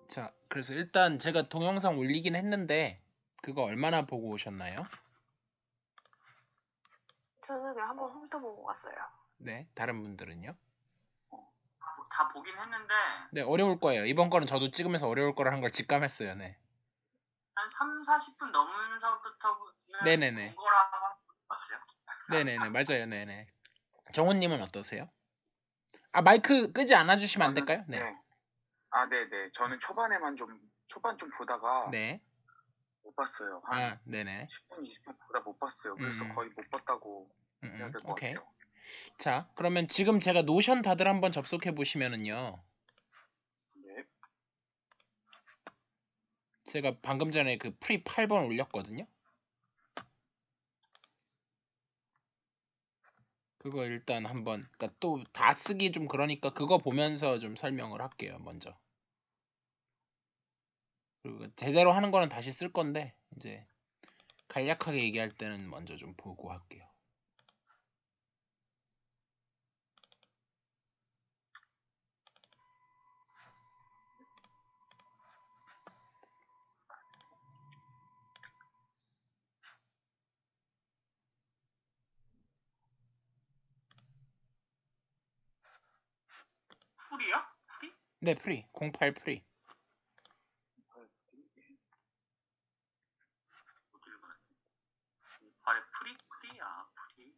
자, 그래서 일단 제가 동영상 올리긴 했는데 그거 얼마나 보고 오셨나요? 저는 그냥 한번 훑어보고 갔어요. 네, 다른 분들은요? 다 보긴 했는데 네, 어려울 거예요. 이번 거는 저도 찍으면서 어려울 거라 한 걸 직감했어요. 네. 한 3, 40분 넘으면서부터는 네네네. 본 거라고 봤어요. 네네네, 맞아요. 네네. 정훈님은 어떠세요? 아, 마이크 끄지 않아 주시면 안 저는 될까요? 네. 네네. 저는 초반 좀 보다가 네. 못 봤어요. 한 아, 네네. 10분, 20분 보다 못 봤어요. 그래서 거의 못 봤다고 해야 될 것 오케이. 같아요. 자, 그러면 지금 제가 노션 다들 한번 접속해 보시면은요. 네. 제가 방금 전에 그 프리 8번 올렸거든요. 그거 일단 한번, 그러니까 또 다 쓰기 좀 그러니까 그거 보면서 좀 설명을 할게요, 먼저. 그리고 제대로 하는 거는 다시 쓸 건데 이제 간략하게 얘기할 때는 먼저 좀 보고 할게요. 풀이요? 풀이? 네, 프리 08 프리. 못 읽어요. 발에 풀이? 풀이야, 풀이.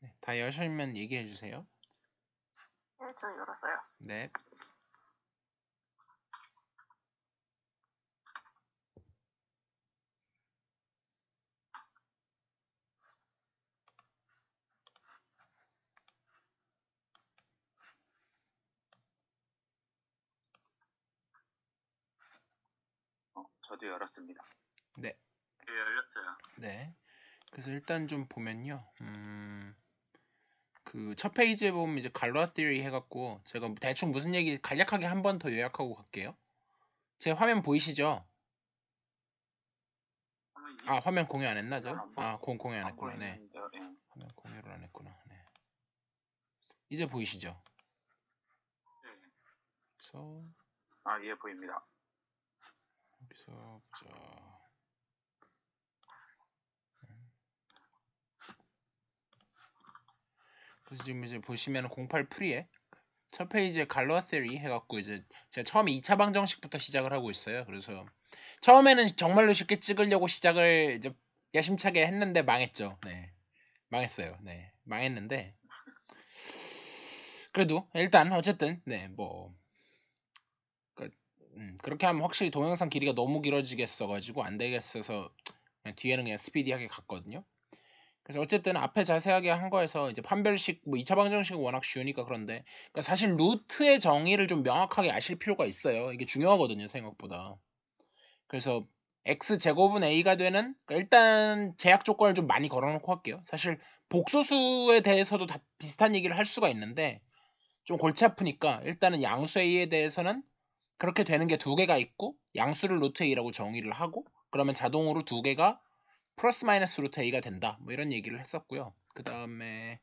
네, 다 여시면 얘기해 주세요. 네, 저 열었어요. 네. 저도 열었습니다. 네. 예, 열렸어요. 네. 그래서 일단 좀 보면요. 그 첫 페이지에 보면 이제 갈로아 theory 해갖고 제가 대충 무슨 얘기 간략하게 한 번 더 요약하고 갈게요. 제 화면 보이시죠? 아, 화면 공유 안 했나 저? 아, 공유 안 했구나. 네. 화면 공유를 안 했구나. 네. 이제 보이시죠? 네. 그래서 예, 보입니다. 여기서 보자. 그래서 지금 이제 보시면 08 프리에 첫 페이지에 갈로아 theory 해갖고 이제 제가 처음에 2차 방정식부터 시작을 하고 있어요. 그래서 처음에는 정말로 쉽게 찍으려고 시작을 이제 야심차게 했는데 망했죠. 네, 망했어요. 네, 망했는데 그래도 일단 어쨌든 그렇게 하면 확실히 동영상 길이가 너무 길어지겠어가지고 안 되겠어서 그냥 뒤에는 그냥 스피디하게 갔거든요. 그래서 어쨌든 앞에 자세하게 한 거에서 이제 판별식 2차 방정식은 워낙 쉬우니까 그런데 그러니까 사실 루트의 정의를 좀 명확하게 아실 필요가 있어요. 이게 중요하거든요, 생각보다. 그래서 x제곱은 a가 되는 그러니까 일단 제약 조건을 좀 많이 걸어놓고 할게요. 사실 복소수에 대해서도 다 비슷한 얘기를 할 수가 있는데 좀 골치 아프니까 일단은 양수 a에 대해서는 그렇게 되는 게 두 개가 있고 양수를 루트 a라고 정의를 하고 그러면 자동으로 두 개가 플러스 마이너스 루트 a가 된다. 뭐 이런 얘기를 했었고요. 그 다음에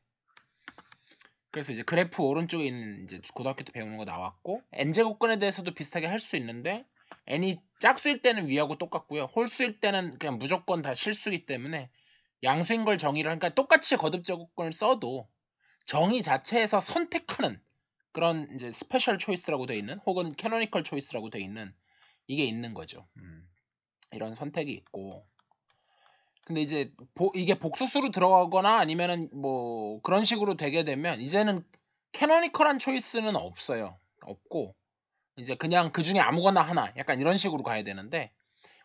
그래서 이제 그래프 오른쪽에 있는 이제 고등학교 때 배우는 거 나왔고 n제곱근에 대해서도 비슷하게 할 수 있는데 n이 짝수일 때는 위하고 똑같고요. 홀수일 때는 그냥 무조건 다 실수이기 때문에 양수인 걸 정의를 하니까 똑같이 거듭제곱근을 써도 정의 자체에서 선택하는 그런 이제 스페셜 초이스라고 돼 있는 혹은 캐노니컬 초이스라고 돼 있는 이게 있는 거죠. 이런 선택이 있고 근데 이제 이게 복소수로 들어가거나 아니면은 뭐 그런 식으로 되게 되면 이제는 캐노니컬한 초이스는 없어요. 없고 이제 그냥 그 중에 아무거나 하나 약간 이런 식으로 가야 되는데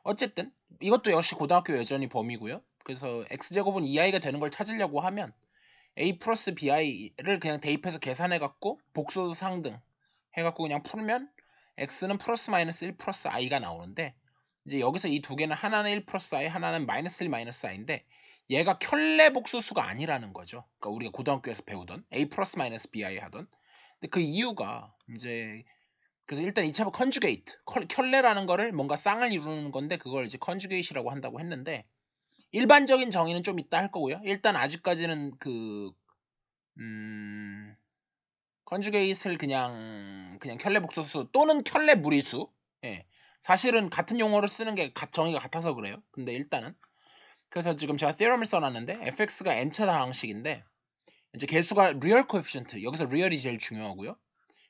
어쨌든 이것도 역시 고등학교 여전히 범위고요. 그래서 x제곱은 2i가 되는 걸 찾으려고 하면 a 플러스 bi를 그냥 대입해서 계산해 갖고 복소수 상등 해 갖고 그냥 풀면 x는 플러스 마이너스 1 플러스 i가 나오는데 이제 여기서 이 두 개는 하나는 1 플러스 i 하나는 마이너스 1 마이너스 i인데 얘가 켤레 복소수가 아니라는 거죠. 그러니까 우리가 고등학교에서 배우던 a 플러스 마이너스 bi 하던 근데 그 이유가 이제 그래서 일단 2차 컨주게이트 켤레라는 거를 뭔가 쌍을 이루는 건데 그걸 이제 컨주게이트라고 한다고 했는데 일반적인 정의는 좀 이따 할 거고요. 일단 아직까지는 그 컨주게이트를 그냥 켤레 복소수 또는 켤레 무리수. 예. 사실은 같은 용어를 쓰는 게 정의가 같아서 그래요. 근데 일단은 그래서 지금 제가 theorem을 써놨는데 fx가 n차 다항식인데 이제 개수가 real coefficient, 여기서 real이 제일 중요하고요.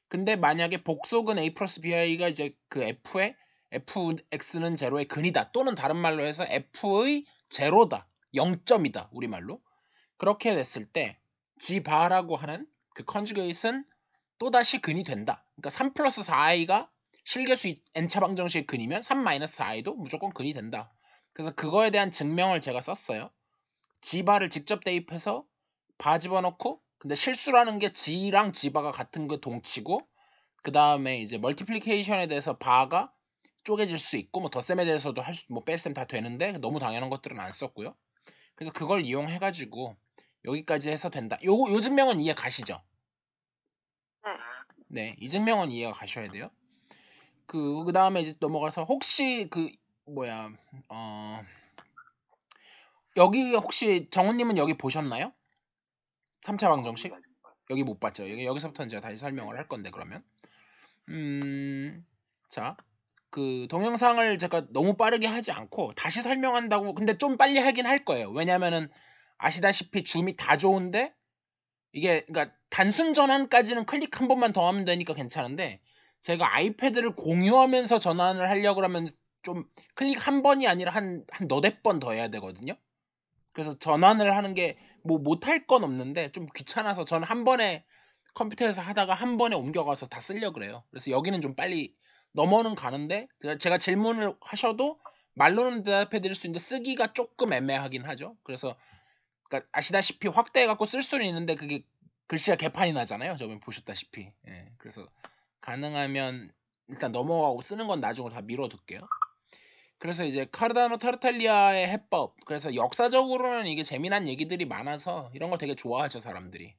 근데 만약에 복속은 a 플러스 bi가 이제 그 f의 fx는 제로의 근이다 또는 다른 말로 해서 f의 제로다, 0점이다 우리말로. 그렇게 됐을 때 g바라고 하는 그 컨주게이트는 또다시 근이 된다. 그러니까 3 플러스 4i가 실개수 n차 방정식의 근이면 3 마이너스 4i도 무조건 근이 된다. 그래서 그거에 대한 증명을 제가 썼어요. g바를 직접 대입해서 바 집어넣고, 근데 실수라는 게 g랑 g바가 같은 거 동치고, 그 다음에 이제 멀티플리케이션에 대해서 바가 쪼개질 수 있고, 뭐 덧셈에 대해서도 할 수, 뭐 뺄셈 다 되는데 너무 당연한 것들은 안 썼고요. 그래서 그걸 이용해가지고 여기까지 해서 된다. 요 증명은 이해 가시죠? 네, 이 증명은 이해가 가셔야 돼요. 그 다음에 이제 넘어가서 혹시 여기 혹시 정우님은 여기 보셨나요? 3차 방정식? 여기 못 봤죠. 여기서부터는 제가 다시 설명을 할 건데 그러면 자, 그 동영상을 제가 너무 빠르게 하지 않고 다시 설명한다고. 근데 좀 빨리 하긴 할 거예요. 왜냐면은 아시다시피 줌이 다 좋은데 이게 그러니까 단순 전환까지는 클릭 한 번만 더 하면 되니까 괜찮은데, 제가 아이패드를 공유하면서 전환을 하려고 그러면 좀 클릭 한 번이 아니라 한 너댓 번 더 해야 되거든요. 그래서 전환을 하는 게 뭐 못할 건 없는데 좀 귀찮아서 저는 한 번에 컴퓨터에서 하다가 한 번에 옮겨가서 다 쓰려고 그래요. 그래서 여기는 좀 빨리 넘어는 가는데 제가 질문을 하셔도 말로는 대답해 드릴 수 있는데 쓰기가 조금 애매하긴 하죠. 그래서 그러니까 아시다시피 확대해갖고 쓸 수는 있는데 그게 글씨가 개판이 나잖아요. 저번에 보셨다시피. 예, 그래서 가능하면 일단 넘어가고 쓰는 건 나중으로 다 미뤄둘게요. 그래서 이제 카르다노 타르탈리아의 해법. 그래서 역사적으로는 이게 재미난 얘기들이 많아서 이런 걸 되게 좋아하죠, 사람들이.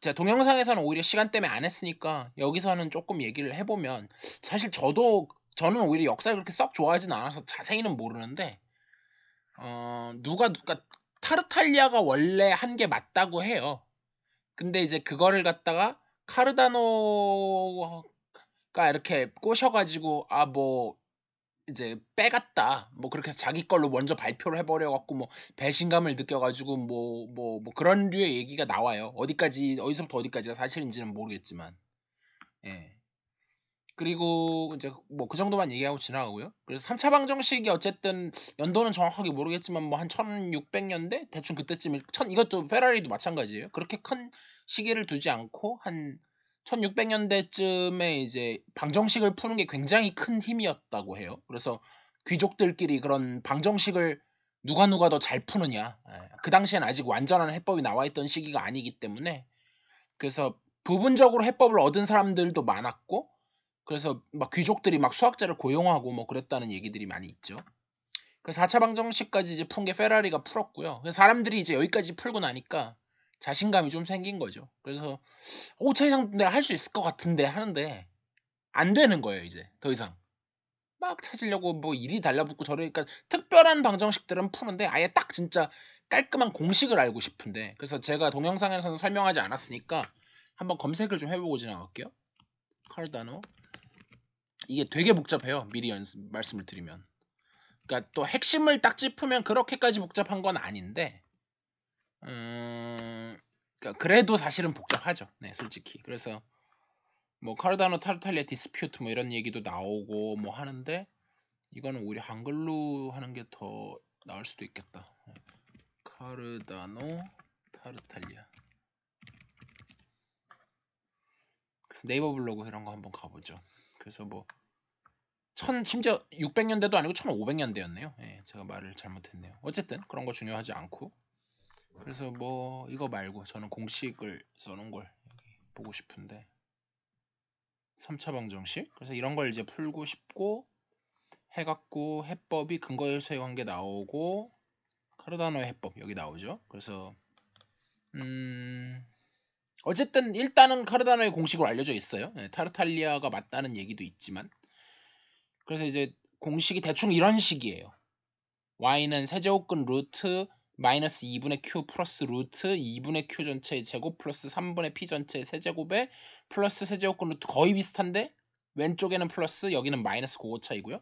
제가 동영상에서는 오히려 시간 때문에 안 했으니까 여기서는 조금 얘기를 해보면, 사실 저는 오히려 역사를 그렇게 썩 좋아하진 않아서 자세히는 모르는데 그러니까 타르탈리아가 원래 한 게 맞다고 해요. 근데 이제 그거를 갖다가 카르다노가 이렇게 꼬셔가지고 이제 빼갔다, 뭐 그렇게 해서 자기 걸로 먼저 발표를 해버려갖고 뭐 배신감을 느껴가지고 뭐 그런 류의 얘기가 나와요. 어디서부터 어디까지가 사실인지는 모르겠지만. 예. 그리고 이제 뭐 그 정도만 얘기하고 지나가고요. 그래서 3차 방정식이 어쨌든 연도는 정확하게 모르겠지만 뭐 한 1600년대 대충 그때쯤 이것도 페라리도 마찬가지예요. 그렇게 큰 시기를 두지 않고 한 1600년대쯤에 이제 방정식을 푸는 게 굉장히 큰 힘이었다고 해요. 그래서 귀족들끼리 그런 방정식을 누가 더 잘 푸느냐. 그 당시엔 아직 완전한 해법이 나와 있던 시기가 아니기 때문에, 그래서 부분적으로 해법을 얻은 사람들도 많았고, 그래서 막 귀족들이 막 수학자를 고용하고 뭐 그랬다는 얘기들이 많이 있죠. 그래서 4차 방정식까지 이제 푼 게 페라리가 풀었고요. 그래서 사람들이 이제 여기까지 풀고 나니까 자신감이 좀 생긴 거죠. 그래서 5차 이상 내가 할 수 있을 것 같은데 하는데 안 되는 거예요. 이제 더 이상 막 찾으려고 뭐 일이 달라붙고 저러니까 특별한 방정식들은 푸는데 아예 딱 진짜 깔끔한 공식을 알고 싶은데, 그래서 제가 동영상에서는 설명하지 않았으니까 한번 검색을 좀 해보고 지나갈게요. 카르다노. 이게 되게 복잡해요. 미리 말씀을 드리면. 그러니까 또 핵심을 딱 짚으면 그렇게까지 복잡한 건 아닌데, 그러니까 그래도 사실은 복잡하죠. 네, 솔직히. 그래서 뭐 카르다노 타르탈리아 디스퓨트 뭐 이런 얘기도 나오고 뭐 하는데, 이거는 오히려 한글로 하는 게 더 나을 수도 있겠다. 카르다노 타르탈리아. 그래서 네이버 블로그 이런 거 한번 가보죠. 그래서 뭐 심지어 600년대도 아니고 1500년대였네요. 예, 제가 말을 잘못했네요. 어쨌든 그런 거 중요하지 않고, 그래서 뭐 이거 말고 저는 공식을 써놓은 걸 보고 싶은데 3차 방정식. 그래서 이런 걸 이제 풀고 싶고 해갖고 해법이 근거일수의 관계 나오고 카르다노의 해법 여기 나오죠. 그래서 어쨌든 일단은 카르다노의 공식으로 알려져 있어요. 예, 타르탈리아가 맞다는 얘기도 있지만. 그래서 이제 공식이 대충 이런 식이에요. y는 세제곱근 루트 마이너스 2분의 q 플러스 루트 2분의 q 전체의 제곱 플러스 3분의 p 전체의 세제곱에 플러스 세제곱근 루트 거의 비슷한데 왼쪽에는 플러스 여기는 마이너스 그거 차이고요.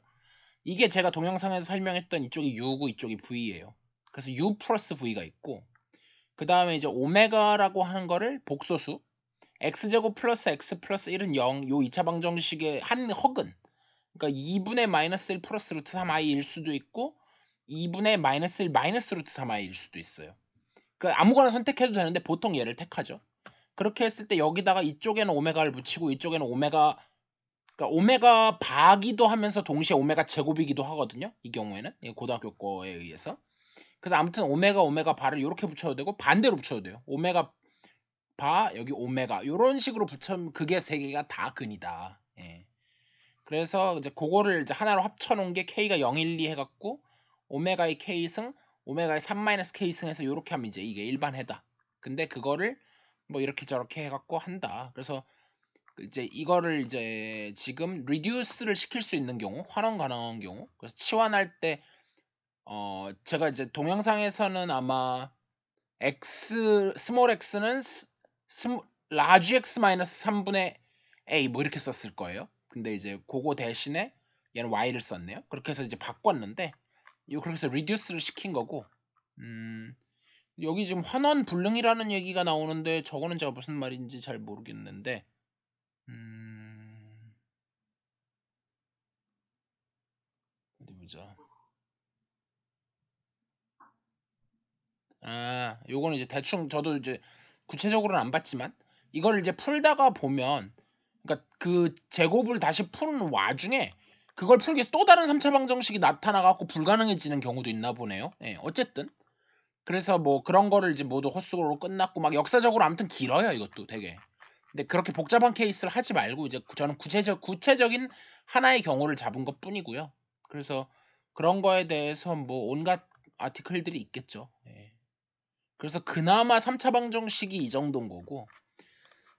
이게 제가 동영상에서 설명했던 이쪽이 u고 이쪽이 v예요. 그래서 u 플러스 v가 있고 그 다음에 이제 오메가라고 하는 거를 복소수 x제곱 플러스 x 플러스 1은 0, 요 2차 방정식의 한 허근 그러니까 2분의 마이너스 1 플러스 루트 3i일 수도 있고 2분의 마이너스 1 마이너스 루트 3i일 수도 있어요. 그러니까 아무거나 선택해도 되는데 보통 얘를 택하죠. 그렇게 했을 때 여기다가 이쪽에는 오메가를 붙이고 이쪽에는 오메가 그러니까 오메가 바기도 하면서 동시에 오메가 제곱이기도 하거든요. 이 경우에는 고등학교 거에 의해서. 그래서 아무튼 오메가 바를 이렇게 붙여도 되고 반대로 붙여도 돼요. 오메가 바 여기 오메가 이런 식으로 붙이면 그게 세 개가 다 근이다. 예. 그래서 이제 그거를 이제 하나로 합쳐놓은 게 k가 0, 1, 2 해갖고 오메가의 k승, 오메가의 3-k승 해서 이렇게 하면 이제 이게 일반해다. 근데 그거를 뭐 이렇게 저렇게 해갖고 한다. 그래서 이제 이거를 이제 지금 리듀스를 시킬 수 있는 경우, 환원 가능한 경우, 그래서 치환할 때 제가 이제 동영상에서는 아마 스몰 x는 라지 x 마이너스 3분의 a 뭐 이렇게 썼을 거예요. 근데 이제 그거 대신에 얘는 y를 썼네요. 그렇게 해서 이제 바꿨는데 이거 그렇게 해서 리듀스를 시킨 거고 여기 지금 환원 불능이라는 얘기가 나오는데 저거는 제가 무슨 말인지 잘 모르겠는데 어디 보자. 요거는 이제 대충 저도 이제 구체적으로는 안 봤지만 이걸 이제 풀다가 보면 그러니까 그 제곱을 다시 푸는 와중에 그걸 풀기 위해서 또 다른 3차 방정식이 나타나갖고 불가능해지는 경우도 있나 보네요. 예, 어쨌든 그래서 뭐 그런 거를 이제 모두 헛수고로 끝났고 막 역사적으로 아무튼 길어요 이것도 되게. 근데 그렇게 복잡한 케이스를 하지 말고 이제 저는 구체적인 하나의 경우를 잡은 것 뿐이고요. 그래서 그런 거에 대해서 뭐 온갖 아티클들이 있겠죠. 예. 그래서 그나마 3차 방정식이 이 정도인 거고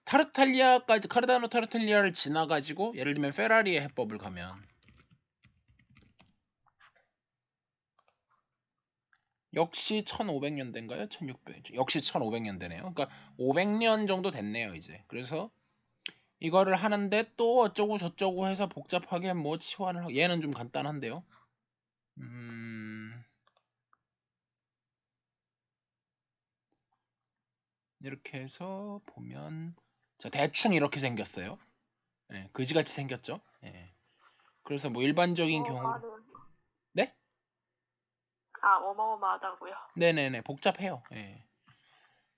타르탈리아까지 카르다노 타르탈리아를 지나가지고 예를 들면 페라리의 해법을 가면 역시 1500년대인가요? 1600 역시 1500년대네요. 그러니까 500년 정도 됐네요 이제. 그래서 이거를 하는데 또 어쩌고 저쩌고 해서 복잡하게 뭐 치환을 하고 얘는 좀 간단한데요. 이렇게 해서 보면 자 대충 이렇게 생겼어요. 예, 그지같이 생겼죠. 예. 그래서 뭐 일반적인 경우 네? 어마어마하다고요. 네네네 복잡해요. 예.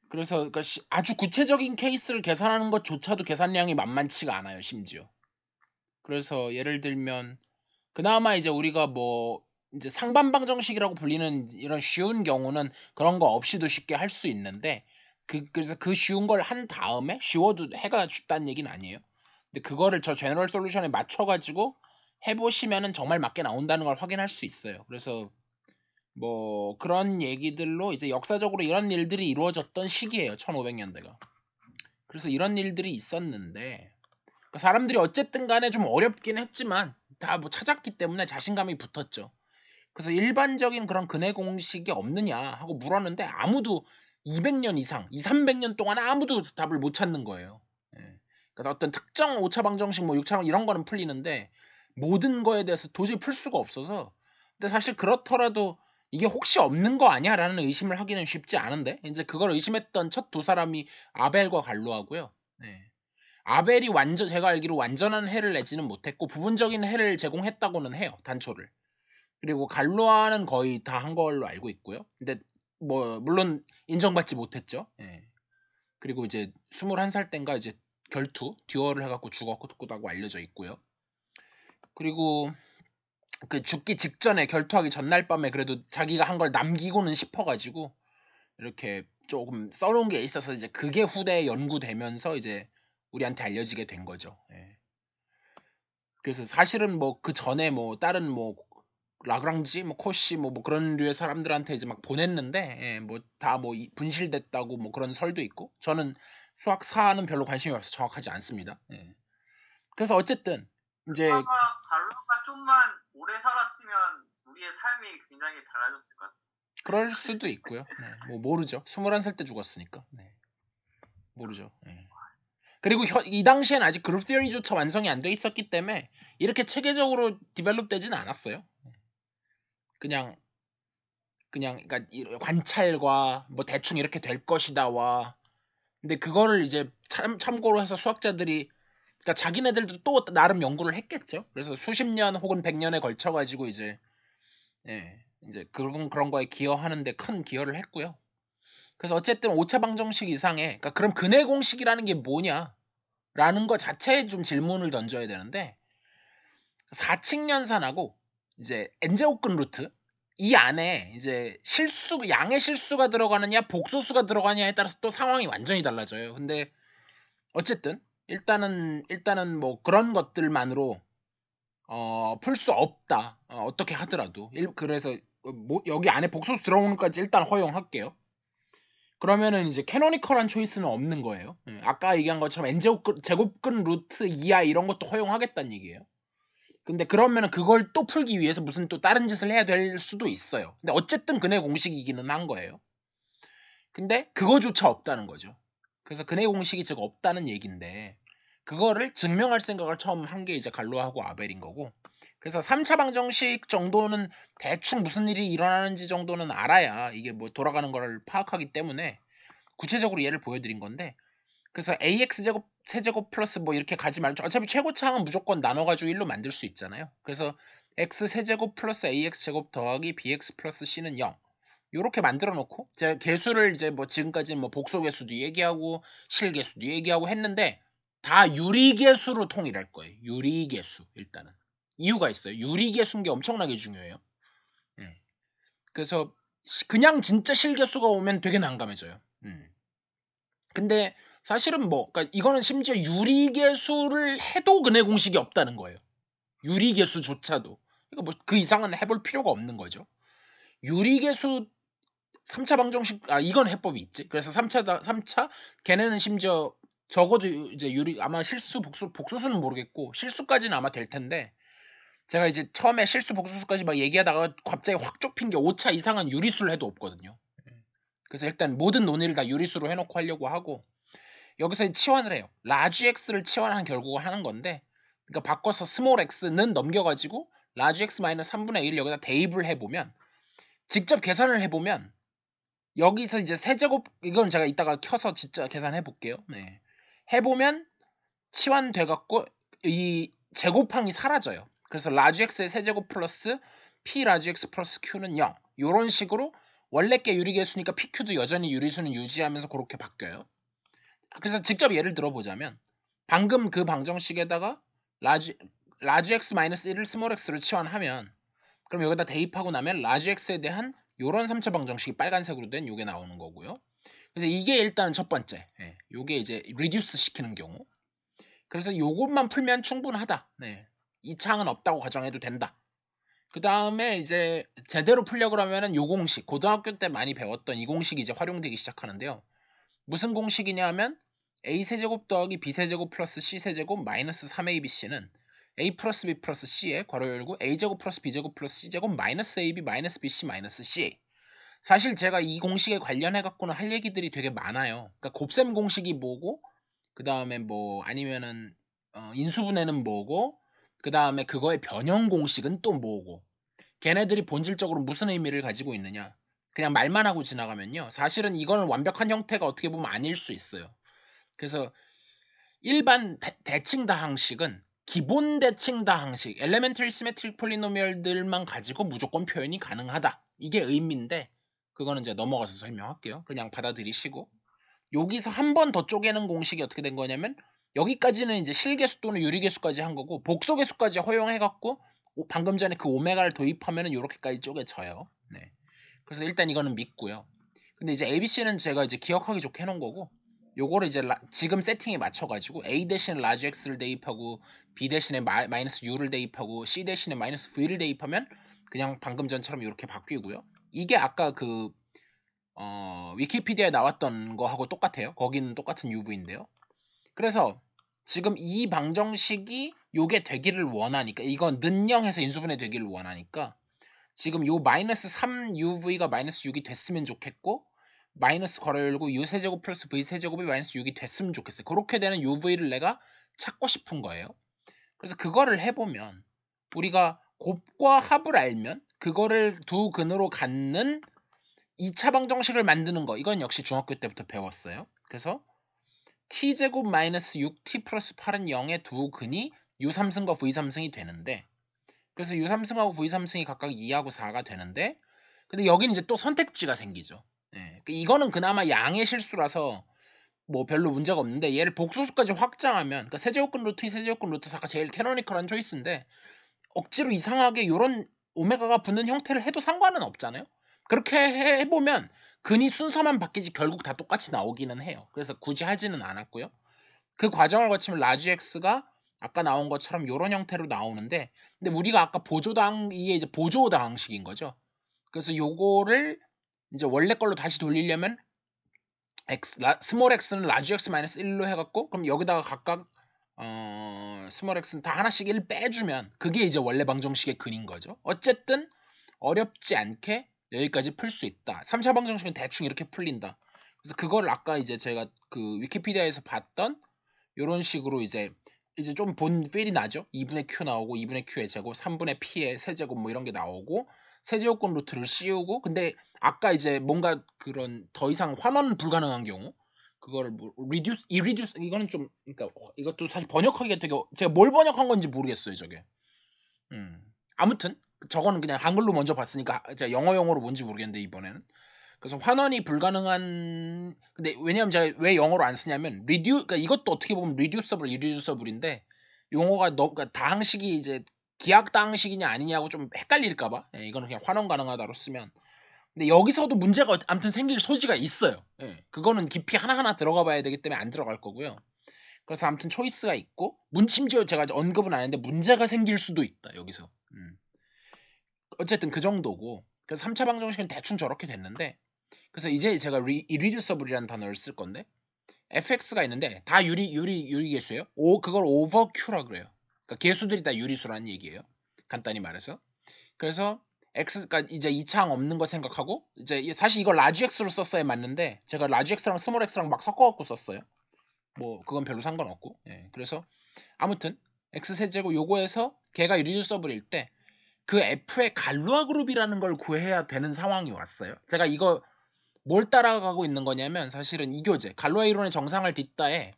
그래서 그러니까 아주 구체적인 케이스를 계산하는 것조차도 계산량이 만만치가 않아요 심지어. 그래서 예를 들면 그나마 이제 우리가 뭐 이제 상반방정식이라고 불리는 이런 쉬운 경우는 그런 거 없이도 쉽게 할 수 있는데 그래서 그 쉬운 걸 한 다음에 쉬워도 해가 쉽다는 얘기는 아니에요. 근데 그거를 저 제너럴 솔루션에 맞춰가지고 해보시면은 정말 맞게 나온다는 걸 확인할 수 있어요. 그래서 뭐 그런 얘기들로 이제 역사적으로 이런 일들이 이루어졌던 시기예요. 1500년대가. 그래서 이런 일들이 있었는데 사람들이 어쨌든 간에 좀 어렵긴 했지만 다 뭐 찾았기 때문에 자신감이 붙었죠. 그래서 일반적인 그런 근해 공식이 없느냐 하고 물었는데 아무도 200년 이상, 2, 300년 동안 아무도 답을 못 찾는 거예요. 예. 그러니까 어떤 특정 5차 방정식, 뭐 6차 이런 거는 풀리는데 모든 거에 대해서 도저히 풀 수가 없어서 근데 사실 그렇더라도 이게 혹시 없는 거 아니야? 라는 의심을 하기는 쉽지 않은데 이제 그걸 의심했던 첫 두 사람이 아벨과 갈로하고요. 네. 아벨이 제가 알기로 완전한 해를 내지는 못했고 부분적인 해를 제공했다고는 해요. 단초를. 그리고 갈로아는 거의 다 한 걸로 알고 있고요. 근데 뭐 물론 인정받지 못했죠. 예. 그리고 이제 21살 땐가 이제 듀얼을 해갖고 죽었다고 알려져 있고요. 그리고 그 죽기 직전에 결투하기 전날 밤에 그래도 자기가 한 걸 남기고는 싶어가지고 이렇게 조금 써놓은 게 있어서 이제 그게 후대에 연구되면서 이제 우리한테 알려지게 된 거죠. 예. 그래서 사실은 뭐 그 전에 뭐 다른 뭐 라그랑지, 뭐 코시 뭐 그런 류의 사람들한테 이제 막 보냈는데 예, 뭐 다 뭐 분실됐다고 뭐 그런 설도 있고 저는 수학사는 별로 관심이 없어서 정확하지 않습니다. 예. 그래서 어쨌든 이제 갈로가 좀만 오래 살았으면 우리의 삶이 굉장히 달라졌을 것 같아요. 그럴 수도 있고요. 네, 뭐 모르죠. 21살 때 죽었으니까. 네. 모르죠. 네. 그리고 이 당시엔 아직 그룹 티어리조차 완성이 안 돼 있었기 때문에 이렇게 체계적으로 디벨롭 되지는 않았어요. 그냥 그러니까 관찰과 뭐 대충 이렇게 될 것이다와 근데 그거를 이제 참고로 해서 수학자들이 그러니까 자기네들도 또 나름 연구를 했겠죠. 그래서 수십 년 혹은 100년에 걸쳐 가지고 이제 이제 그런 거에 기여하는데 큰 기여를 했고요. 그래서 어쨌든 오차 방정식 이상의 그러니까 그럼 근해 공식이라는 게 뭐냐라는 거 자체에 좀 질문을 던져야 되는데 사칙연산하고 이제 n제곱근 루트 이 안에 이제 양의 실수가 들어가느냐 복소수가 들어가느냐에 따라서 또 상황이 완전히 달라져요. 근데 어쨌든 일단은 뭐 그런 것들만으로 풀 수 없다. 어떻게 하더라도 그래서 뭐 여기 안에 복소수 들어오는 것까지 일단 허용할게요. 그러면은 이제 캐노니컬한 초이스는 없는 거예요. 아까 얘기한 것처럼 n제곱근 루트 이하 이런 것도 허용하겠다는 얘기예요. 근데 그러면은 그걸 또 풀기 위해서 무슨 또 다른 짓을 해야 될 수도 있어요. 근데 어쨌든 근해 공식이기는 한 거예요. 근데 그거조차 없다는 거죠. 그래서 근해 공식이 즉 없다는 얘기인데 그거를 증명할 생각을 처음 한 게 이제 갈로하고 아벨인 거고 그래서 3차 방정식 정도는 대충 무슨 일이 일어나는지 정도는 알아야 이게 뭐 돌아가는 걸 파악하기 때문에 구체적으로 예를 보여드린 건데 그래서 ax제곱 세제곱 플러스 뭐 이렇게 가지 말고 어차피 최고차항은 무조건 나눠가지고 1로 만들 수 있잖아요. 그래서 x 세제곱 플러스 ax제곱 더하기 bx 플러스 c는 0 요렇게 만들어 놓고 제가 개수를 이제 뭐 지금까지는 뭐 복소개수도 얘기하고 실개수도 얘기하고 했는데 다 유리개수로 통일할 거예요. 유리개수 일단은 이유가 있어요. 유리개수인 게 엄청나게 중요해요. 그래서 그냥 진짜 실개수가 오면 되게 난감해져요. 근데 사실은 뭐 그러니까 이거는 심지어 유리개수를 해도 근해 공식이 없다는 거예요. 유리개수조차도 그러니까 뭐 그 이상은 해볼 필요가 없는 거죠. 유리개수 3차 방정식 이건 해법이 있지. 그래서 3차 걔네는 심지어 적어도 이제 아마 실수 복수수는 모르겠고 실수까지는 아마 될 텐데 제가 이제 처음에 실수 복수수까지 막 얘기하다가 갑자기 확 좁힌 게 5차 이상은 유리수를 해도 없거든요. 그래서 일단 모든 논의를 다 유리수로 해놓고 하려고 하고 여기서 치환을 해요. 라지 x를 치환한 결국을 하는 건데 그러니까 바꿔서 스몰 x는 넘겨가지고 라지 x 마이너스 3분의 1 여기다 대입을 해보면 직접 계산을 해보면 여기서 이제 세제곱 이건 제가 이따가 켜서 진짜 계산해 볼게요. 네. 해보면 치환돼 갖고 이 제곱항이 사라져요. 그래서 라지 x의 세제곱 플러스 p 라지 x 플러스 q는 0 이런 식으로 원래 게 유리개수니까 pq도 여전히 유리수는 유지하면서 그렇게 바뀌어요. 그래서 직접 예를 들어보자면 방금 그 방정식에다가 라지 x 마이너스 1을 스몰 x로 치환하면 그럼 여기다 대입하고 나면 라지 x에 대한 요런 3차 방정식이 빨간색으로 된 요게 나오는 거고요. 그래서 이게 일단 첫 번째. 요게 이제 리듀스 시키는 경우. 그래서 요것만 풀면 충분하다. 2차항은 없다고 가정해도 된다. 그 다음에 이제 제대로 풀려고 그러면은 요 공식, 고등학교 때 많이 배웠던 이 공식이 이제 활용되기 시작하는데요. 무슨 공식이냐 하면 a 세제곱 더하기 b 세제곱 플러스 c 세제곱 마이너스 3abc는 a 플러스 b 플러스 c에 괄호 열고 a제곱 플러스 b제곱 플러스 c제곱 마이너스 ab 마이너스 bc 마이너스 ca 사실 제가 이 공식에 관련해 갖고는 할 얘기들이 되게 많아요. 그러니까 곱셈 공식이 뭐고 그 다음에 뭐 아니면은 인수분해는 뭐고 그 다음에 그거의 변형 공식은 또 뭐고 걔네들이 본질적으로 무슨 의미를 가지고 있느냐 그냥 말만 하고 지나가면요 사실은 이거는 완벽한 형태가 어떻게 보면 아닐 수 있어요. 그래서 일반 대칭 다항식은 기본 대칭 다항식 elementary symmetric polynomial들만 가지고 무조건 표현이 가능하다 이게 의미인데 그거는 이제 넘어가서 설명할게요. 그냥 받아들이시고 여기서 한 번 더 쪼개는 공식이 어떻게 된 거냐면 여기까지는 이제 실개수 또는 유리개수까지 한 거고 복소개수까지 허용해갖고 방금 전에 그 오메가를 도입하면은 이렇게까지 쪼개져요. 네. 그래서 일단 이거는 믿고요. 근데 이제 ABC는 제가 이제 기억하기 좋게 해놓은 거고 요거를 이제 지금 세팅에 맞춰가지고 A 대신에 라지 X를 대입하고 B 대신에 마이너스 U를 대입하고 C 대신에 마이너스 V를 대입하면 그냥 방금 전처럼 이렇게 바뀌고요. 이게 아까 그 위키피디아에 나왔던 거하고 똑같아요. 거기는 똑같은 UV인데요. 그래서 지금 이 방정식이 요게 되기를 원하니까 이건 는영해서 인수분해 되기를 원하니까 지금 요 마이너스 3UV가 마이너스 6이 됐으면 좋겠고 마이너스 괄호 열고 U 세제곱 플러스 V 세제곱이 마이너스 6이 됐으면 좋겠어요. 그렇게 되는 UV를 내가 찾고 싶은 거예요. 그래서 그거를 해보면 우리가 곱과 합을 알면 그거를 두 근으로 갖는 2차 방정식을 만드는 거 이건 역시 중학교 때부터 배웠어요. 그래서 t제곱 마이너스 6t 플러스 8은 0의 두 근이 u3승과 v3승이 되는데 그래서 u3승하고 v3승이 각각 2하고 4가 되는데 근데 여기는 이제 또 선택지가 생기죠. 예, 이거는 그나마 양의 실수라서 뭐 별로 문제가 없는데 얘를 복소수까지 확장하면 그러니까 세제곱근 루트 2, 세제곱근 루트 4가 제일 캐노니컬한 초이스인데 억지로 이상하게 이런 오메가가 붙는 형태를 해도 상관은 없잖아요. 그렇게 해보면 근이 순서만 바뀌지 결국 다 똑같이 나오기는 해요. 그래서 굳이 하지는 않았고요. 그 과정을 거치면 라지 x가 아까 나온 것처럼 이런 형태로 나오는데 근데 우리가 아까 이게 이제 보조당식인 거죠. 그래서 요거를 이제 원래 걸로 다시 돌리려면 스몰 x는 라지 x 마이너스 1로 해갖고 그럼 여기다가 각각 스몰 x는 다 하나씩 1 빼주면 그게 이제 원래 방정식의 근인 거죠. 어쨌든 어렵지 않게 여기까지 풀 수 있다. 3차 방정식은 대충 이렇게 풀린다. 그래서 그걸 아까 이제 제가 그 위키피디아에서 봤던 이런 식으로 이제 좀 본 필이 나죠. 2분의 q 나오고 2분의 q의 제곱, 3분의 p의 세제곱 뭐 이런 게 나오고 세제곱근 루트를 씌우고 근데 아까 이제 뭔가 그런 더 이상 환원 불가능한 경우 그거를 뭐 reduce 이거는 좀 그러니까 이것도 사실 번역하기가 되게 제가 뭘 번역한 건지 모르겠어요 저게. 아무튼 저거는 그냥 한글로 먼저 봤으니까 제가 영어용어로 뭔지 모르겠는데 이번에는 그래서 환원이 불가능한 근데 왜냐면 제가 왜 영어로 안 쓰냐면 그러니까 이것도 어떻게 보면 reducible, irreducible인데 용어가 그러니까 다항식이 이제 기하 다항식이냐 아니냐고 좀 헷갈릴까봐 이거는 그냥 환원 가능하다로 쓰면 근데 여기서도 문제가 아무튼 생길 소지가 있어요. 그거는 깊이 하나하나 들어가 봐야 되기 때문에 안 들어갈 거고요. 그래서 아무튼 초이스가 있고 심지어 제가 언급은 안 했는데 문제가 생길 수도 있다 여기서. 어쨌든 그 정도고 그래서 3차 방정식은 대충 저렇게 됐는데 그래서 이제 제가 irreducible이라는 단어를 쓸 건데 fx가 있는데 다 유리계수예요. 그걸 over q라 그래요. 그러니까 계수들이 다 유리수라는 얘기예요. 간단히 말해서. 그래서 x가 이제 2차항 없는 거 생각하고 이제 사실 이걸 라지 x로 썼어야 맞는데 제가 라지 x랑 스몰 x랑 막 섞어갖고 썼어요. 뭐 그건 별로 상관없고. 그래서 아무튼 x 세제곱 요거에서 걔가 irreducible일 때 그 f의 갈루아 그룹이라는 걸 구해야 되는 상황이 왔어요. 제가 이거 뭘 따라가고 있는 거냐면 사실은 이교재 갈루아 이론의 정상을 뒷다에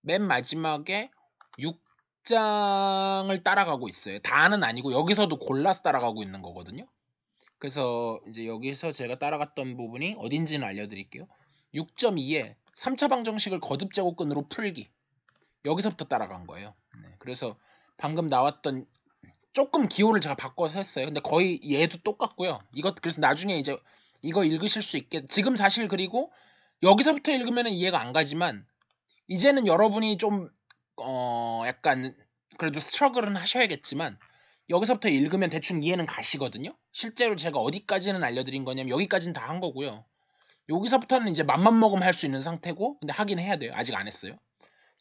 맨 마지막에 6장을 따라가고 있어요. 다는 아니고 여기서도 골라서 따라가고 있는 거거든요. 그래서 이제 여기서 제가 따라갔던 부분이 어딘지는 알려드릴게요. 6.2에 3차 방정식을 거듭 제곱근으로 풀기 여기서부터 따라간 거예요. 그래서 방금 나왔던 조금 기호를 제가 바꿔서 했어요. 근데 거의 얘도 똑같고요. 그래서 나중에 이제 이거 읽으실 수 있게 지금 사실 그리고 여기서부터 읽으면 이해가 안 가지만 이제는 여러분이 좀 약간 그래도 스트러글은 하셔야겠지만 여기서부터 읽으면 대충 이해는 가시거든요. 실제로 제가 어디까지는 알려드린 거냐면 여기까지는 다 한 거고요. 여기서부터는 이제 맘만 먹으면 할 수 있는 상태고 근데 하긴 해야 돼요. 아직 안 했어요.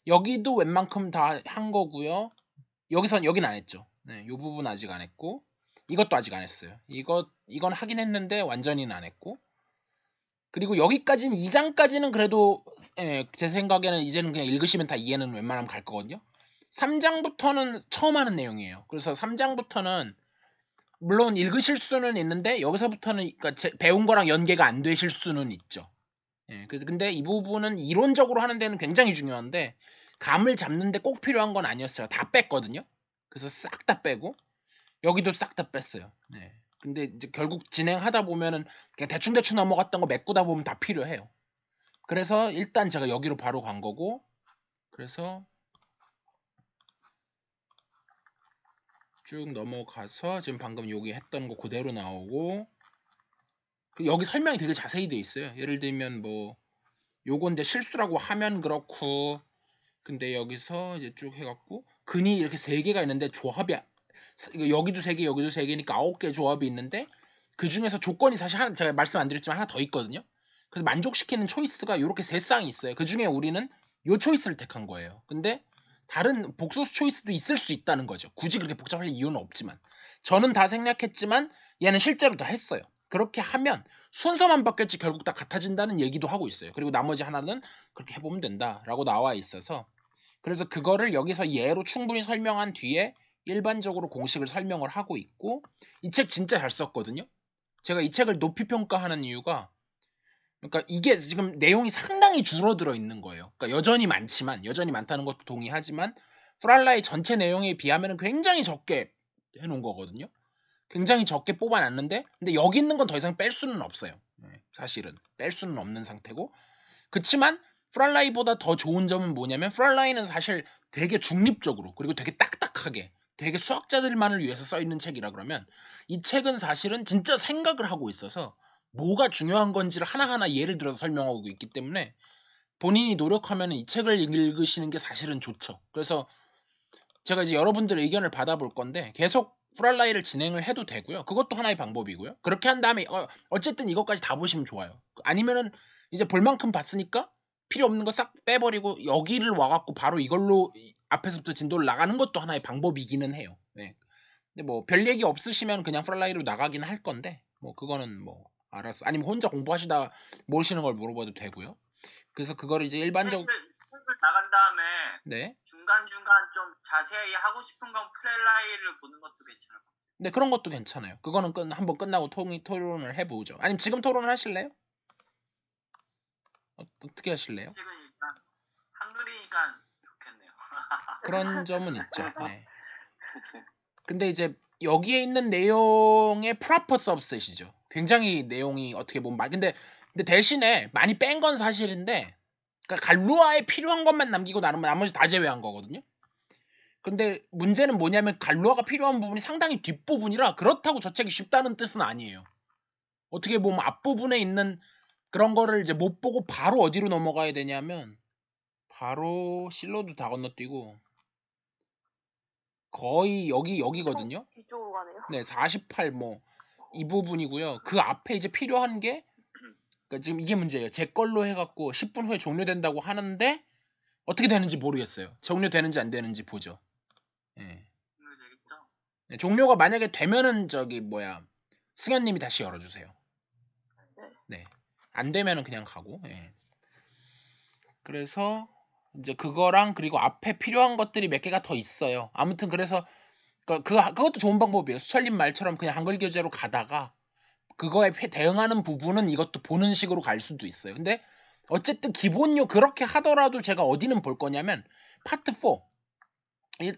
여기도 웬만큼 다 한 거고요. 여긴 안 했죠. 이 부분 아직 안 했고 이것도 아직 안 했어요. 이건 하긴 했는데 완전히는 안 했고 그리고 여기까지는 2장까지는 그래도 제 생각에는 이제는 그냥 읽으시면 다 이해는 웬만하면 갈 거거든요. 3장부터는 처음 하는 내용이에요. 그래서 3장부터는 물론 읽으실 수는 있는데 여기서부터는 그러니까 배운 거랑 연계가 안 되실 수는 있죠. 근데 이 부분은 이론적으로 하는 데는 굉장히 중요한데 감을 잡는데 꼭 필요한 건 아니었어요. 다 뺐거든요. 그래서 싹 다 빼고 여기도 싹 다 뺐어요. 근데 이제 결국 진행하다 보면은 그냥 대충 넘어갔던 거 메꾸다 보면 다 필요해요. 그래서 일단 제가 여기로 바로 간 거고 그래서 쭉 넘어가서 지금 방금 여기 했던 거 그대로 나오고 여기 설명이 되게 자세히 돼 있어요. 예를 들면 뭐 요건데 실수라고 하면 그렇고 근데 여기서 이제 쭉 해갖고 근이 이렇게 3개가 있는데 조합이 여기도 3개 여기도 3개니까 9개 조합이 있는데 그 중에서 조건이 사실 제가 말씀 안 드렸지만 하나 더 있거든요. 그래서 만족시키는 초이스가 이렇게 3쌍이 있어요. 그 중에 우리는 요 초이스를 택한 거예요. 근데 다른 복소스 초이스도 있을 수 있다는 거죠. 굳이 그렇게 복잡할 이유는 없지만 저는 다 생략했지만 얘는 실제로 다 했어요. 그렇게 하면 순서만 바뀌었지 결국 다 같아진다는 얘기도 하고 있어요. 그리고 나머지 하나는 그렇게 해보면 된다라고 나와 있어서 그래서 그거를 여기서 예로 충분히 설명한 뒤에 일반적으로 공식을 설명을 하고 있고 이 책 진짜 잘 썼거든요. 제가 이 책을 높이 평가하는 이유가 그러니까 이게 지금 내용이 상당히 줄어들어 있는 거예요. 그러니까 여전히 많지만 여전히 많다는 것도 동의하지만 프랄라의 전체 내용에 비하면 굉장히 적게 해놓은 거거든요. 굉장히 적게 뽑아놨는데 근데 여기 있는 건 더 이상 뺄 수는 없어요. 사실은 뺄 수는 없는 상태고 그치만 프랄라이보다 더 좋은 점은 뭐냐면 프랄라이는 사실 되게 중립적으로 그리고 되게 딱딱하게 되게 수학자들만을 위해서 써 있는 책이라 그러면 이 책은 사실은 진짜 생각을 하고 있어서 뭐가 중요한 건지를 하나하나 예를 들어서 설명하고 있기 때문에 본인이 노력하면 이 책을 읽으시는 게 사실은 좋죠. 그래서 제가 이제 여러분들의 의견을 받아볼 건데 계속 프랄라이를 진행을 해도 되고요. 그것도 하나의 방법이고요. 그렇게 한 다음에 어쨌든 이것까지 다 보시면 좋아요. 아니면은 이제 볼 만큼 봤으니까 필요 없는 거 싹 빼버리고 여기를 와갖고 바로 이걸로 앞에서부터 진도를 나가는 것도 하나의 방법이기는 해요. 네. 근데 뭐 별 얘기 없으시면 그냥 프랄라이로 나가긴 할 건데 뭐 그거는 뭐 알았어. 아니면 혼자 공부하시다 모르시는 걸 물어봐도 되고요. 그래서 그걸 이제 일반적 책을 나간 다음에 네. 중간중간 좀 자세히 하고 싶은 건 프렐라이를 보는 것도 괜찮을 것 같아요. 네, 그런 것도 괜찮아요. 그거는 한번 끝나고 토론을 해보죠. 아니면 지금 토론을 하실래요? 어떻게 하실래요? 책은 일단 한글이니까 좋겠네요. 그런 점은 있죠. 네. 근데 이제 여기에 있는 내용의 프로퍼 서브셋이죠. 굉장히 내용이 어떻게 보면 근데 대신에 많이 뺀 건 사실인데 그러니까 갈루아에 필요한 것만 남기고 나머지 다 제외한 거거든요. 근데 문제는 뭐냐면 갈루아가 필요한 부분이 상당히 뒷부분이라 그렇다고 저 책이 쉽다는 뜻은 아니에요. 어떻게 보면 앞부분에 있는 그런 거를 이제 못 보고 바로 어디로 넘어가야 되냐면 바로 실로도 다 건너뛰고 거의 여기거든요. 뒤쪽으로 가네요. 네, 48 뭐 이 부분이고요. 그 앞에 이제 필요한 게 그러니까 지금 이게 문제예요. 제 걸로 해갖고 10분 후에 종료된다고 하는데 어떻게 되는지 모르겠어요. 종료되는지 안 되는지 보죠. 예. 되겠죠? 네, 종료가 만약에 되면은 저기 뭐야 승현님이 다시 열어주세요. 네. 안 되면은 그냥 가고. 예. 그래서 이제 그거랑 그리고 앞에 필요한 것들이 몇 개가 더 있어요. 아무튼 그래서 그것도 좋은 방법이에요. 수철님 말처럼 그냥 한글 교재로 가다가 그거에 대응하는 부분은 이것도 보는 식으로 갈 수도 있어요. 근데 어쨌든 기본요 그렇게 하더라도 제가 어디는 볼 거냐면 파트 4.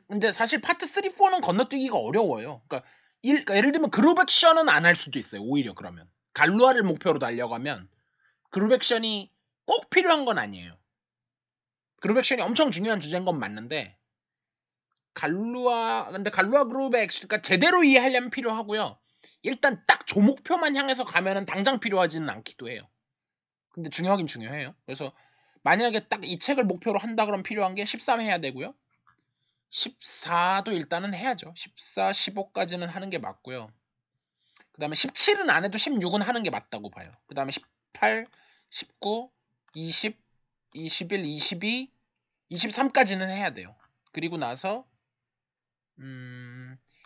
근데 사실 파트 3, 4는 건너뛰기가 어려워요. 그러니까 예를 들면 그룹 액션은 안 할 수도 있어요. 오히려 그러면 갈루아를 목표로 달려가면 그룹 액션이 꼭 필요한 건 아니에요. 그룹 액션이 엄청 중요한 주제인 건 맞는데 근데 갈루아 그룹의 액션 그러니까 제대로 이해하려면 필요하고요. 일단 딱 조목표만 향해서 가면은 당장 필요하지는 않기도 해요. 근데 중요하긴 중요해요. 그래서 만약에 딱 이 책을 목표로 한다 그러면 필요한 게 13 해야 되고요. 14도 일단은 해야죠. 14, 15까지는 하는 게 맞고요. 그 다음에 17은 안 해도 16은 하는 게 맞다고 봐요. 그 다음에 18, 19, 20, 21, 22, 23까지는 해야 돼요. 그리고 나서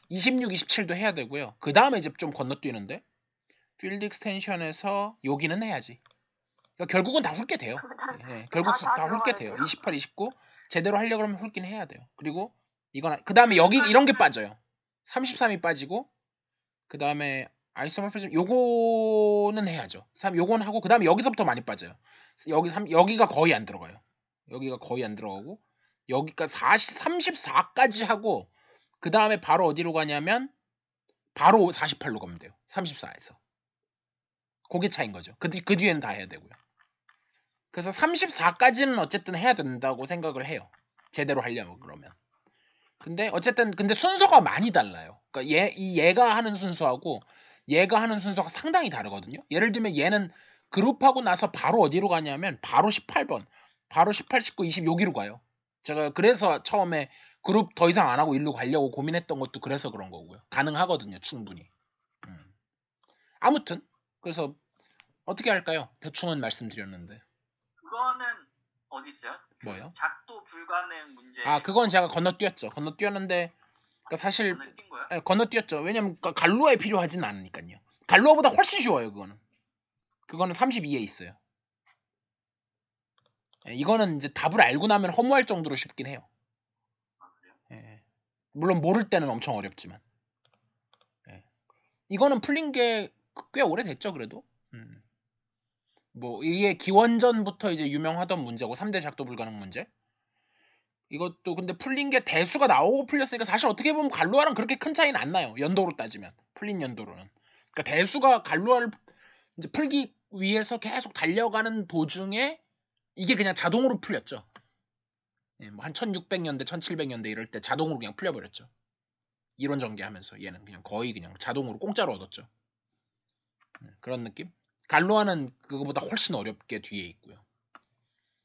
26, 27도 해야 되고요. 그 다음에 이제 좀 건너뛰는데 필드 익스텐션에서 여기는 해야지. 그러니까 결국은 다 훑게 돼요. 예, 결국 다 훑게 돼요. 28, 29 제대로 하려고 그러면 훑긴 해야 돼요. 그리고 이건 그 다음에 여기 이런 게 빠져요. 33이 빠지고 그 다음에 아이소모피즘 요거는 해야죠. 요건 하고 그 다음에 여기서부터 많이 빠져요. 여기가 거의 안 들어가요. 여기가 거의 안 들어가고 여기가 34까지 하고 그 다음에 바로 어디로 가냐면 바로 48로 가면 돼요. 34에서 그게 차인 거죠. 그 뒤에는 다 해야 되고요. 그래서 34까지는 어쨌든 해야 된다고 생각을 해요. 제대로 하려면 그러면. 근데 어쨌든 순서가 많이 달라요. 그러니까 얘가 하는 순서하고 얘가 하는 순서가 상당히 다르거든요. 예를 들면 얘는 그룹하고 나서 바로 어디로 가냐면 바로 18번, 바로 18, 19, 20 여기로 가요. 제가 그래서 처음에 그룹 더 이상 안 하고 일로 가려고 고민했던 것도 그래서 그런 거고요. 가능하거든요, 충분히. 아무튼 그래서 어떻게 할까요? 대충은 말씀드렸는데. 그거는 어디 있어요? 뭐요? 작도 불가능 문제. 아 그건 제가 건너뛰었죠. 건너뛰었는데 그러니까 사실 오늘 뛴 거야? 건너뛰었죠. 왜냐면 갈루아에 필요하진 않으니까요. 갈루아보다 훨씬 쉬워요. 그거는 32에 있어요. 예, 이거는 이제 답을 알고 나면 허무할 정도로 쉽긴 해요. 아 그래요? 예. 물론 모를 때는 엄청 어렵지만. 예. 이거는 풀린 게 꽤 오래됐죠, 그래도. 뭐 이게 기원전부터 이제 유명하던 문제고 3대 작도 불가능 문제. 이것도 근데 풀린 게 대수가 나오고 풀렸으니까 사실 어떻게 보면 갈루아랑 그렇게 큰 차이는 안 나요. 연도로 따지면. 풀린 연도로는. 그러니까 대수가 갈루아를 이제 풀기 위해서 계속 달려가는 도중에 이게 그냥 자동으로 풀렸죠. 예, 뭐한 1600년대, 1700년대 이럴 때 자동으로 그냥 풀려버렸죠. 이론 전개하면서 얘는 그냥 거의 그냥 자동으로 공짜로 얻었죠. 그런 느낌? 갈루아는 그거보다 훨씬 어렵게 뒤에 있고요.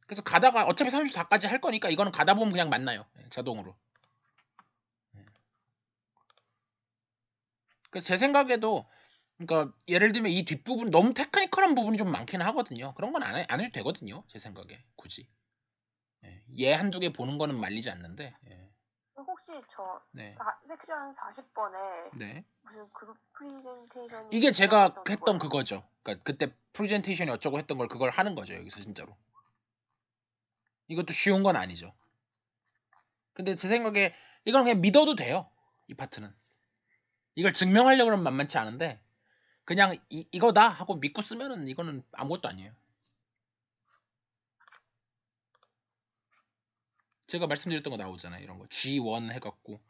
그래서 가다가 어차피 34까지 할 거니까 이거는 가다 보면 그냥 만나요. 자동으로. 그래서 제 생각에도 그러니까 예를 들면 이 뒷부분 너무 테크니컬한 부분이 좀 많긴 하거든요. 그런 건 안 해도 되거든요. 제 생각에 굳이. 얘 한두 개 보는 거는 말리지 않는데. 혹시 저 네. 섹션 40번에 네. 무슨 그룹 프리젠테이션이 이게 제가 있다고 했던 그거예요? 그거죠. 그러니까 그때 프레젠테이션이 어쩌고 했던 걸 그걸 하는 거죠. 여기서 진짜로. 이것도 쉬운 건 아니죠. 근데 제 생각에 이건 그냥 믿어도 돼요. 이 파트는. 이걸 증명하려고 하면 만만치 않은데 그냥 이거다 하고 믿고 쓰면은 이거는 아무것도 아니에요. 제가 말씀드렸던 거 나오잖아요. 이런 거 G1 해갖고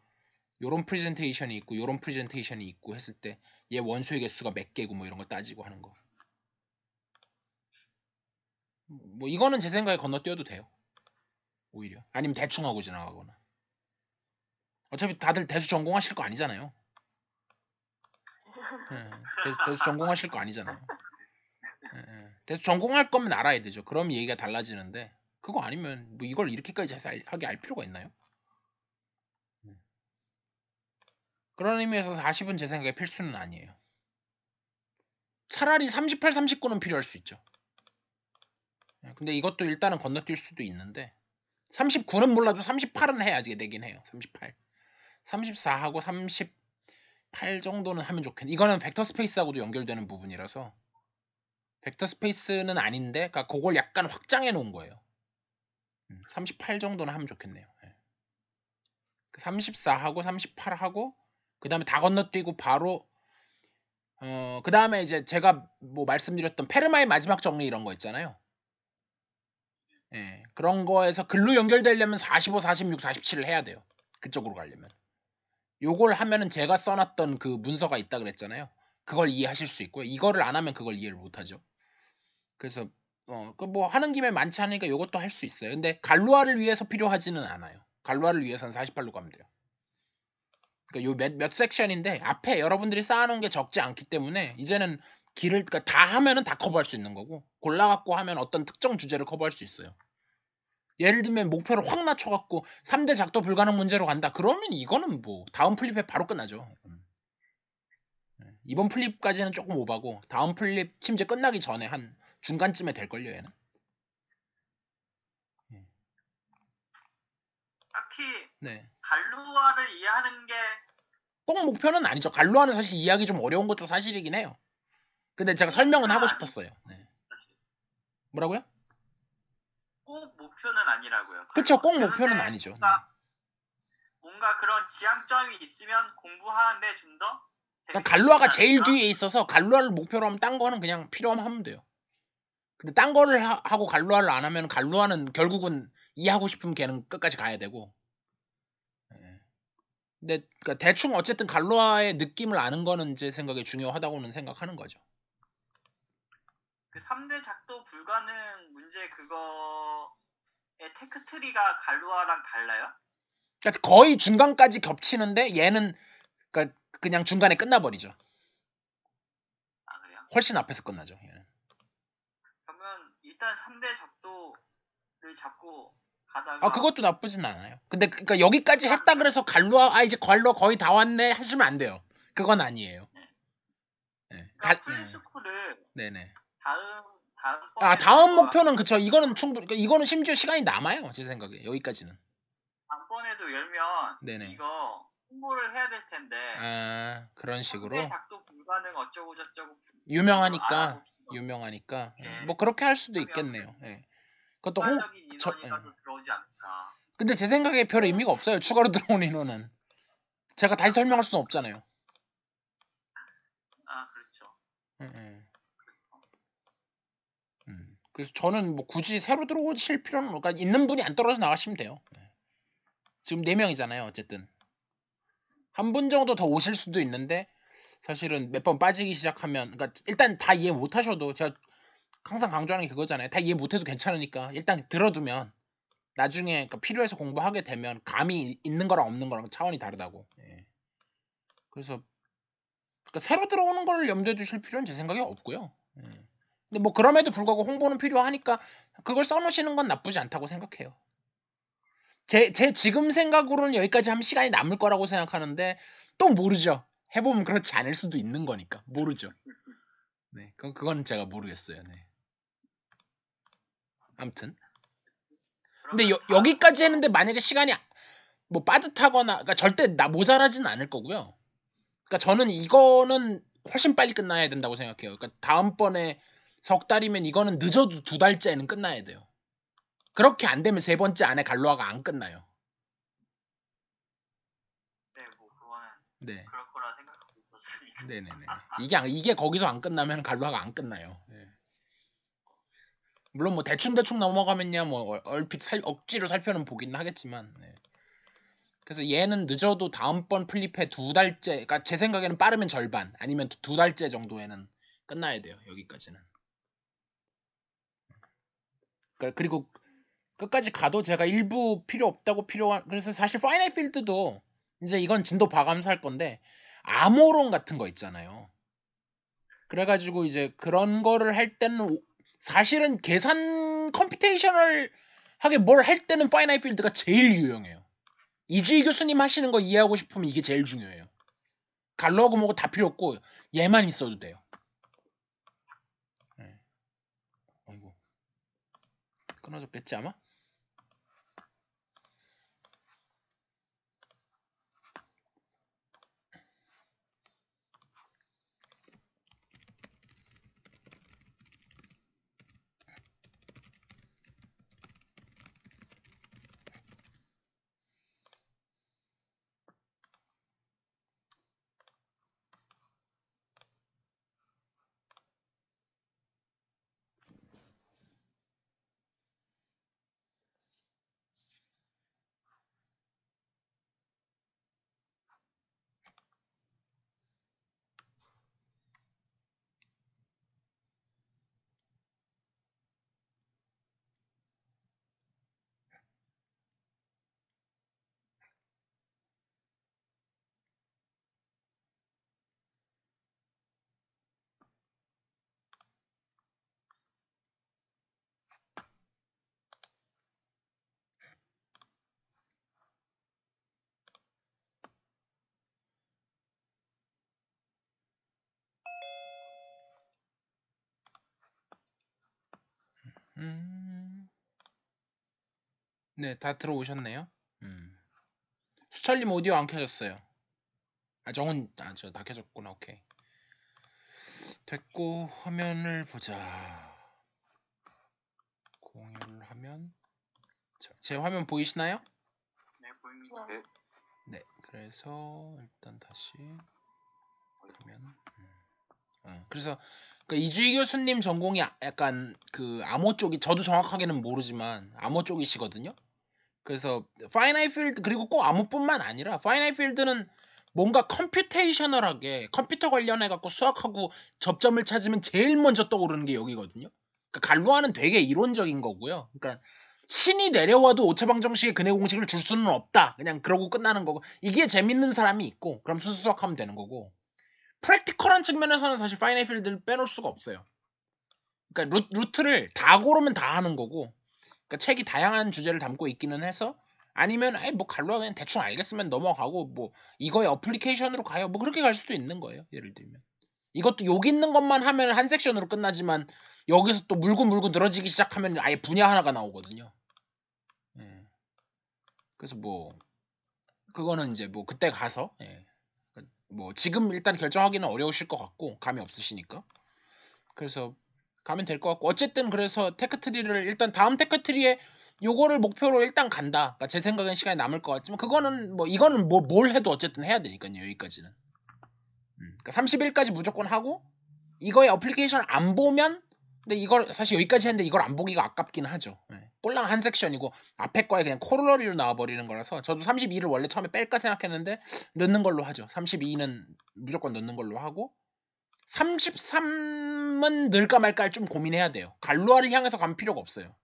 요런 프레젠테이션이 있고 요런 프레젠테이션이 있고 했을 때 얘 원소의 개수가 몇 개고 뭐 이런 거 따지고 하는 거. 뭐 이거는 제 생각에 건너뛰어도 돼요. 오히려. 아니면 대충 하고 지나가거나. 어차피 다들 대수 전공하실 거 아니잖아요. 대수 전공하실 거 아니잖아요. 대수 전공할 거면 알아야 되죠. 그럼 얘기가 달라지는데 그거 아니면 뭐 이걸 이렇게까지 자세하게 알 필요가 있나요? 그런 의미에서 40은 제 생각에 필수는 아니에요. 차라리 38, 39는 필요할 수 있죠. 근데 이것도 일단은 건너뛸 수도 있는데 39는 몰라도 38은 해야지 되긴 해요. 38. 34하고 38 정도는 하면 좋겠네. 이거는 벡터 스페이스하고도 연결되는 부분이라서 벡터 스페이스는 아닌데 그러니까 그걸 약간 확장해 놓은 거예요. 38 정도는 하면 좋겠네요. 34하고 38하고 그 다음에 다 건너뛰고 바로 그 다음에 이제 제가 뭐 말씀드렸던 페르마의 마지막 정리 이런 거 있잖아요. 그런 거에서 글로 연결되려면 45, 46, 47을 해야 돼요. 그쪽으로 가려면. 요걸 하면은 제가 써놨던 그 문서가 있다 그랬잖아요. 그걸 이해하실 수 있고요. 이거를 안 하면 그걸 이해를 못하죠. 그래서 그 뭐 하는 김에 많지 않으니까 요것도 할 수 있어요. 근데 갈루아를 위해서 필요하지는 않아요. 갈루아를 위해서는 48로 가면 돼요. 그러니까 요 몇 섹션인데 앞에 여러분들이 쌓아놓은 게 적지 않기 때문에 이제는 길을 그러니까 다 하면은 다 커버할 수 있는 거고 골라갖고 하면 어떤 특정 주제를 커버할 수 있어요. 예를 들면 목표를 확 낮춰갖고 3대 작도 불가능 문제로 간다. 그러면 이거는 뭐 다음 플립에 바로 끝나죠. 이번 플립까지는 조금 오바고 다음 플립 심지어 끝나기 전에 한 중간쯤에 될걸요 얘는. 딱히 네. 갈루아를 이해하는 게 꼭 목표는 아니죠. 갈루아는 사실 이해하기 좀 어려운 것도 사실이긴 해요. 근데 제가 설명은 하고 싶었어요. 네. 뭐라고요? 꼭 목표는 아니라고요. 그쵸, 꼭 그런데 목표는 아니죠. 뭔가 그런 지향점이 있으면 공부하는데 좀 더 그러니까 갈루아가 제일 뒤에 있어서 갈루아를 목표로 하면 딴 거는 그냥 필요하면 하면 돼요. 근데 딴 거를 하고 갈루아를 안 하면 갈루아는 결국은 이해하고 싶으면 걔는 끝까지 가야 되고. 근데 그러니까 대충 어쨌든 갈루아의 느낌을 아는 거는 제 생각에 중요하다고는 생각하는 거죠. 그 3대 작도 불가능 문제 그거의 테크트리가 갈루아랑 달라요? 그러니까 거의 중간까지 겹치는데 얘는 그러니까 그냥 중간에 끝나버리죠. 아 그래요? 훨씬 앞에서 끝나죠. 얘는. 그러면 일단 3대 작도를 잡고 가다가 아 그것도 나쁘진 않아요. 근데 그러니까 여기까지 했다 그래서 갈루아 이제 갈루아 거의 다 왔네 하시면 안 돼요. 그건 아니에요. 그러니까 네. 플립스쿨을 네네. 다음번에 다음 목표는 그쵸. 이거는 충분히 그러니까 이거는 심지어 시간이 남아요. 제 생각에 여기까지는. 다음번에도 열면 네네. 이거 홍보를 해야 될 텐데 그런 식으로 상대 작동 불가능 어쩌고 저쩌고 유명하니까 알아봅시다. 뭐 그렇게 할 수도 하면 있겠네요. 예. 그것도 추가적인 저, 인원이라도 들어오지 않을까. 근데 제 생각에 별 의미가 없어요. 추가로 들어온 인원은. 제가 다시 설명할 수는 없잖아요. 그렇죠. 그래서 저는 뭐 굳이 새로 들어오실 필요는 그러니까 있는 분이 안 떨어져 나가시면 돼요. 지금 4명이잖아요. 어쨌든 한 분 정도 더 오실 수도 있는데 사실은 몇 번 빠지기 시작하면 그러니까 일단 다 이해 못 하셔도 제가 항상 강조하는 게 그거잖아요. 다 이해 못 해도 괜찮으니까 일단 들어두면 나중에 그러니까 필요해서 공부하게 되면 감이 있는 거랑 없는 거랑 차원이 다르다고. 예. 그래서 그러니까 새로 들어오는 걸 염두에 두실 필요는 제 생각에 없고요. 예. 근데 뭐 그럼에도 불구하고 홍보는 필요하니까 그걸 써놓으시는 건 나쁘지 않다고 생각해요. 제 지금 생각으로는 여기까지 하면 시간이 남을 거라고 생각하는데 또 모르죠. 해보면 그렇지 않을 수도 있는 거니까 모르죠. 네, 그건 제가 모르겠어요. 네. 아무튼 근데 여기까지 했는데 만약에 시간이 뭐 빠듯하거나 그러니까 절대 모자라진 않을 거고요. 그러니까 저는 이거는 훨씬 빨리 끝나야 된다고 생각해요. 그러니까 다음번에 석 달이면 이거는 늦어도 2달째는 끝나야 돼요. 그렇게 안 되면 3번째 안에 갈로아가 안 끝나요. 네, 뭐 그거는 네. 그럴 거라 생각하고 있었으니까. 네네네. 이게 거기서 안 끝나면 갈로아가 안 끝나요. 네. 물론 뭐 대충 넘어가면야 뭐 얼핏 억지로 살펴는 보긴 하겠지만. 네. 그래서 얘는 늦어도 다음번 플립에 2달째, 그러니까 제 생각에는 빠르면 절반, 아니면 2달째 정도에는 끝나야 돼요. 여기까지는. 그리고 끝까지 가도 제가 일부 필요 없다고 그래서 사실 파이널 필드도 이제 이건 진도 봐가면서 할 건데 암호론 같은 거 있잖아요. 그래가지고 이제 그런 거를 할 때는 사실은 계산 컴퓨테이셔널 하게 뭘 할 때는 파이널 필드가 제일 유용해요. 이주희 교수님 하시는 거 이해하고 싶으면 이게 제일 중요해요. 갈로하고 뭐고 다 필요 없고 얘만 있어도 돼요. 네. 아이고 끊어졌겠지 아마? 네, 다 들어오셨네요. 수철님 오디오 안 켜졌어요. 정은 저 다 켜졌구나. 오케이. 됐고 화면을 보자. 공유를 하면 제 화면 보이시나요? 네, 보입니다. 네. 그래서 일단 다시 가면 그래서 이주희 교수님 전공이 약간 그 암호 쪽이 저도 정확하게는 모르지만 암호 쪽이시거든요. 그래서 파이나이 필드 그리고 꼭 암호뿐만 아니라 파이나이 필드는 뭔가 컴퓨테이셔널하게 컴퓨터 관련해 갖고 수학하고 접점을 찾으면 제일 먼저 떠오르는 게 여기거든요. 그러니까 갈루아는 되게 이론적인 거고요. 그러니까 신이 내려와도 오차방정식의 근해 공식을 줄 수는 없다. 그냥 그러고 끝나는 거고 이게 재밌는 사람이 있고 그럼 수수 수학하면 되는 거고 프랙티컬한 측면에서는 사실 파이나이 필드를 빼놓을 수가 없어요. 그러니까 루트를 다 고르면 다 하는 거고 그러니까 책이 다양한 주제를 담고 있기는 해서 아니면 뭐 갈로가 그냥 대충 알겠으면 넘어가고 뭐 이거의 어플리케이션으로 가요 뭐 그렇게 갈 수도 있는 거예요. 예를 들면 이것도 여기 있는 것만 하면 한 섹션으로 끝나지만 여기서 또 물고 늘어지기 시작하면 아예 분야 하나가 나오거든요. 그래서 뭐 그거는 이제 뭐 그때 가서 뭐 지금 일단 결정하기는 어려우실 것 같고 감이 없으시니까 그래서 가면 될 것 같고 어쨌든 그래서 테크트리를 일단 다음 테크트리에 요거를 목표로 일단 간다. 그러니까 제 생각엔 시간이 남을 것 같지만 그거는 뭐 이거는 뭐 뭘 해도 어쨌든 해야 되니까요. 여기까지는. 그러니까 30일까지 무조건 하고 이거의 어플리케이션을 안 보면 근데 이걸 사실 여기까지 했는데 이걸 안 보기가 아깝긴 하죠. 꼴랑 한 섹션이고 앞에 거에 그냥 코로너리로 나와버리는 거라서 저도 32를 원래 처음에 뺄까 생각했는데 넣는 걸로 하죠. 32는 무조건 넣는 걸로 하고 33은 넣을까 말까 좀 고민해야 돼요. 갈루아를 향해서 가면 필요가 없어요.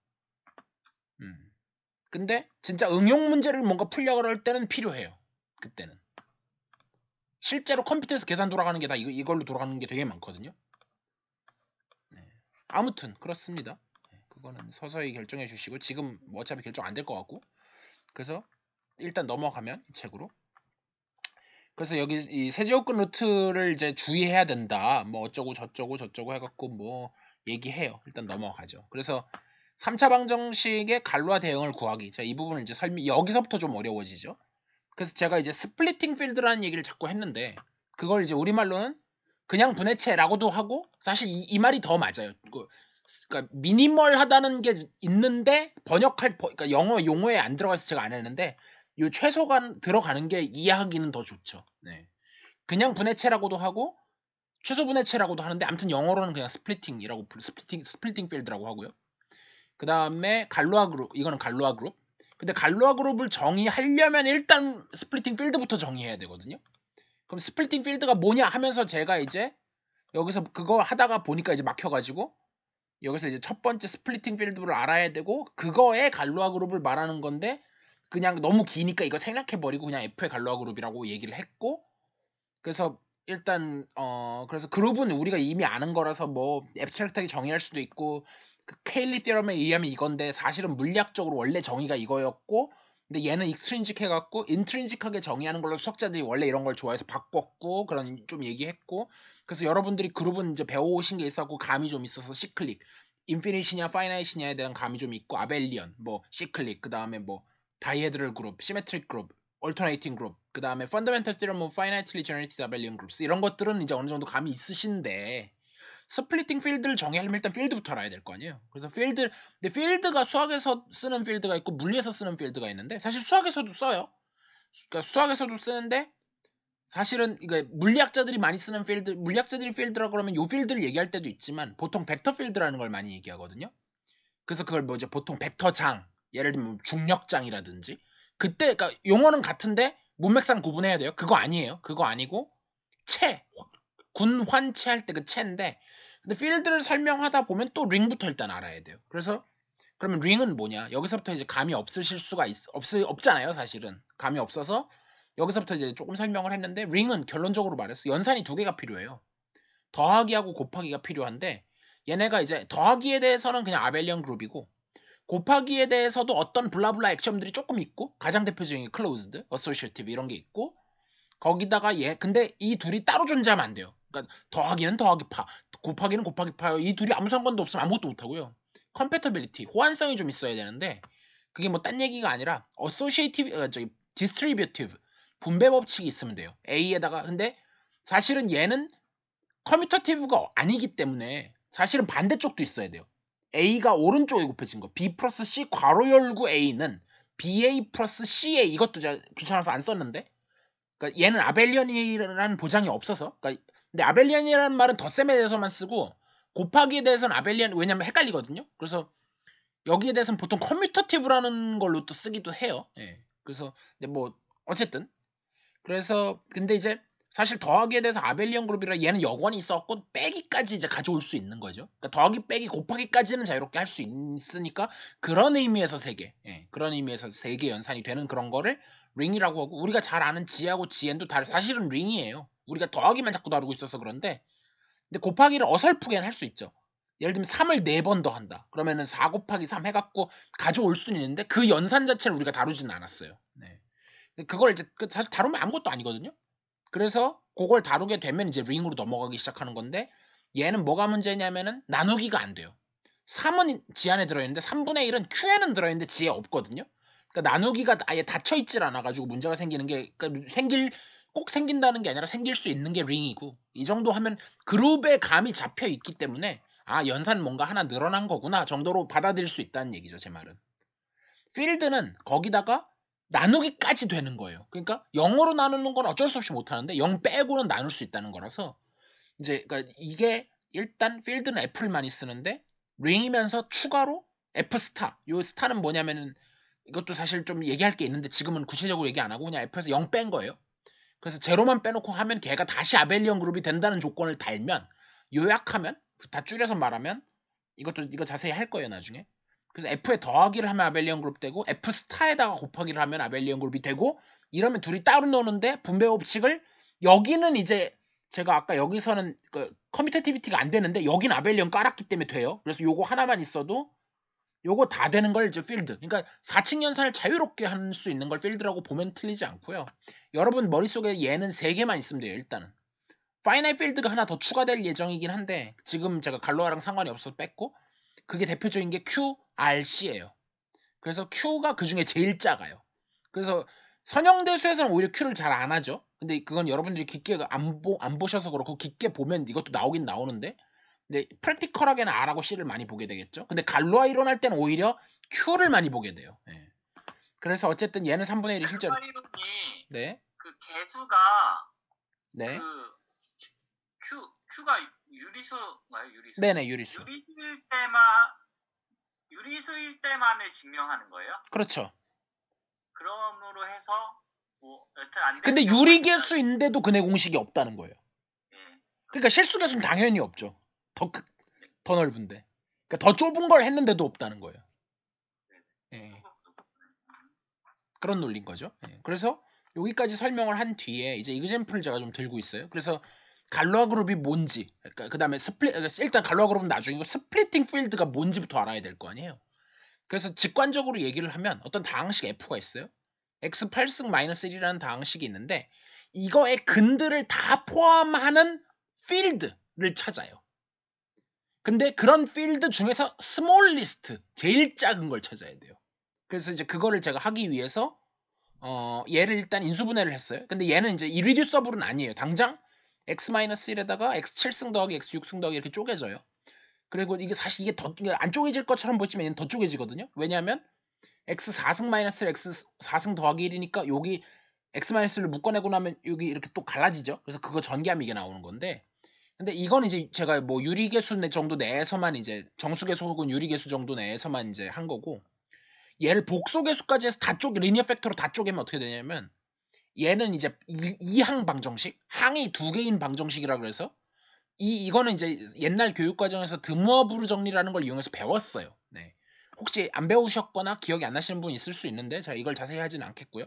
근데 진짜 응용 문제를 뭔가 풀려고 할 때는 필요해요. 그때는. 실제로 컴퓨터에서 계산 돌아가는 게 다 이걸로 돌아가는 게 되게 많거든요. 아무튼 그렇습니다. 그거는 서서히 결정해 주시고 지금 뭐 어차피 결정 안 될 것 같고 그래서 일단 넘어가면 이 책으로 그래서 여기 이 세제곱근 루트를 이제 주의해야 된다. 뭐 어쩌고 저쩌고 해갖고 뭐 얘기해요. 일단 넘어가죠. 그래서 3차 방정식의 갈루아 대응을 구하기. 자, 이 부분을 이제 여기서부터 좀 어려워지죠. 그래서 제가 이제 스플리팅 필드라는 얘기를 자꾸 했는데 그걸 이제 우리말로는 그냥 분해체라고도 하고 사실 이 말이 더 맞아요. 그러니까 미니멀하다는 게 있는데 그러니까 영어 용어에 안 들어가서 제가 안 했는데 요 최소가 들어가는 게 이해하기는 더 좋죠. 네. 그냥 분해체라고도 하고 최소 분해체라고도 하는데 아무튼 영어로는 그냥 스플리팅이라고 스플리팅 필드라고 하고요. 그 다음에 갈루아 그룹 이거는 갈루아 그룹. 근데 갈루아 그룹을 정의하려면 일단 스플리팅 필드부터 정의해야 되거든요. 그럼 스플리팅 필드가 뭐냐 하면서 제가 이제 여기서 그거 하다가 보니까 이제 막혀가지고 여기서 이제 첫 번째 스플리팅 필드를 알아야 되고 그거에 갈루아 그룹을 말하는 건데 그냥 너무 기니까 이거 생략해버리고 그냥 F의 갈루아 그룹이라고 얘기를 했고 그래서 일단 그래서 그룹은 우리가 이미 아는 거라서 뭐 앱스트랙트하게 정의할 수도 있고 그 케일리 티어럼에 의하면 이건데 사실은 물리학적으로 원래 정의가 이거였고 근데 얘는 익스트린직 해갖고 인트린직하게 정의하는 걸로 수학자들이 원래 이런 걸 좋아해서 바꿨고 그런 좀 얘기했고 그래서 여러분들이 그룹은 이제 배워오신 게 있었고 감이 좀 있어서 시클릭 인피니시냐 파이나이시냐에 대한 감이 좀 있고 아벨리언 뭐 시클릭 그 다음에 뭐 다이헤드럴 그룹 시메트릭 그룹 얼터네이팅 그룹 그 다음에 펀더멘털 티어럼 오브 파이나이틀리 제너레이티드 아벨리언 그룹스 이런 것들은 이제 어느 정도 감이 있으신데 스플리팅 필드를 정의하려면 일단 필드부터 알아야 될 거 아니에요. 그래서 근데 필드가 수학에서 쓰는 필드가 있고 물리에서 쓰는 필드가 있는데 사실 수학에서도 써요. 그러니까 수학에서도 쓰는데 사실은 이거 물리학자들이 많이 쓰는 필드, 물리학자들이 필드라고 그러면 요 필드를 얘기할 때도 있지만 보통 벡터 필드라는 걸 많이 얘기하거든요. 그래서 그걸 뭐 이제 보통 벡터장, 예를 들면 중력장이라든지 그때 그러니까 용어는 같은데 문맥상 구분해야 돼요. 그거 아니에요. 그거 아니고 군환체 할 때 그 체인데 근데 필드를 설명하다 보면 또 링부터 일단 알아야 돼요. 그래서 그러면 링은 뭐냐? 여기서부터 이제 감이 없으실 수가 없잖아요, 사실은. 감이 없어서 여기서부터 이제 조금 설명을 했는데 링은 결론적으로 말해서 연산이 두 개가 필요해요. 더하기하고 곱하기가 필요한데 얘네가 이제 더하기에 대해서는 그냥 아벨리언 그룹이고 곱하기에 대해서도 어떤 블라블라 액션들이 조금 있고 가장 대표적인 게 클로즈드, 어소시에이티브 이런 게 있고 거기다가 근데 이 둘이 따로 존재하면 안 돼요. 그러니까 더하기는 더하기파, 곱하기는 곱하기파 이 둘이 아무 상관도 없으면 아무것도 못하고요. 컴패터빌리티, 호환성이 좀 있어야 되는데 그게 뭐 딴 얘기가 아니라 어소시에이티브, 디스트리뷰티브 분배 법칙이 있으면 돼요. A에다가 근데 사실은 얘는 커뮤터티브가 아니기 때문에 사실은 반대쪽도 있어야 돼요. A가 오른쪽에 곱해진 거 B 플러스 C 괄호 열고 A는 BA 플러스 CA 이것도 제가 귀찮아서 안 썼는데 그러니까 얘는 아벨리언이라는 보장이 없어서 근데 아벨리언이라는 말은 덧셈에 대해서만 쓰고 곱하기에 대해서는 아벨리언 왜냐면 헷갈리거든요. 그래서 여기에 대해서는 보통 커뮤터티브라는 걸로 또 쓰기도 해요. 예. 그래서 뭐 어쨌든 그래서 근데 이제 사실 더하기에 대해서 아벨리언 그룹이라 얘는 여건이 있었고 빼기까지 이제 가져올 수 있는 거죠. 그러니까 더하기 빼기 곱하기까지는 자유롭게 할 수 있으니까 그런 의미에서 3개. 예. 그런 의미에서 3개 연산이 되는 그런 거를 링이라고 하고 우리가 잘 아는 G하고 GN도 사실은 링이에요. 우리가 더하기만 자꾸 다루고 있어서 그런데 근데 곱하기를 어설프게는 할 수 있죠. 예를 들면 3을 4번 더한다. 그러면은 4 곱하기 3 해갖고 가져올 수는 있는데 그 연산 자체를 우리가 다루지는 않았어요. 네. 그걸 이제 사실 다루면 아무것도 아니거든요. 그래서 그걸 다루게 되면 이제 링으로 넘어가기 시작하는 건데 얘는 뭐가 문제냐면은 나누기가 안 돼요. 3은 지 안에 들어있는데 3분의 1은 Q에는 들어있는데 지에 없거든요. 그러니까 나누기가 아예 닫혀있질 않아가지고 문제가 생기는 게 그러니까 꼭 생긴다는 게 아니라 생길 수 있는 게 링이고 이 정도 하면 그룹의 감이 잡혀 있기 때문에 아 연산 뭔가 하나 늘어난 거구나 정도로 받아들일 수 있다는 얘기죠. 제 말은. 필드는 거기다가 나누기까지 되는 거예요. 그러니까 0으로 나누는 건 어쩔 수 없이 못하는데 0 빼고는 나눌 수 있다는 거라서 이제 그러니까 이게 일단 필드는 F를 많이 쓰는데 링이면서 추가로 F 스타. 요 스타는 뭐냐면은 이것도 사실 좀 얘기할 게 있는데 지금은 구체적으로 얘기 안 하고 그냥 F에서 0 뺀 거예요. 그래서 제로만 빼놓고 하면 걔가 다시 아벨리언 그룹이 된다는 조건을 달면 요약하면 다 줄여서 말하면 이거 자세히 할 거예요 나중에. 그래서 F에 더하기를 하면 아벨리언 그룹 되고 F 스타에다가 곱하기를 하면 아벨리언 그룹이 되고 이러면 둘이 따로 노는데 분배 법칙을 여기는 이제 제가 아까 여기서는 그 커뮤테이티비티가 안 되는데 여긴 아벨리언 깔았기 때문에 돼요. 그래서 요거 하나만 있어도 요거 다 되는 걸 이제 필드. 그러니까 4층 연산을 자유롭게 할 수 있는 걸 필드라고 보면 틀리지 않고요. 여러분 머릿속에 얘는 3개만 있으면 돼요. 일단은. 파이나이 필드가 하나 더 추가될 예정이긴 한데 지금 제가 갈로아랑 상관이 없어서 뺐고 그게 대표적인 게 QRC예요. 그래서 Q가 그 중에 제일 작아요. 그래서 선형대수에서는 오히려 Q를 잘 안 하죠. 근데 그건 여러분들이 깊게 안 보셔서 그렇고 깊게 보면 이것도 나오긴 나오는데 근데 프랙티컬하게는 R하고 C를 많이 보게 되겠죠. 근데 갈로아 이론할 때는 오히려 Q를 많이 보게 돼요. 예. 그래서 어쨌든 얘는 3분의 1이 실제로 이론이 네. 그 개수가 네. 그 Q가 유리수인가요? 유리수. 네네 유리수. 유리수일 때만을 증명하는 거예요? 그렇죠. 그럼으로 해서 뭐 여튼 안 되는 근데 경우가 유리계수인데도 근해 공식이 없다는 거예요. 예. 그러니까 실수계수는 당연히 없죠. 더 넓은데. 그러니까 더 좁은 걸 했는데도 없다는 거예요. 예. 그런 논리인 거죠. 예. 그래서 여기까지 설명을 한 뒤에 이제 이그젬플을 제가 좀 들고 있어요. 그래서 갈로아 그룹이 뭔지, 그러니까 그다음에 일단 갈로아 그룹은 나중이고 스플리팅 필드가 뭔지부터 알아야 될 거 아니에요. 그래서 직관적으로 얘기를 하면 어떤 다항식 F가 있어요. x 8승 마이너스 1이라는 다항식이 있는데 이거의 근들을 다 포함하는 필드를 찾아요. 근데 그런 필드 중에서 스몰리스트, 제일 작은 걸 찾아야 돼요. 그래서 이제 그거를 제가 하기 위해서 얘를 일단 인수분해를 했어요. 근데 얘는 이제 이리듀서블은 아니에요. 당장 x-1에다가 x7승 더하기 x6승 더하기 이렇게 쪼개져요. 그리고 이게 사실 이게 안 쪼개질 것처럼 보이지만 얘는 더 쪼개지거든요. 왜냐하면 x4승 마이너스 x4승 더하기 1이니까 여기 x-를 묶어내고 나면 여기 이렇게 또 갈라지죠. 그래서 그거 전개하면 이게 나오는 건데 근데 이건 이제 제가 뭐 유리계수 정도 내에서만 이제 정수계수 혹은 유리계수 정도 내에서만 이제 한 거고 얘를 복소계수까지 해서 리니어 팩터로 다 쪼개면 어떻게 되냐면 얘는 이제 이항 방정식 항이 2개인 방정식이라 그래서 이거는 이제 옛날 교육과정에서 드무어브르 정리라는 걸 이용해서 배웠어요. 네. 혹시 안 배우셨거나 기억이 안 나시는 분 있을 수 있는데 제가 이걸 자세히 하지는 않겠고요.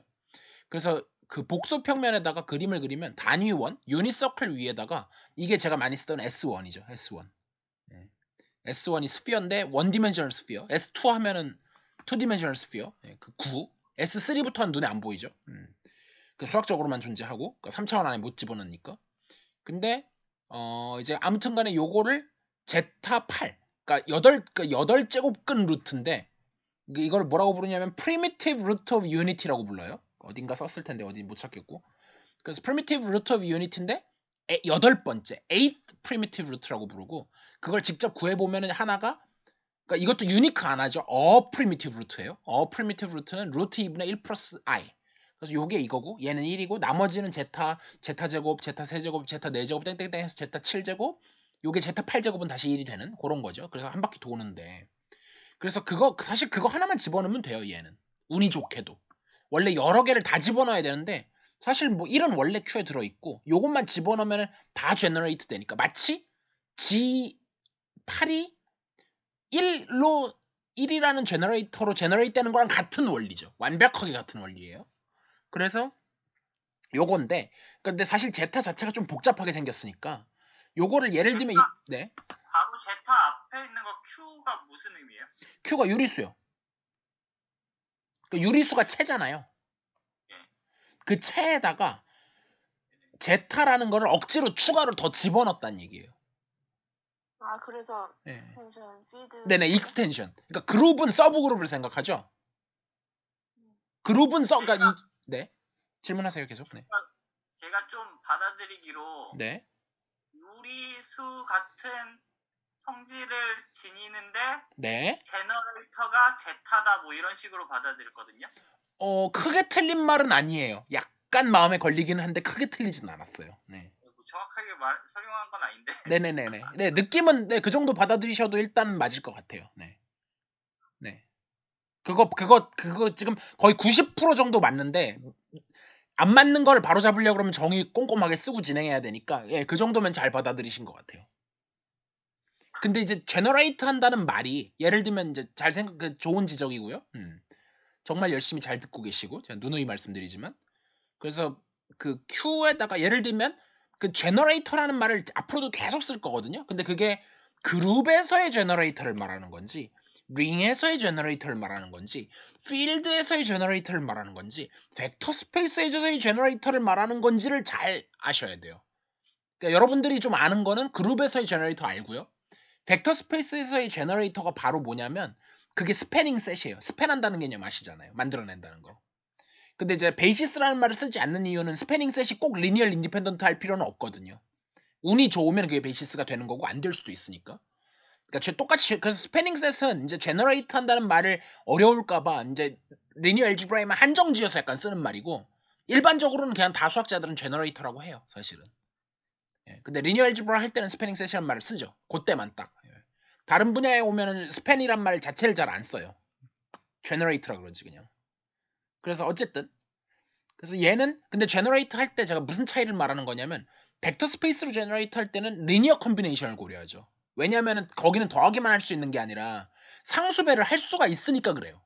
그래서 그 복소 평면에다가 그림을 그리면 단위원, 유니서클 위에다가 이게 제가 많이 쓰던 S1이죠. S1. 네. S1이 스피어인데 원디멘셔널 스피어. S2 하면은 투디멘셔널 스피어. 네. 그 9. S3부터는 눈에 안 보이죠. 그 수학적으로만 존재하고 그러니까 3차원 안에 못 집어넣으니까. 근데 이제 아무튼간에 요거를 제타 8. 그러니까 8제곱근 루트인데 이걸 뭐라고 부르냐면 primitive root of unity라고 불러요. 어딘가 썼을 텐데 어디 못 찾겠고. 그래서 primitive root of unity인데 8번째, 8th primitive root라고 부르고 그걸 직접 구해 보면은 하나가 그러니까 이것도 유니크 안 하죠. primitive root예요. primitive root는 루트 2분의 1 플러스 i. 그래서 요게 이거고 얘는 1이고 나머지는 제타 제곱, 제타 세제곱, 제타 4제곱 땡땡땡 해서 제타 7제곱 요게 제타 8제곱은 다시 1이 되는 그런 거죠. 그래서 한 바퀴 도는데 그래서 사실 그거 하나만 집어넣으면 돼요. 얘는 운이 좋게도 원래 여러 개를 다 집어넣어야 되는데 사실 뭐 1은 원래 Q에 들어있고 요것만 집어넣으면 다 제너레이트 되니까 마치 G8이 1이라는 제너레이터로 제너레이트 되는 거랑 같은 원리죠. 완벽하게 같은 원리예요. 그래서 요건데 근데 사실 제타 자체가 좀 복잡하게 생겼으니까 요거를 예를 들면 네. 바로 제타 앞에 있는 거 Q가 무슨 의미예요? Q가 유리수요. 그 유리수가 채잖아요. 그 채에다가 제타라는 거를 억지로 추가로 더 집어넣었다는 얘기예요. 아 그래서 예. 익스텐션, 필드. 네네, 익스텐션. 그러니까 그룹은 서브 그룹을 생각하죠. 그룹은 그러니까 네. 질문하세요 계속. 네. 제가 좀 받아들이기로 네. 유리수 같은 성질을 지니는데 네. 제너레이터가 제타다 뭐 이런 식으로 받아들였거든요. 크게 틀린 말은 아니에요. 약간 마음에 걸리기는 한데 크게 틀리진 않았어요. 네. 뭐 정확하게 설명한 건 아닌데. 네네네네. 네, 느낌은 네, 그 정도 받아들이셔도 일단 맞을 것 같아요. 네. 네. 그거 지금 거의 90% 정도 맞는데 안 맞는 걸 바로 잡으려고 그러면 정의 꼼꼼하게 쓰고 진행해야 되니까 예, 그 정도면 잘 받아들이신 것 같아요. 근데 이제 제너레이트 한다는 말이 예를 들면 이제 좋은 지적이고요. 정말 열심히 잘 듣고 계시고 제가 누누이 말씀드리지만 그래서 그 Q에다가 예를 들면 그 제너레이터라는 말을 앞으로도 계속 쓸 거거든요. 근데 그게 그룹에서의 제너레이터를 말하는 건지 링에서의 제너레이터를 말하는 건지 필드에서의 제너레이터를 말하는 건지 벡터 스페이스에서의 제너레이터를 말하는 건지를 잘 아셔야 돼요. 그러니까 여러분들이 좀 아는 거는 그룹에서의 제너레이터 알고요. 벡터 스페이스에서의 제너레이터가 바로 뭐냐면 그게 스패닝 셋이에요. 스팬한다는 개념 아시잖아요. 만들어낸다는 거. 근데 이제 베이시스라는 말을 쓰지 않는 이유는 스패닝 셋이 꼭 리니얼 인디펜던트 할 필요는 없거든요. 운이 좋으면 그게 베이시스가 되는 거고 안 될 수도 있으니까. 그러니까 똑같이 그래서 스패닝 셋은 이제 제너레이트 한다는 말을 어려울까봐 이제 리니어 엘지브라에만 한정지어서 약간 쓰는 말이고 일반적으로는 그냥 다 수학자들은 제너레이터라고 해요, 사실은. 예, 근데 리니어 엘지브라 할 때는 스패닝 셋이라는 말을 쓰죠. 그때만 딱. 예. 다른 분야에 오면은 스팬이란 말 자체를 잘 안 써요. 제너레이터라 그러지 그냥. 그래서 어쨌든 그래서 얘는 근데 제너레이터 할 때 제가 무슨 차이를 말하는 거냐면 벡터 스페이스로 제너레이터 할 때는 리니어 컨비네이션을 고려하죠. 왜냐하면 거기는 더하기만 할 수 있는 게 아니라 상수배를 할 수가 있으니까 그래요.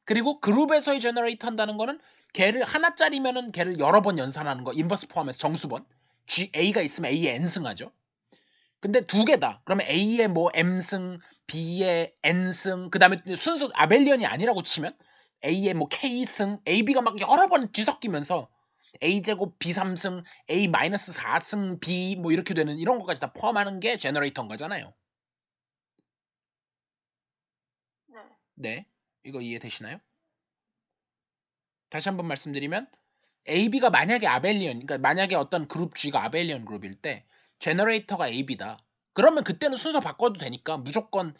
그리고 그룹에서의 제너레이터 한다는 거는 걔를 하나짜리면은 걔를 여러 번 연산하는 거 인버스 포함해서 정수번 A가 있으면 A의 n승하죠. 근데 두 개다. 그러면 A의 뭐 M승, B의 N승, 그 다음에 순수 아벨리언이 아니라고 치면 A의 뭐 K승, AB가 막 여러 번 뒤섞이면서 A제곱 B3승, A-4승 B 뭐 이렇게 되는 이런 것까지 다 포함하는 게 제너레이터인 거잖아요. 네. 네. 이거 이해되시나요? 다시 한번 말씀드리면 AB가 만약에 아벨리언, 그러니까 만약에 어떤 그룹 G가 아벨리언 그룹일 때 제너레이터가 AB다. 그러면 그때는 순서 바꿔도 되니까 무조건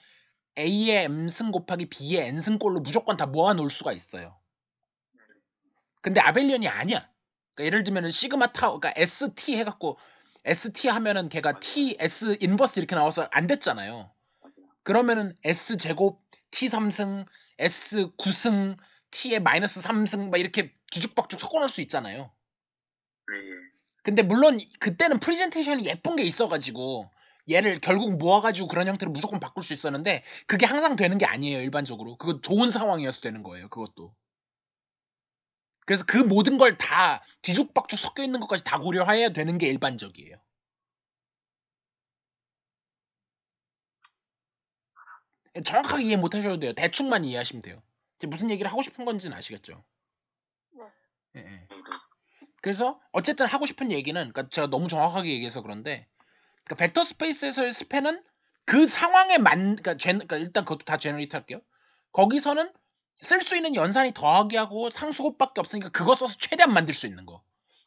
A의 M승 곱하기 B의 N승꼴로 무조건 다 모아놓을 수가 있어요. 근데 아벨리언이 아니야. 그러니까 예를 들면은 시그마 타워, 그러니까 ST 해갖고 ST 하면은 걔가 T, S 인버스 이렇게 나와서 안 됐잖아요. 그러면은 S 제곱 T 3승, S 9승, T의 마이너스 3승 막 이렇게 뒤죽박죽 섞어놓을 수 있잖아요. 네. 근데 물론 그때는 프레젠테이션이 예쁜 게 있어가지고 얘를 결국 모아가지고 그런 형태로 무조건 바꿀 수 있었는데 그게 항상 되는 게 아니에요. 일반적으로 그거 좋은 상황이어서 되는 거예요. 그것도. 그래서 그 모든 걸 다 뒤죽박죽 섞여 있는 것까지 다 고려해야 되는 게 일반적이에요. 정확하게 이해 못 하셔도 돼요. 대충만 이해하시면 돼요. 이제 무슨 얘기를 하고 싶은 건지는 아시겠죠? 네. 예, 예. 네. 그래서 어쨌든 하고 싶은 얘기는 그러니까 제가 너무 정확하게 얘기해서 그런데 그러니까 벡터 스페이스에서의 스팬은 그 상황에 그러니까 일단 그것도 다 제너레이트 할게요. 거기서는 쓸 수 있는 연산이 더하기하고 상수곱밖에 없으니까 그거 써서 최대한 만들 수 있는 거.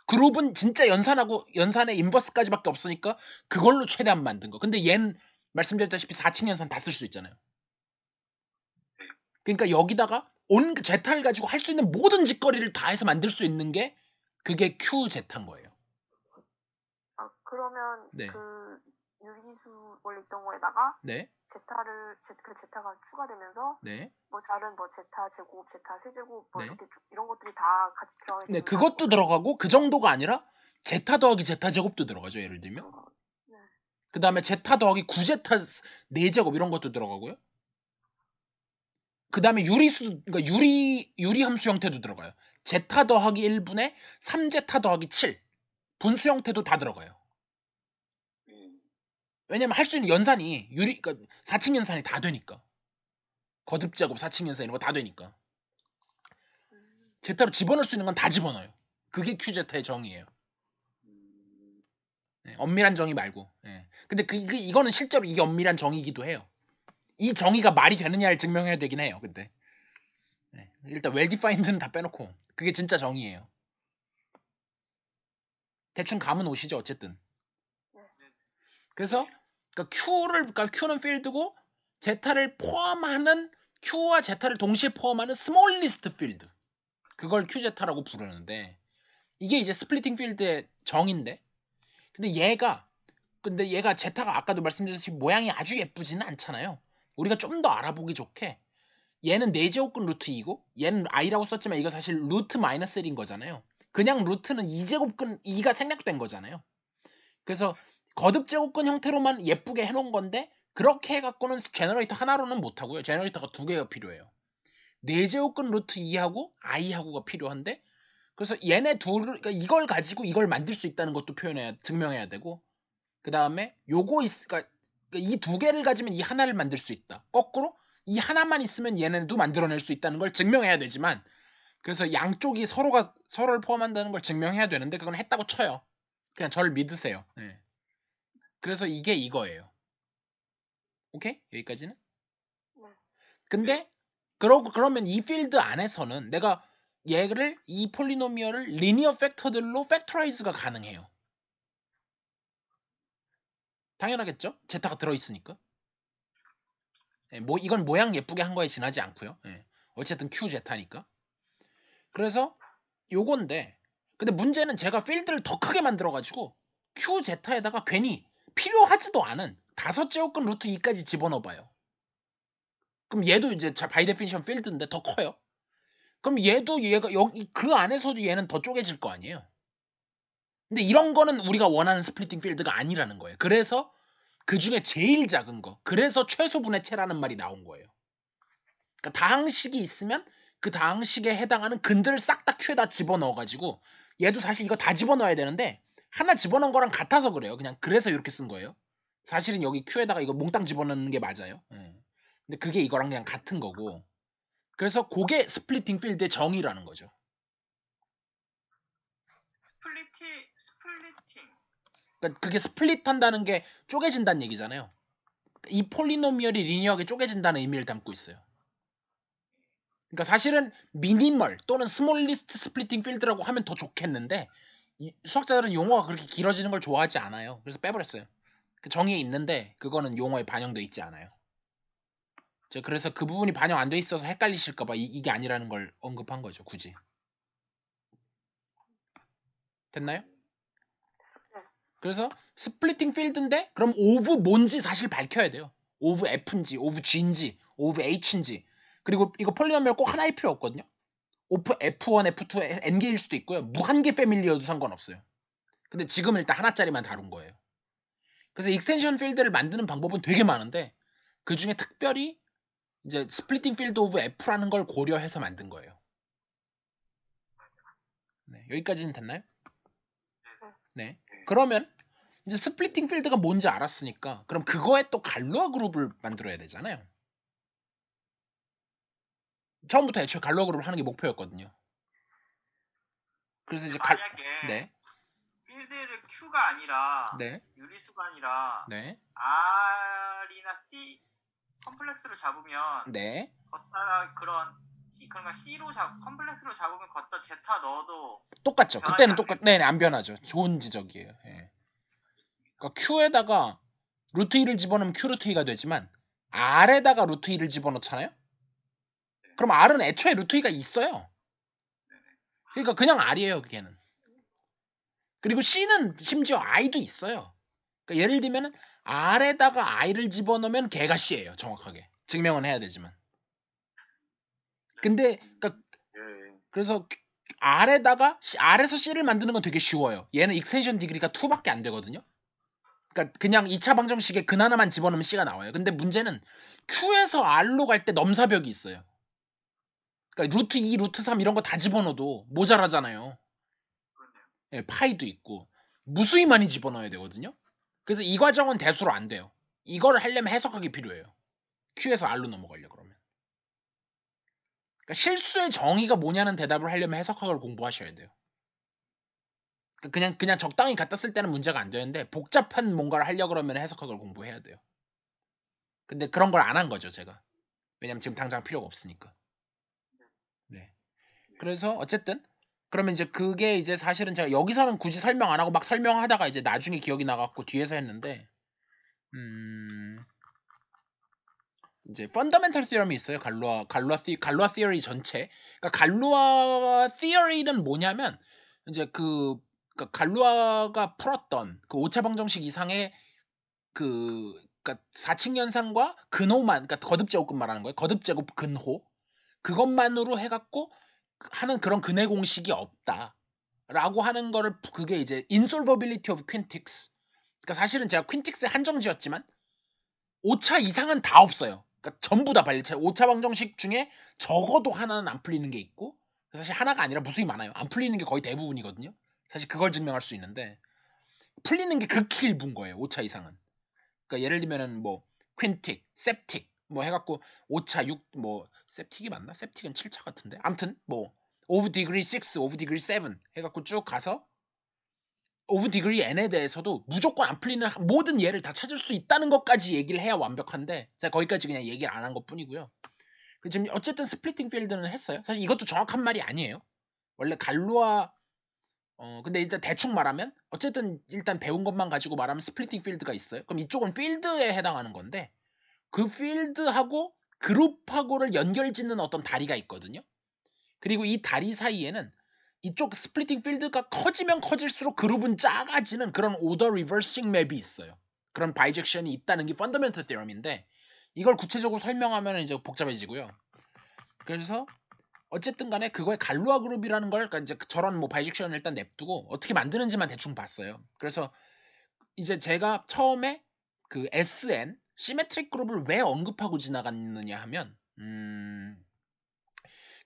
그룹은 진짜 연산의 인버스까지밖에 없으니까 그걸로 최대한 만든 거. 근데 얘는 말씀드렸다시피 4층 연산 다 쓸 수 있잖아요. 그러니까 여기다가 온 제타를 가지고 할 수 있는 모든 짓거리를 다 해서 만들 수 있는 게 그게 Q 제타인 거예요. 아 그러면 네. 그 유리수 원래 있던 거에다가 네. 그 제타가 추가되면서 네. 뭐 다른 뭐 제타 제곱, 제타 세제곱 뭐 네. 이렇게 이런 것들이 다 같이 들어가게 네, 되는 그것도 들어가고 그 정도가 아니라 제타 더하기 제타 제곱도 들어가죠. 예를 들면. 네. 그 다음에 제타 더하기 9제타 4제곱 이런 것도 들어가고요. 그 다음에 그러니까 유리 함수 형태도 들어가요. 제타 더하기 1분의 3제타 더하기 7 분수 형태도 다 들어가요. 왜냐면 할 수 있는 연산이 그러니까 4층 연산이 다 되니까. 거듭 제곱 4층 연산 이런 거 다 되니까. 제타로 집어넣을 수 있는 건 다 집어넣어요. 그게 QZ의 정의예요. 음, 네, 엄밀한 정의 말고. 예. 근데 이거는 실제로 이게 엄밀한 정의이기도 해요. 이 정의가 말이 되느냐를 증명해야 되긴 해요. 근데 일단 well-defined는 다 빼놓고 그게 진짜 정의예요. 대충 감은 오시죠 어쨌든. 그래서 그러니까 Q는 필드고 제타를 포함하는 Q와 제타를 동시에 포함하는 스몰리스트 필드. 그걸 QZ라고 부르는데 이게 이제 스플리팅 필드의 정의인데 근데 얘가 제타가 아까도 말씀드렸듯이 모양이 아주 예쁘지는 않잖아요. 우리가 좀 더 알아보기 좋게 얘는 4제곱근 루트 2고 얘는 i라고 썼지만 이거 사실 루트 마이너스 1인 거잖아요. 그냥 루트는 2제곱근 2가 생략된 거잖아요. 그래서 거듭 제곱근 형태로만 예쁘게 해놓은 건데 그렇게 해갖고는 제너레이터 하나로는 못하고요. 제너레이터가 2개가 필요해요. 4제곱근 루트 2하고 i하고가 필요한데 그래서 얘네 그러니까 이걸 가지고 이걸 만들 수 있다는 것도 증명해야 되고 그 다음에 그러니까 이 2개를 가지면 이 하나를 만들 수 있다. 거꾸로 이 하나만 있으면 얘네도 만들어낼 수 있다는 걸 증명해야 되지만 그래서 양쪽이 서로를 포함한다는 걸 증명해야 되는데 그건 했다고 쳐요. 그냥 저를 믿으세요. 네. 그래서 이게 이거예요. 오케이? 여기까지는? 네. 근데 그러면 이 필드 안에서는 내가 얘를 이 폴리노미얼을 리니어 팩터들로 팩토라이즈가 가능해요. 당연하겠죠? 제타가 들어있으니까. 이건 모양 예쁘게 한 거에 지나지 않고요. 어쨌든 Q 제타니까. 그래서 요건데 근데 문제는 제가 필드를 더 크게 만들어가지고 Q 제타에다가 괜히 필요하지도 않은 5제곱근 루트 2까지 집어넣어봐요. 그럼 얘도 이제 바이 데피니션 필드인데 더 커요. 그럼 얘가 여기 그 안에서도 얘는 더 쪼개질 거 아니에요. 근데 이런 거는 우리가 원하는 스플리팅 필드가 아니라는 거예요. 그래서 그 중에 제일 작은 거. 그래서 최소분해체라는 말이 나온 거예요. 그러니까 다항식이 있으면 그 다항식에 해당하는 근들을 싹 다 Q에다 집어넣어가지고 얘도 사실 이거 다 집어넣어야 되는데 하나 집어넣은 거랑 같아서 그래요. 그냥 그래서 이렇게 쓴 거예요. 사실은 여기 Q에다가 이거 몽땅 집어넣는 게 맞아요. 근데 그게 이거랑 그냥 같은 거고 그래서 그게 스플리팅 필드의 정의라는 거죠. 스플리팅. 그러니까 그게 스플릿 한다는 게 쪼개진다는 얘기잖아요. 이 폴리노미얼이 리니어하게 쪼개진다는 의미를 담고 있어요. 그러니까 사실은 미니멀 또는 스몰리스트 스플리팅 필드라고 하면 더 좋겠는데 수학자들은 용어가 그렇게 길어지는 걸 좋아하지 않아요. 그래서 빼버렸어요. 그 정의에 있는데 그거는 용어에 반영돼 있지 않아요. 그래서 그 부분이 반영 안 돼 있어서 헷갈리실까봐 이게 아니라는 걸 언급한 거죠. 굳이. 됐나요? 그래서 스플리팅 필드인데 그럼 오브 뭔지 사실 밝혀야 돼요. 오브 F인지 오브 G인지 오브 H인지 그리고 이거 폴리노미얼 꼭 하나일 필요 없거든요. 오프 F1, F2, N개일 수도 있고요. 무한개 패밀리여도 상관없어요. 근데 지금 일단 하나짜리만 다룬 거예요. 그래서 익스텐션 필드를 만드는 방법은 되게 많은데 그 중에 특별히 이제 스플리팅 필드 오브 F라는 걸 고려해서 만든 거예요. 네, 여기까지는 됐나요? 네. 그러면 이제 스플리팅 필드가 뭔지 알았으니까 그럼 그거에 또 갈로아 그룹을 만들어야 되잖아요. 처음부터 애초에 갈로아 그룹을 하는 게 목표였거든요. 그래서 이제 만약에 네. 필드를 Q가 아니라 네. 유리수가 아니라 네. R이나 C 컴플렉스로 잡으면 네. 걷다 그러니까 컴플렉스로 잡으면 걷다 제타 넣어도 똑같죠. 변하지 그때는 않겠죠? 네, 안 변하죠. 좋은 지적이에요. 예. 그러니까 Q에다가 루트 2를 집어넣으면 Q 루트 2가 되지만 R에다가 루트 2를 집어넣잖아요. 그럼 R은 애초에 루트 2가 있어요. 그러니까 그냥 R이에요, 걔는. 그리고 C는 심지어 I도 있어요. 그러니까 예를 들면 R에다가 I를 집어넣으면 걔가 C예요, 정확하게. 증명은 해야 되지만. 근데 그러니까 예. 그래서 R에서 C를 만드는 건 되게 쉬워요. 얘는 익스텐션 디그리가 2밖에 안 되거든요. 그러니까 그냥 2차 방정식에 근 하나만 집어넣으면 C가 나와요. 근데 문제는 Q에서 R로 갈 때 넘사벽이 있어요. 그러니까 루트 2, 루트 3 이런 거 다 집어넣어도 모자라잖아요. 그렇네요. 예, 파이도 있고 무수히 많이 집어넣어야 되거든요. 그래서 이 과정은 대수로 안 돼요. 이거를 하려면 해석하기 필요해요. Q에서 R로 넘어가려 그러면. 그러니까 실수의 정의가 뭐냐는 대답을 하려면 해석학을 공부하셔야 돼요. 그냥 적당히 갖다 쓸 때는 문제가 안 되는데 복잡한 뭔가를 하려고 그러면 해석학을 공부해야 돼요. 근데 그런 걸 안 한 거죠, 제가. 왜냐면 지금 당장 필요가 없으니까. 네. 그래서 어쨌든 그러면 이제 그게 이제 사실은 제가 여기서는 굳이 설명 안 하고 막 설명하다가 이제 나중에 기억이 나갖고 뒤에서 했는데 이제 펀더멘털 theorem이 있어요. 갈루아 theory 전체. 그러니까 갈루아 theory는 뭐냐면 이제 그러니까 갈루아가 풀었던 그 오차방정식 이상의 그러니까 사칙연산과 근호만, 그러니까 거듭제곱근 말하는 거예요. 거듭제곱 근호 그것만으로 해갖고 하는 그런 근해 공식이 없다라고 하는 거를 그게 이제 insolvability of quintics. 그러니까 사실은 제가 퀸틱스에 한정지었지만 5차 이상은 다 없어요. 그러니까 전부 다 발리체 5차 방정식 중에 적어도 하나는 안 풀리는 게 있고 사실 하나가 아니라 무수히 많아요. 안 풀리는 게 거의 대부분이거든요. 사실 그걸 증명할 수 있는데 풀리는 게 극히 일부인 거예요. 5차 이상은. 그러니까 예를 들면은 뭐 퀸틱, 셉틱 뭐 해갖고 5차 6 뭐 셉틱이 맞나? 셉틱은 7차 같은데. 아무튼 뭐 오브 디그리 6, 오브 디그리 7 해갖고 쭉 가서 오브 디그리 n에 대해서도 무조건 안 풀리는 모든 예를 다 찾을 수 있다는 것까지 얘기를 해야 완벽한데 제가 거기까지 그냥 얘기를 안 한 것뿐이고요. 지금 어쨌든 스플리팅 필드는 했어요. 사실 이것도 정확한 말이 아니에요. 원래 갈루아 근데 일단 대충 말하면 어쨌든 일단 배운 것만 가지고 말하면 스플리팅 필드가 있어요. 그럼 이쪽은 필드에 해당하는 건데 그 필드하고 그룹하고를 연결짓는 어떤 다리가 있거든요. 그리고 이 다리 사이에는 이쪽 스플리팅 필드가 커지면 커질수록 그룹은 작아지는 그런 오더 리버싱 맵이 있어요. 그런 바이젝션이 있다는 게 펀더멘털 theorem인데 이걸 구체적으로 설명하면 이제 복잡해지고요. 그래서 어쨌든 간에 그거에 갈루아 그룹이라는 걸 그러니까 이제 저런 뭐 바이젝션을 일단 냅두고 어떻게 만드는지만 대충 봤어요. 그래서 이제 제가 처음에 그 SN 시메트릭 그룹을 왜 언급하고 지나갔느냐 하면 그러니까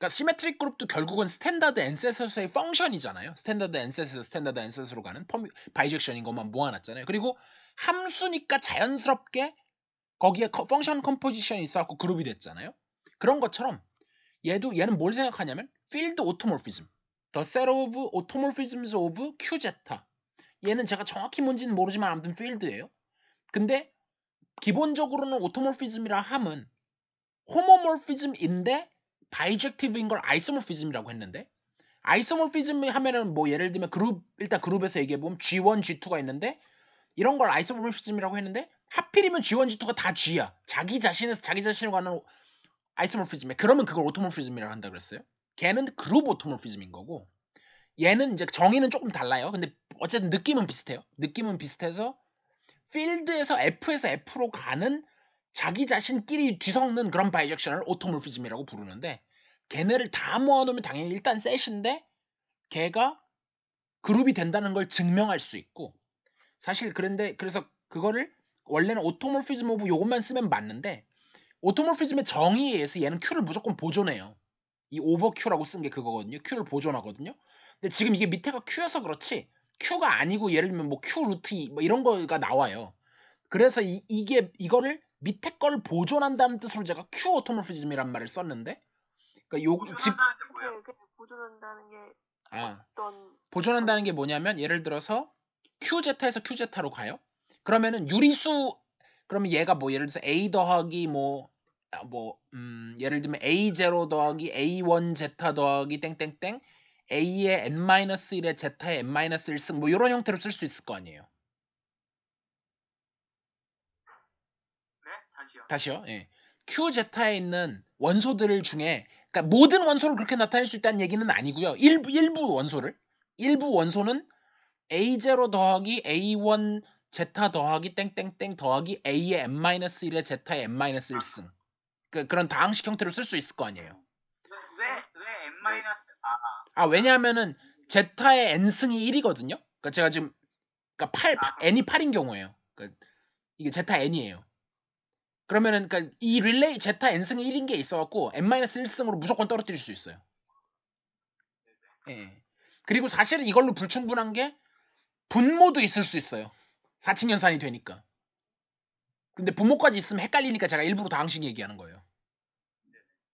시메트릭 그룹도 결국은 스탠다드 엔셋에서의 펑션이잖아요. 스탠다드 엔셋에서 스탠다드 엔셋으로 가는 바이젝션인 것만 모아놨잖아요. 그리고 함수니까 자연스럽게 거기에 펑션 컴포지션이 있어갖고 그룹이 됐잖아요. 그런 것처럼 얘는 뭘 생각하냐면 필드 오토모피즘, the set of automorphisms of q 제타. 얘는 제가 정확히 뭔지는 모르지만 아무튼 필드예요. 근데 기본적으로는 오토모피즘이라 함은 호모모피즘인데 바이젝티브인 걸 아이소모피즘이라고 했는데 아이소모피즘 하면은 뭐 예를 들면 일단 그룹에서 얘기해 보면 G1, G2가 있는데 이런 걸 아이소모피즘이라고 했는데 하필이면 G1, G2가 다 G야. 자기 자신에서 자기 자신을 가는 아이소모피즘에 그러면 그걸 오토모피즘이라고 한다 그랬어요. 걔는 그룹 오토모피즘인 거고 얘는 이제 정의는 조금 달라요. 근데 어쨌든 느낌은 비슷해요. 느낌은 비슷해서 필드에서 F에서 F로 가는 자기 자신끼리 뒤섞는 그런 바이젝션을 오토모피즘이라고 부르는데 걔네를 다 모아놓으면 당연히 일단 셋인데 걔가 그룹이 된다는 걸 증명할 수 있고 사실 그래서 그거를 원래는 오토모피즘 오브 요것만 쓰면 맞는데 오토모피즘의 정의에 의해서 얘는 Q를 무조건 보존해요. 이 오버 Q라고 쓴 게 그거거든요. Q를 보존하거든요. 근데 지금 이게 밑에가 Q여서 그렇지 Q가 아니고 예를 들면 뭐 Q 루트 뭐 이런 거가 나와요. 그래서 이거를 밑에 걸 보존한다는 뜻으로 제가 Q 오토모피즘이란 말을 썼는데 그러니까 보존한다는 게 뭐예요? 보존한다는 게 아, 어떤 보존한다는 게 뭐냐면 예를 들어서 QZ에서 QZ로 가요. 그러면은 유리수 그러면 얘가 뭐 예를 들어서 A 더하기 예를 들면 A0 더하기 A1 제타 더하기 땡땡땡 A의 N-1의 제타의 N-1승 뭐 이런 형태로 쓸 수 있을 거 아니에요. 네? 다시요. 다시요. 예. Q 제타에 있는 원소들 중에 그러니까 모든 원소를 그렇게 나타낼 수 있다는 얘기는 아니고요. 일부 원소는 A0 더하기 A1 제타 더하기 땡땡땡 더하기 A의 N-1의 제타의 N-1승 그런 다항식 형태로 쓸 수 있을 거 아니에요. 왜 N 마이너스 왜냐하면은 제타의 N승이 1이거든요. 그러니까 제가 지금 그러니까 N이 8인 경우에요. 그러니까 이게 제타 N이에요. 그러면은 그러니까 이 릴레이 제타 N승이 1인 게 있어갖고 N-1승으로 무조건 떨어뜨릴 수 있어요. 예. 그리고 사실은 이걸로 불충분한 게 분모도 있을 수 있어요. 4층 연산이 되니까. 근데 분모까지 있으면 헷갈리니까 제가 일부러 다항식 얘기하는 거예요.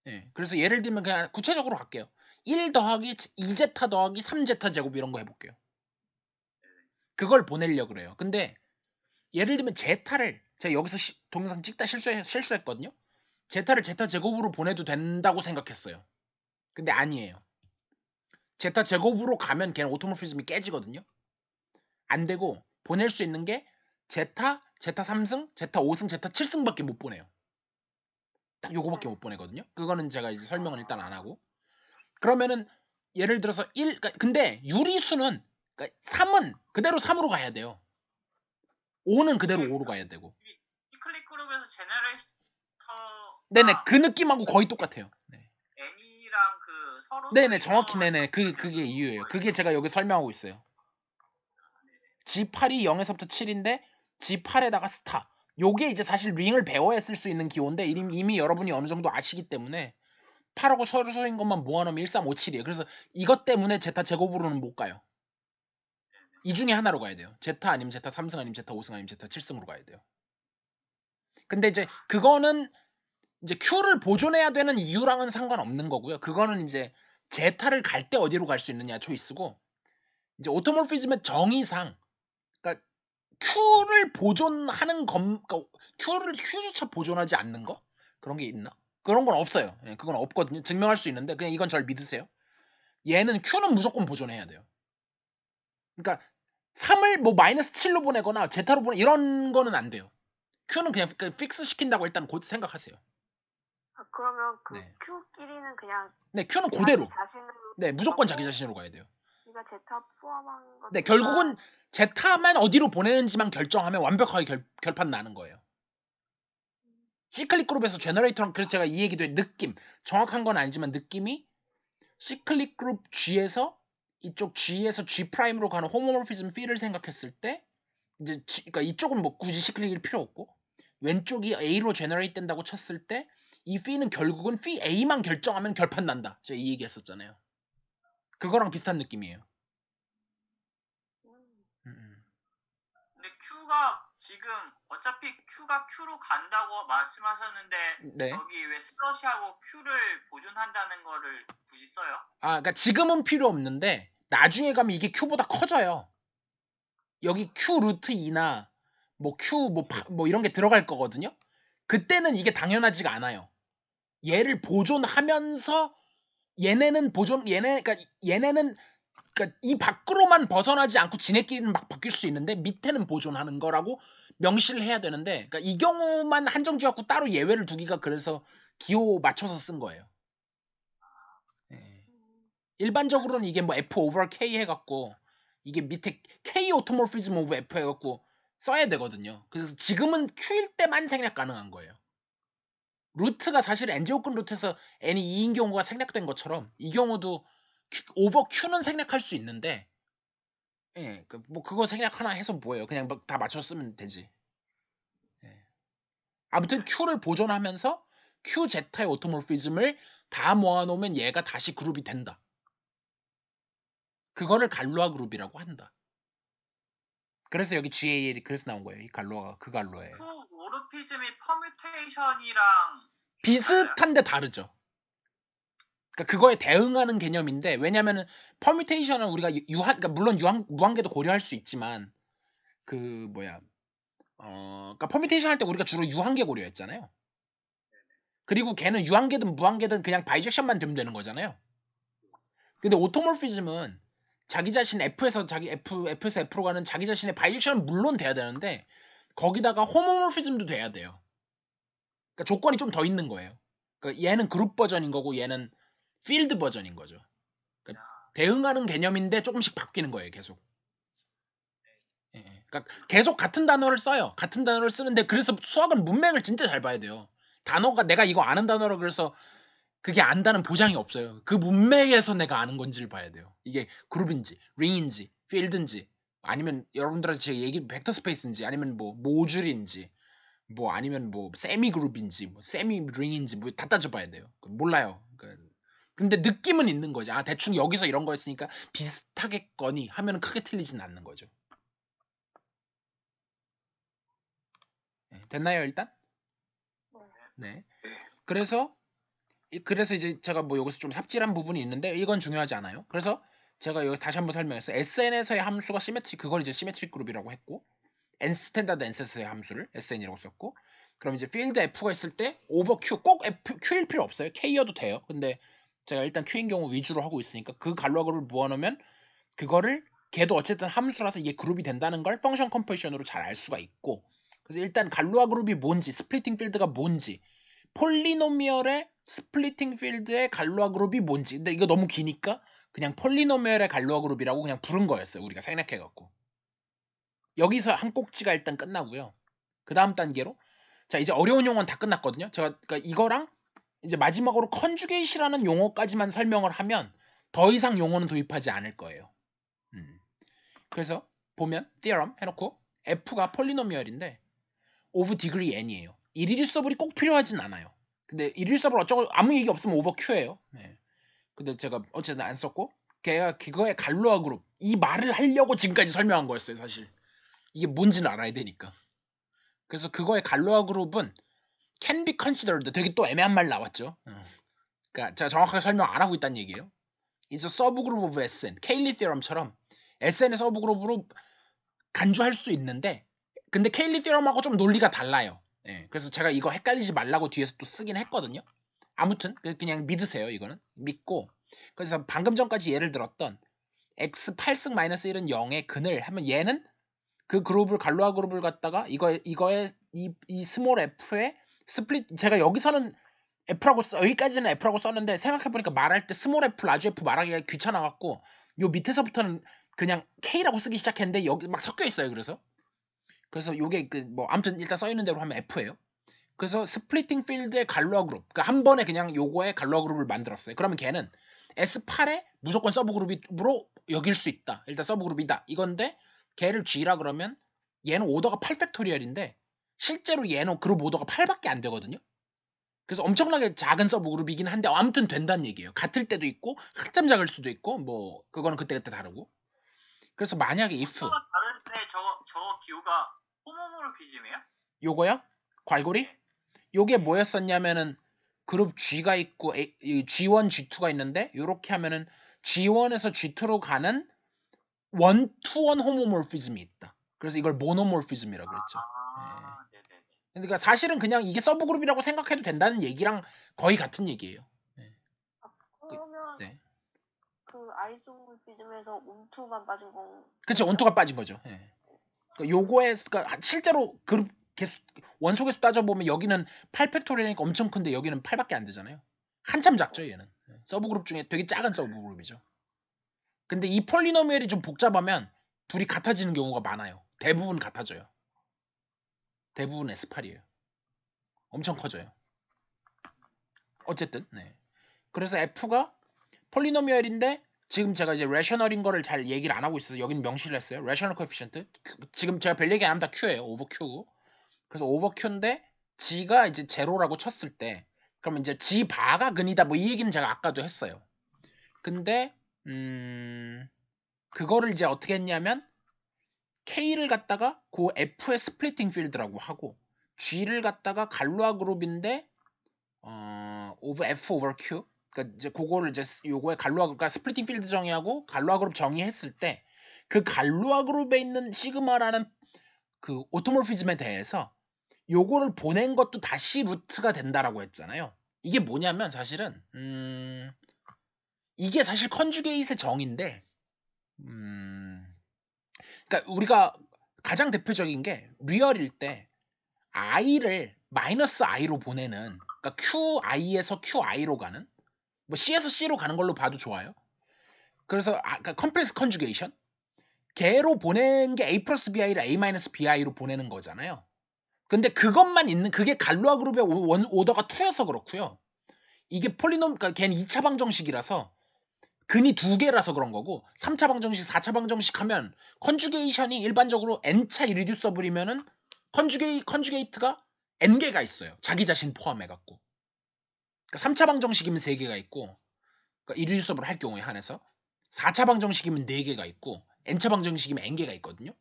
예. 그래서 예를 들면 그냥 구체적으로 갈게요. 1 더하기 2제타 더하기 3제타 제곱 이런 거 해볼게요. 그걸 보내려고 그래요. 근데 예를 들면 제타를 제가 여기서 동영상 찍다 실수했거든요. 제타를 제타 제곱으로 보내도 된다고 생각했어요. 근데 아니에요. 제타 제곱으로 가면 걔는 오토모피즘이 깨지거든요. 안 되고 보낼 수 있는 게 제타 3승, 제타 5승, 제타 7승밖에 못 보내요. 딱 요거밖에 못 보내거든요. 그거는 제가 이제 설명을 일단 안 하고. 그러면은 예를 들어서 근데 유리수는 그러니까 3은 그대로 3으로 가야 돼요. 5는 그대로 5로 가야 되고. 시클릿 그룹에서 제너레이터 네네, 그 느낌하고 거의 똑같아요. 네. N이랑 그 서로 네네, 정확히 네네, 그게 이유예요. 그게 제가 여기 설명하고 있어요. G8이 0에서부터 7인데 G8에다가 스타. 요게 이제 사실 링을 배워야 쓸 수 있는 기호인데 이미 여러분이 어느 정도 아시기 때문에 8하고 서로 서인 것만 모아놓으면 1357이에요. 그래서 이것 때문에 제타 제곱으로는 못 가요. 이 중에 하나로 가야 돼요. 제타 아니면 제타 3승 아니면 제타 5승 아니면 제타 7승으로 가야 돼요. 근데 이제 그거는 이제 Q를 보존해야 되는 이유랑은 상관없는 거고요. 그거는 이제 제타를 갈 때 어디로 갈 수 있느냐 초이스고, 이제 오토모피즘의 정의상 그러니까 Q를 보존하는 그러니까 Q조차 보존하지 않는 거? 그런 게 있나? 그런 건 없어요. 예, 그건 없거든요. 증명할 수 있는데 그냥 이건 절 믿으세요. 얘는 Q는 무조건 보존해야 돼요. 그러니까 3을 뭐 마이너스 7로 보내거나 제타로 보내 이런 거는 안 돼요. Q는 그냥 픽스 시킨다고 일단 곧 생각하세요. 아, 그러면 그 네. Q끼리는 그냥 네, Q는 그대로. 자기 자신으로 네, 무조건 자기 가고, 자신으로 가야 돼요. 네가 제타 포함한 것. 네, 결국은 제타만 어디로 보내는지만 결정하면 완벽하게 결판 나는 거예요. 시클릿 그룹에서 제너레이터랑, 그래서 제가 이 얘기도 해요. 느낌, 정확한 건 아니지만 느낌이 시클릿 그룹 G에서 이쪽 G에서 G 프라임으로 가는 호모모피즘 P를 생각했을 때 이제 그러니까 이쪽은 뭐 굳이 시클릿일 필요 없고 왼쪽이 A로 제너레이트 된다고 쳤을 때 이 P는 결국은 P A만 결정하면 결판 난다. 제가 이 얘기했었잖아요. 그거랑 비슷한 느낌이에요. 근데 Q가 지금 어차피 Q가 Q로 간다고 말씀하셨는데 네. 여기 왜 슬러시하고 Q를 보존한다는 거를 굳이 써요? 그러니까 지금은 필요 없는데 나중에 가면 이게 Q보다 커져요. 여기 Q 루트 2나 뭐 Q 뭐 이런 게 들어갈 거거든요. 그때는 이게 당연하지가 않아요. 얘를 보존하면서 얘네는 그러니까 얘네는 그러니까 이 밖으로만 벗어나지 않고 지네끼리는 막 바뀔 수 있는데 밑에는 보존하는 거라고 명시를 해야 되는데, 그러니까 이 경우만 한정지어갖고 따로 예외를 두기가 그래서 기호 맞춰서 쓴 거예요. 예. 일반적으로는 이게 뭐 F over K 해갖고 이게 밑에 K 오토모피즘 오브 F 해갖고 써야 되거든요. 그래서 지금은 Q일 때만 생략 가능한 거예요. 루트가 사실 n제곱근 루트에서 n이 2인 경우가 생략된 것처럼 이 경우도 오버 Q는 생략할 수 있는데, 예, 뭐 그거 생략 하나 해서 뭐예요? 그냥 다 맞춰 쓰면 되지. 예. 아무튼 Q를 보존하면서 Q 제타의 오토모피즘을 다 모아놓으면 얘가 다시 그룹이 된다. 그거를 갈로아 그룹이라고 한다. 그래서 여기 GAL이 그래서 나온 거예요. 이 갈로아가 그 갈로아예요. 모르피즘이 퍼뮤테이션이랑 비슷한데 다르죠. 그러니까 그거에 대응하는 개념인데, 왜냐면은 퍼뮤테이션은 우리가 그러니까 물론 무한계도 고려할 수 있지만 그 뭐야 그러니까 퍼뮤테이션 할 때 우리가 주로 유한계 고려했잖아요. 그리고 걔는 유한계든 무한계든 그냥 바이젝션만 되면 되는 거잖아요. 근데 오토모피즘은 자기 자신 F에서 F에서 F로 가는 자기 자신의 바이젝션은 물론 돼야 되는데 거기다가 호모모피즘도 돼야 돼요. 그러니까 조건이 좀 더 있는 거예요. 그러니까 얘는 그룹 버전인 거고 얘는 필드 버전인 거죠. 그러니까 대응하는 개념인데 조금씩 바뀌는 거예요, 계속. 그러니까 계속 같은 단어를 써요. 같은 단어를 쓰는데 그래서 수학은 문맥을 진짜 잘 봐야 돼요. 단어가 내가 이거 아는 단어라 그래서 그게 안다는 보장이 없어요. 그 문맥에서 내가 아는 건지를 봐야 돼요. 이게 그룹인지, 링인지, 필드인지, 아니면 여러분들한테 제가 얘기 벡터 스페이스인지, 아니면 뭐 모듈인지, 뭐 아니면 뭐 세미 그룹인지, 뭐 세미 링인지 뭐 다 따져봐야 돼요. 몰라요. 근데 느낌은 있는 거죠. 대충 여기서 이런 거였으니까 비슷하겠거니 하면 크게 틀리진 않는 거죠. 됐나요 일단? 네. 그래서 이제 제가 뭐 여기서 좀 삽질한 부분이 있는데 이건 중요하지 않아요. 그래서 제가 여기 다시 한번 설명했어요. SN에서의 함수가 시메트릭, 그걸 이제 시메트릭 그룹이라고 했고, 스탠다드 NS에서의 함수를 SN이라고 썼고, 그럼 이제 필드 F가 있을 때 오버 Q, 꼭 Q일 필요 없어요. K여도 돼요. 근데 제가 일단 Q인 경우 위주로 하고 있으니까 그 갈루아 그룹을 모아놓으면 그거를 걔도 어쨌든 함수라서 이게 그룹이 된다는 걸 펑션 컴포지션으로 잘 알 수가 있고, 그래서 일단 갈루아 그룹이 뭔지, 스플리팅 필드가 뭔지, 폴리노미얼의 스플리팅 필드의 갈루아 그룹이 뭔지, 근데 이거 너무 기니까 그냥 폴리노미얼의 갈루아 그룹이라고 그냥 부른 거였어요. 우리가 생략해갖고. 여기서 한 꼭지가 일단 끝나고요. 그 다음 단계로 자 이제 어려운 용어는 다 끝났거든요. 제가 그러니까 이거랑 이제 마지막으로 컨주게이시라는 용어까지만 설명을 하면 더 이상 용어는 도입하지 않을 거예요. 그래서 보면 theorem 해놓고 f가 폴리노미얼인데 of degree n이에요. 이리듀서블이 꼭 필요하진 않아요. 근데 이리듀서블 어쩌고 아무 얘기 없으면 오버 Q예요. 네. 근데 제가 어쨌든 안 썼고 걔가 그거의 갈루아 그룹 이 말을 하려고 지금까지 설명한 거였어요. 사실 이게 뭔지는 알아야 되니까. 그래서 그거의 갈루아 그룹은 can be considered 되게 또 애매한 말 나왔죠. 그러니까 제가 정확하게 설명 안 하고 있다는 얘기예요. is a subgroup of SN 케일리 theorem처럼 SN의 서브그룹으로 간주할 수 있는데 근데 케일리 theorem하고 좀 논리가 달라요. 예, 그래서 제가 이거 헷갈리지 말라고 뒤에서 또 쓰긴 했거든요. 아무튼 그냥 믿으세요. 이거는 믿고 그래서 방금 전까지 예를 들었던 x 8승 마이너스 1은 0의 근을 하면 얘는 그 그룹을 갈루아 그룹을 갖다가 이거에 이 스몰 f의 스플릿 제가 여기서는 F라고 여기까지는 F라고 썼는데 생각해보니까 말할 때 스몰 F, 라지 F 말하기가 귀찮아갖고 요 밑에서부터는 그냥 K라고 쓰기 시작했는데 여기 막 섞여 있어요. 그래서 요게 그 뭐 아무튼 일단 써 있는 대로 하면 F예요. 그래서 스플리팅 필드의 갈루아 그룹 그러니까 한 번에 그냥 요거의 갈루아 그룹을 만들었어요. 그러면 걔는 S8에 무조건 서브 그룹으로 여길 수 있다. 일단 서브 그룹이다. 이건데 걔를 G라 그러면 얘는 오더가 8팩토리얼인데 실제로 얘는 그룹 오더가 8밖에 안 되거든요. 그래서 엄청나게 작은 서브 그룹이긴 한데 아무튼 된다는 얘기예요. 같을 때도 있고 한참 작을 수도 있고 뭐 그거는 그때그때 다르고. 그래서 만약에 if 숫자가 다른데 저 기호가 호모모르피즘이에요? 요거요? 괄골이? 네. 요게 뭐였었냐면은 그룹 G가 있고 G1, G2가 있는데 요렇게 하면은 G1에서 G2로 가는 원투원 호모모피즘이 있다. 그래서 이걸 모노모피즘이라고 그랬죠. 아, 네네네. 그러니까 사실은 그냥 이게 서브그룹이라고 생각해도 된다는 얘기랑 거의 같은 얘기예요. 그러면 네. 그 아이소모피즘에서 온투만 빠진 건 그치 온투가 빠진 거죠. 예. 그러니까 요거에 그러니까 실제로 그룹 개수 원소 개수 따져보면 여기는 8팩토리니까 엄청 큰데 여기는 8밖에 안 되잖아요. 한참 작죠 얘는. 서브그룹 중에 되게 작은 서브그룹이죠. 근데 이 폴리노미얼이 좀 복잡하면 둘이 같아지는 경우가 많아요. 대부분 같아져요. 대부분 S8이에요. 엄청 커져요. 어쨌든 네. 그래서 F가 폴리노미얼인데 지금 제가 이제 레셔널인 거를 잘 얘기를 안 하고 있어서 여기는 명시를 했어요. 레셔널 코에피션트. 지금 제가 별 얘기 안 하면 다 Q예요. 오버 Q. 그래서 오버 Q인데 G가 이제 제로라고 쳤을 때 그러면 이제 G 바가 근이다 뭐 이 얘기는 제가 아까도 했어요. 근데 그거를 이제 어떻게 했냐면 K를 갖다가 그 F의 스플리팅 필드라고 하고 G를 갖다가 갈루아 그룹인데 오브 F 오버 Q 그러니까 이제 그거를 이제 요거에 갈루아 그러니까 스플리팅 필드 정의하고 갈루아 그룹 정의했을 때 그 갈루아 그룹에 있는 시그마라는 그 오토모피즘에 대해서 요거를 보낸 것도 다시 루트가 된다라고 했잖아요. 이게 뭐냐면 사실은 이게 사실 컨주게이트의 정의인데 그러니까 우리가 가장 대표적인 게 리얼일 때 i를 마이너스 i로 보내는 그러니까 QI에서 QI로 가는 뭐 C에서 C로 가는 걸로 봐도 좋아요. 그래서 그러니까 컴플렉스 컨주게이션 걔로 보낸 게 A 플러스 BI를 A 마이너스 BI로 보내는 거잖아요. 근데 그것만 있는 그게 갈루아 그룹의 오더가 2여서 그렇고요. 이게 그러니까 걔는 2차 방정식이라서 근이 2개라서 그런 거고 3차 방정식, 4차 방정식 하면 컨주게이션이 일반적으로 n차 이리듀서블이면은 컨주게이트가 n개가 있어요. 자기 자신 포함해 갖고. 그러니까 3차 방정식이면 3개가 있고 그러니까 이리듀서블 할 경우에 한해서 4차 방정식이면 4개가 있고 n차 방정식이면 n개가 있거든요.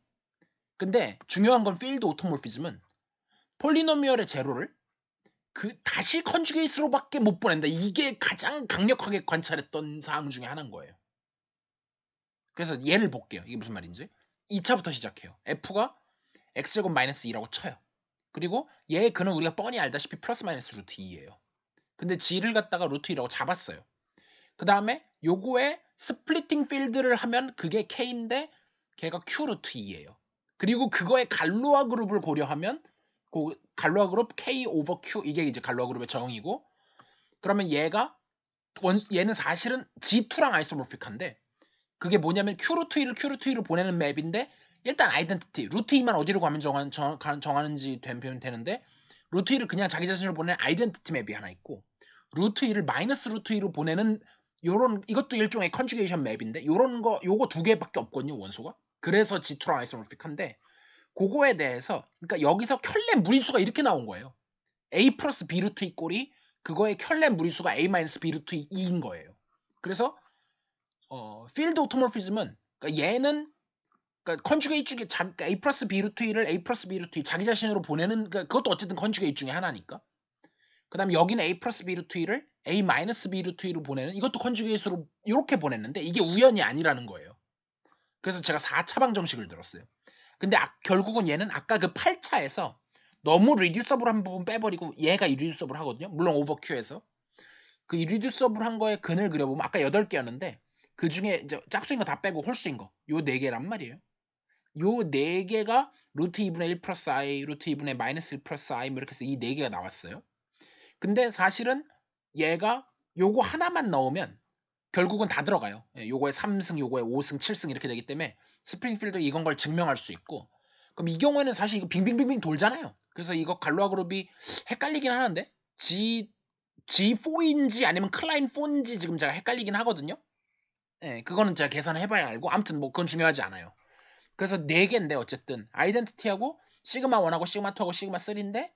근데 중요한 건 필드 오토모피즘은 폴리노미얼의 제로를 다시 컨주게이트로밖에 못 보낸다. 이게 가장 강력하게 관찰했던 사항 중에 하나인 거예요. 그래서 얘를 볼게요. 이게 무슨 말인지. 2차부터 시작해요. f가 x제곱 마이너스 2라고 쳐요. 그리고 얘의 근은 우리가 뻔히 알다시피 플러스 마이너스 루트 2예요. 근데 g를 갖다가 루트 2라고 잡았어요. 그 다음에 요거에 스플리팅 필드를 하면 그게 k인데 걔가 q 루트 2예요. 그리고 그거의 갈로아 그룹을 고려하면 그 갈로아 그룹 k 오버 q 이게 이제 갈로아 그룹의 정의고 그러면 얘는 사실은 G2랑 아이소모픽한데 그게 뭐냐면 Q 루트 2를 Q 루트 2로 보내는 맵인데 일단 아이덴티티 루트 2만 어디로 가면 정하는지 되면 되는데 루트 2를 그냥 자기 자신을 보내는 아이덴티티 맵이 하나 있고 루트 2를 마이너스 루트 2로 보내는 요런 이것도 일종의 컨주게이션 맵인데 요거 두 개밖에 없거든요 원소가. 그래서 G2랑 아이소모픽한데 그거에 대해서 그러니까 여기서 켤레 무리수가 이렇게 나온 거예요. A 플러스 B 루트 2 꼴이 그거의 켤레 무리수가 A 마이너스 B 루트 2인 거예요. 그래서 필드 오토모피즘은 그러니까 얘는 그러니까 컨주게이트 중에 그러니까 A 플러스 B 루트 2를 A 플러스 B 루트 2 자기 자신으로 보내는 그러니까 그것도 어쨌든 컨주게이트 중에 하나니까. 그다음에 여기는 A 플러스 B 루트 2를 A 마이너스 B 루트 2로 보내는 이것도 컨주게이트로 이렇게 보냈는데 이게 우연이 아니라는 거예요. 그래서 제가 4차 방정식을 들었어요. 근데 결국은 얘는 아까 그 8차에서 너무 리듀서블한 부분 빼버리고 얘가 이리듀서블 하거든요. 물론 오버큐에서 그 이리듀서블 한 거에 근을 그려보면 아까 8개였는데 그 중에 이제 짝수인 거 다 빼고 홀수인 거 요 4개란 말이에요. 요 4개가 루트 2분의 1 플러스 i, 루트 2분의 마이너스 1 플러스 i 뭐 이렇게 해서 이 4개가 나왔어요. 근데 사실은 얘가 요거 하나만 넣으면 결국은 다 들어가요. 요거에 3승, 요거에 5승, 7승 이렇게 되기 때문에 스프링필드 이건 걸 증명할 수 있고 그럼 이 경우에는 사실 이거 빙빙빙빙 돌잖아요. 그래서 이거 갈로아 그룹이 헷갈리긴 하는데 G4인지 아니면 클라인 4인지 지금 제가 헷갈리긴 하거든요. 예, 그거는 제가 계산해봐야 알고 아무튼 뭐 그건 중요하지 않아요. 그래서 4개인데 어쨌든 아이덴티티하고 시그마 1하고 시그마 2하고 시그마 3인데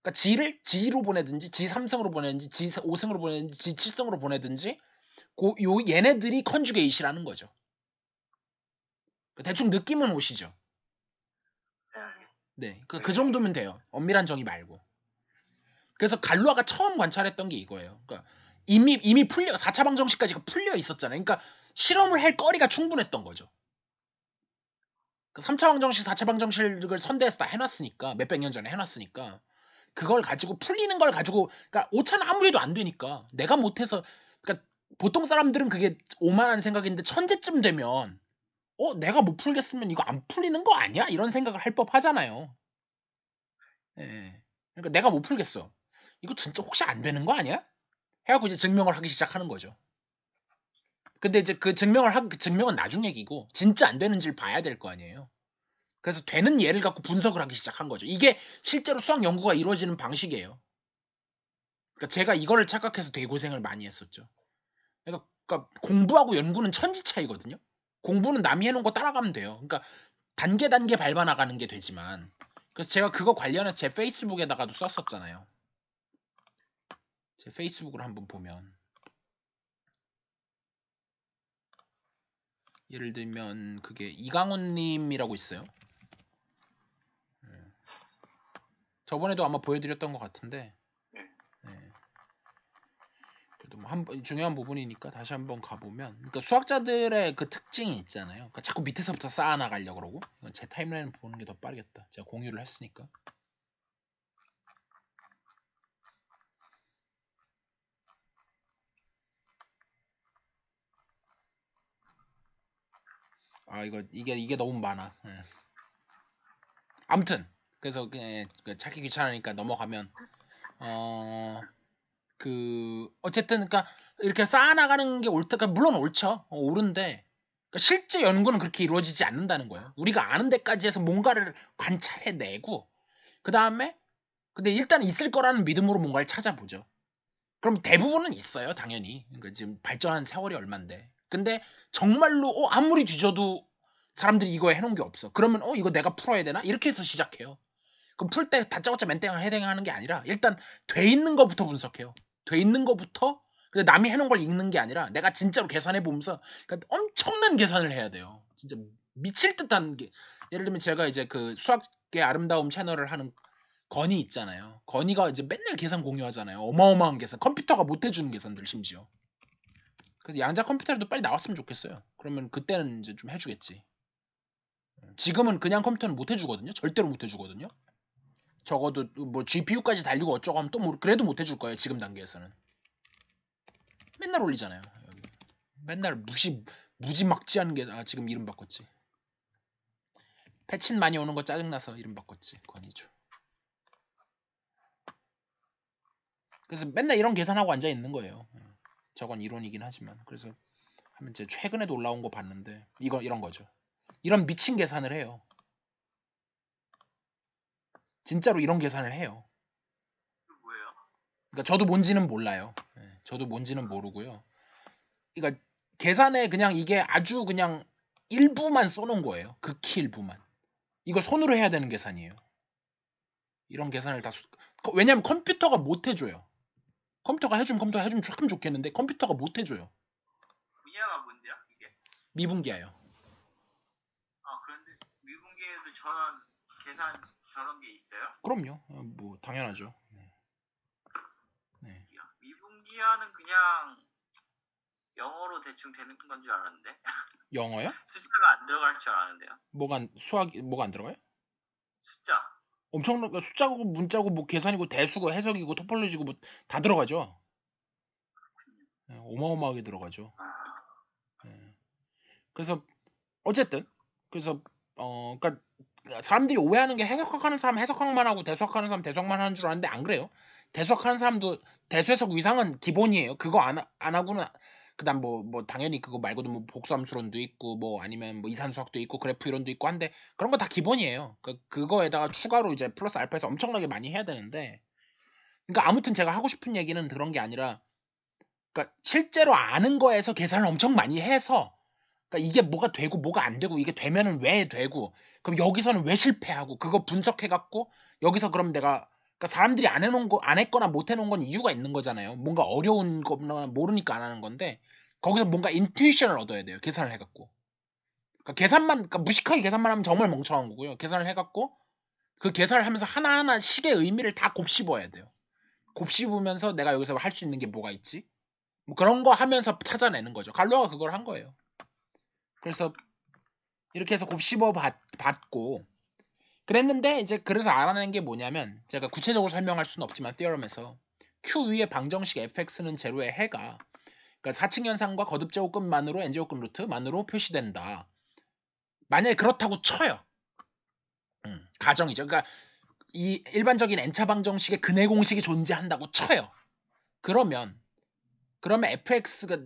그러니까 G를 G로 보내든지 G3승으로 보내든지 G5승으로 보내든지 G7승으로 보내든지 얘네들이 컨주게이시라는 거죠. 대충 느낌은 오시죠? 네, 그 정도면 돼요. 엄밀한 정의 말고. 그래서 갈로아가 처음 관찰했던 게 이거예요. 그러니까 이미 풀려 4차 방정식까지가 풀려 있었잖아요. 그러니까 실험을 할 거리가 충분했던 거죠. 3차 방정식, 4차 방정식을 선대해서 다 해놨으니까 몇백 년 전에 해놨으니까 그걸 가지고 풀리는 걸 가지고 그러니까 오차는 아무리 해도 안 되니까 내가 못해서 그러니까 보통 사람들은 그게 오만한 생각인데 천재쯤 되면 내가 못 풀겠으면 이거 안 풀리는 거 아니야? 이런 생각을 할 법 하잖아요. 예. 그러니까 내가 못 풀겠어. 이거 진짜 혹시 안 되는 거 아니야? 해갖고 이제 증명을 하기 시작하는 거죠. 근데 이제 그 증명은 나중 얘기고 진짜 안 되는지를 봐야 될 거 아니에요. 그래서 되는 예를 갖고 분석을 하기 시작한 거죠. 이게 실제로 수학 연구가 이루어지는 방식이에요. 그러니까 제가 이거를 착각해서 되게 고생을 많이 했었죠. 그러니까 공부하고 연구는 천지 차이거든요. 공부는 남이 해놓은 거 따라가면 돼요. 그러니까 단계 밟아 나가는 게 되지만 그래서 제가 그거 관련해서 제 페이스북에다가도 썼었잖아요. 제 페이스북을 한번 보면 예를 들면 그게 이강훈님이라고 있어요. 저번에도 아마 보여드렸던 것 같은데 그래도 뭐 중요한 부분이니까 다시 한번 가보면 그러니까 수학자들의 그 특징이 있잖아요. 그러니까 자꾸 밑에서부터 쌓아나가려고 그러고 이건 제 타임라인을 보는 게 더 빠르겠다. 제가 공유를 했으니까. 이게 너무 많아. 아무튼 그래서 찾기 귀찮으니까 넘어가면 어쨌든 그러니까 이렇게 쌓아나가는 게 옳다. 물론 옳죠. 옳은데 그러니까 실제 연구는 그렇게 이루어지지 않는다는 거예요. 우리가 아는 데까지 해서 뭔가를 관찰해내고 그 다음에 근데 일단 있을 거라는 믿음으로 뭔가를 찾아보죠. 그럼 대부분은 있어요, 당연히. 그러니까 지금 발전한 세월이 얼만데. 근데 정말로 아무리 뒤져도 사람들이 이거 해놓은 게 없어. 그러면 이거 내가 풀어야 되나? 이렇게 해서 시작해요. 그럼 풀 때 다짜고짜 맨땅을 해당하는 게 아니라 일단 돼 있는 거부터 분석해요. 돼 있는 거부터 남이 해놓은 걸 읽는 게 아니라 내가 진짜로 계산해 보면서 그러니까 엄청난 계산을 해야 돼요. 진짜 미칠 듯한 게 예를 들면 제가 이제 그 수학의 아름다움 채널을 하는 건이 있잖아요. 건이가 이제 맨날 계산 공유하잖아요. 어마어마한 계산. 컴퓨터가 못 해주는 계산들 심지어. 그래서 양자 컴퓨터라도 빨리 나왔으면 좋겠어요. 그러면 그때는 이제 좀 해주겠지. 지금은 그냥 컴퓨터는 못 해주거든요. 절대로 못 해주거든요. 적어도 뭐 GPU까지 달리고 어쩌고 하면 또 그래도 못 해줄 거예요. 지금 단계에서는. 맨날 올리잖아요. 여기. 맨날 무지막지한 게 지금 이름 바꿨지. 패친 많이 오는 거 짜증나서 이름 바꿨지. 권이죠. 그래서 맨날 이런 계산하고 앉아 있는 거예요. 저건 이론이긴 하지만. 그래서 하면 이제 최근에도 올라온 거 봤는데 이런 거죠. 이런 미친 계산을 해요. 진짜로 이런 계산을 해요. 그 뭐예요? 그러니까 저도 뭔지는 몰라요. 저도 뭔지는 모르고요. 그러니까 계산에 그냥 이게 아주 그냥 일부만 써놓은 거예요. 극히 일부만. 이걸 손으로 해야 되는 계산이에요. 이런 계산을 다 왜냐면 컴퓨터가 못 해줘요. 컴퓨터가 해주면 참 좋겠는데 컴퓨터가 못 해줘요. 분야가 뭔데요? 이게? 미분기야요. 아 그런데 미분기에도 저런 계산 저런 게 있어요? 그럼요. 뭐 당연하죠. 네. 미분기하는 그냥 영어로 대충 되는 건 줄 알았는데 영어요? 숫자가 안 들어갈 줄 알았는데요. 뭐가 안 들어가요? 숫자. 엄청난 숫자고 문자고 뭐 계산이고 대수고 해석이고 토폴로지고 뭐 다 들어가죠. 어마어마하게 들어가죠. 그래서 어쨌든 그래서 그러니까 사람들이 오해하는 게 해석학하는 사람 해석학만 하고 대수학하는 사람 대수학만 하는 줄 아는데 안 그래요. 대수학하는 사람도 대수해석 위상은 기본이에요. 그거 안 하고는 그다음 뭐 당연히 그거 말고도 뭐 복수함수론도 있고 뭐 아니면 뭐 이산수학도 있고 그래프 이론도 있고 한데 그런 거 다 기본이에요. 그거에다가 추가로 이제 플러스 알파에서 엄청나게 많이 해야 되는데 그러니까 아무튼 제가 하고 싶은 얘기는 그런 게 아니라 그러니까 실제로 아는 거에서 계산을 엄청 많이 해서 그러니까 이게 뭐가 되고 뭐가 안 되고 이게 되면은 왜 되고 그럼 여기서는 왜 실패하고 그거 분석해 갖고 여기서 그럼 내가 그러니까 사람들이 안 해놓은 거 안 했거나 못 해놓은 건 이유가 있는 거잖아요. 뭔가 어려운 거나 모르니까 안 하는 건데 거기서 뭔가 인투이션을 얻어야 돼요. 계산을 해갖고 그러니까 무식하게 계산만 하면 정말 멍청한 거고요. 계산을 해갖고 그 계산을 하면서 하나하나 식의 의미를 다 곱씹어야 돼요. 곱씹으면서 내가 여기서 할 수 있는 게 뭐가 있지? 뭐 그런 거 하면서 찾아내는 거죠. 갈로가 그걸 한 거예요. 그래서 이렇게 해서 곱씹어 봤고 그랬는데 이제 그래서 알아낸 게 뭐냐면 제가 구체적으로 설명할 수는 없지만 theorem에서 Q 위의 방정식 fx는 제로의 해가 그러니까 4층 현상과 거듭 제곱근만으로 n 제곱근 루트만으로 표시된다. 만약에 그렇다고 쳐요. 가정이죠. 그러니까 이 일반적인 n차 방정식의 근해 공식이 존재한다고 쳐요. 그러면 fx가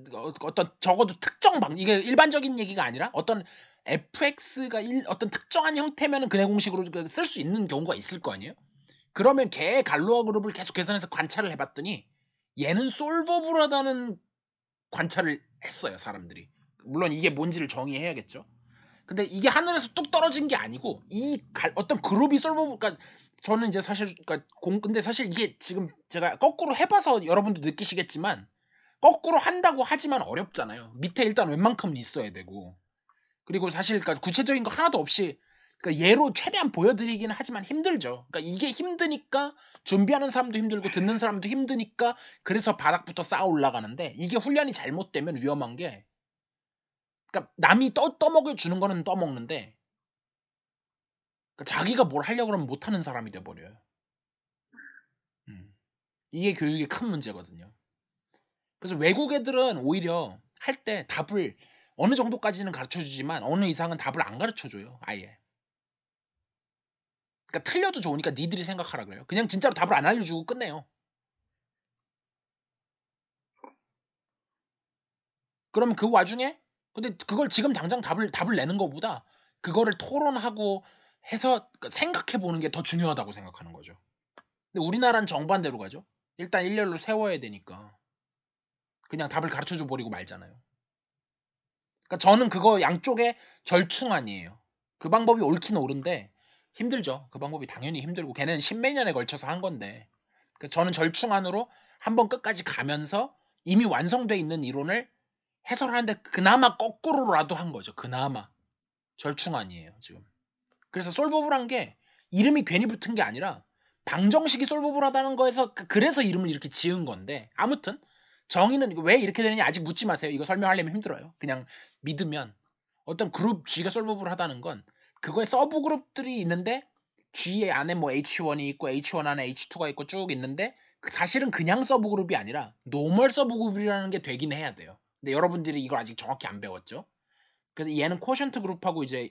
어떤 적어도 특정 이게 일반적인 얘기가 아니라 어떤 fx가 어떤 특정한 형태면은 근해 공식으로 쓸 수 있는 경우가 있을 거 아니에요? 그러면 걔의 갈로아 그룹을 계속 계산해서 관찰을 해봤더니 얘는 솔버블하다는 관찰을 했어요, 사람들이. 물론 이게 뭔지를 정의해야겠죠. 근데 이게 하늘에서 뚝 떨어진 게 아니고 어떤 그룹이 솔버블 그러니까 저는 이제 사실 근데 사실 이게 지금 제가 거꾸로 해봐서 여러분도 느끼시겠지만 거꾸로 한다고 하지만 어렵잖아요. 밑에 일단 웬만큼은 있어야 되고 그리고 사실 구체적인 거 하나도 없이 예로 최대한 보여드리긴 하지만 힘들죠. 그러니까 이게 힘드니까 준비하는 사람도 힘들고 듣는 사람도 힘드니까 그래서 바닥부터 쌓아 올라가는데 이게 훈련이 잘못되면 위험한 게 그러니까 남이 떠먹여 주는 거는 떠먹는데 그러니까 자기가 뭘 하려고 그러면 못하는 사람이 돼버려요. 이게 교육의 큰 문제거든요. 그래서 외국 애들은 오히려 할 때 답을 어느 정도까지는 가르쳐주지만 어느 이상은 답을 안 가르쳐줘요. 아예. 그러니까 틀려도 좋으니까 니들이 생각하라 그래요. 그냥 진짜로 답을 안 알려주고 끝내요. 그러면 그 와중에 근데 그걸 지금 당장 답을 내는 것보다 그거를 토론하고 해서 생각해 보는 게 더 중요하다고 생각하는 거죠. 근데 우리나라는 정반대로 가죠. 일단 일렬로 세워야 되니까 그냥 답을 가르쳐줘 버리고 말잖아요. 그러니까 저는 그거 양쪽에 절충안이에요. 그 방법이 옳긴 옳은데 힘들죠. 그 방법이 당연히 힘들고 걔는 십몇 년에 걸쳐서 한 건데 그래서 저는 절충안으로 한번 끝까지 가면서 이미 완성돼 있는 이론을 해설하는데 그나마 거꾸로라도 한 거죠. 그나마 절충안이에요 지금. 그래서 솔버블한 게 이름이 괜히 붙은 게 아니라 방정식이 솔버블하다는 거에서 그래서 이름을 이렇게 지은 건데 아무튼 정의는 왜 이렇게 되느냐 아직 묻지 마세요. 이거 설명하려면 힘들어요. 그냥 믿으면 어떤 그룹 G가 솔버블하다는 건 그거에 서브 그룹들이 있는데 G 안에 뭐 H1이 있고 H1 안에 H2가 있고 쭉 있는데 사실은 그냥 서브 그룹이 아니라 노멀 서브 그룹이라는 게 되긴 해야 돼요. 근데 여러분들이 이걸 아직 정확히 안 배웠죠. 그래서 얘는 쿼션트 그룹하고 이제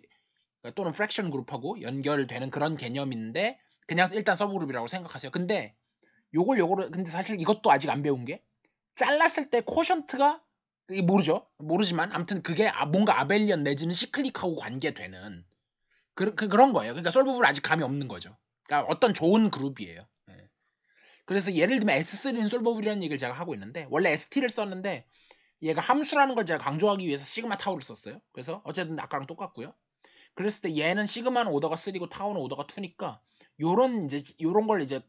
또는 프랙션 그룹하고 연결되는 그런 개념인데 그냥 일단 서브 그룹이라고 생각하세요. 근데 요거를 근데 사실 이것도 아직 안 배운 게 잘랐을 때 쿼션트가 모르죠. 모르지만 아무튼 그게 뭔가 아벨리언 내지는 시클릭하고 관계되는 그런 거예요. 그러니까 솔버블 아직 감이 없는 거죠. 그러니까 어떤 좋은 그룹이에요. 예. 그래서 예를 들면 S3는 솔버블이라는 얘기를 제가 하고 있는데 원래 ST를 썼는데 얘가 함수라는 걸 제가 강조하기 위해서 시그마 타우를 썼어요. 그래서 어쨌든 아까랑 똑같고요. 그랬을 때 얘는 시그마는 오더가 3고 타우는 오더가 2니까 요런 걸 이제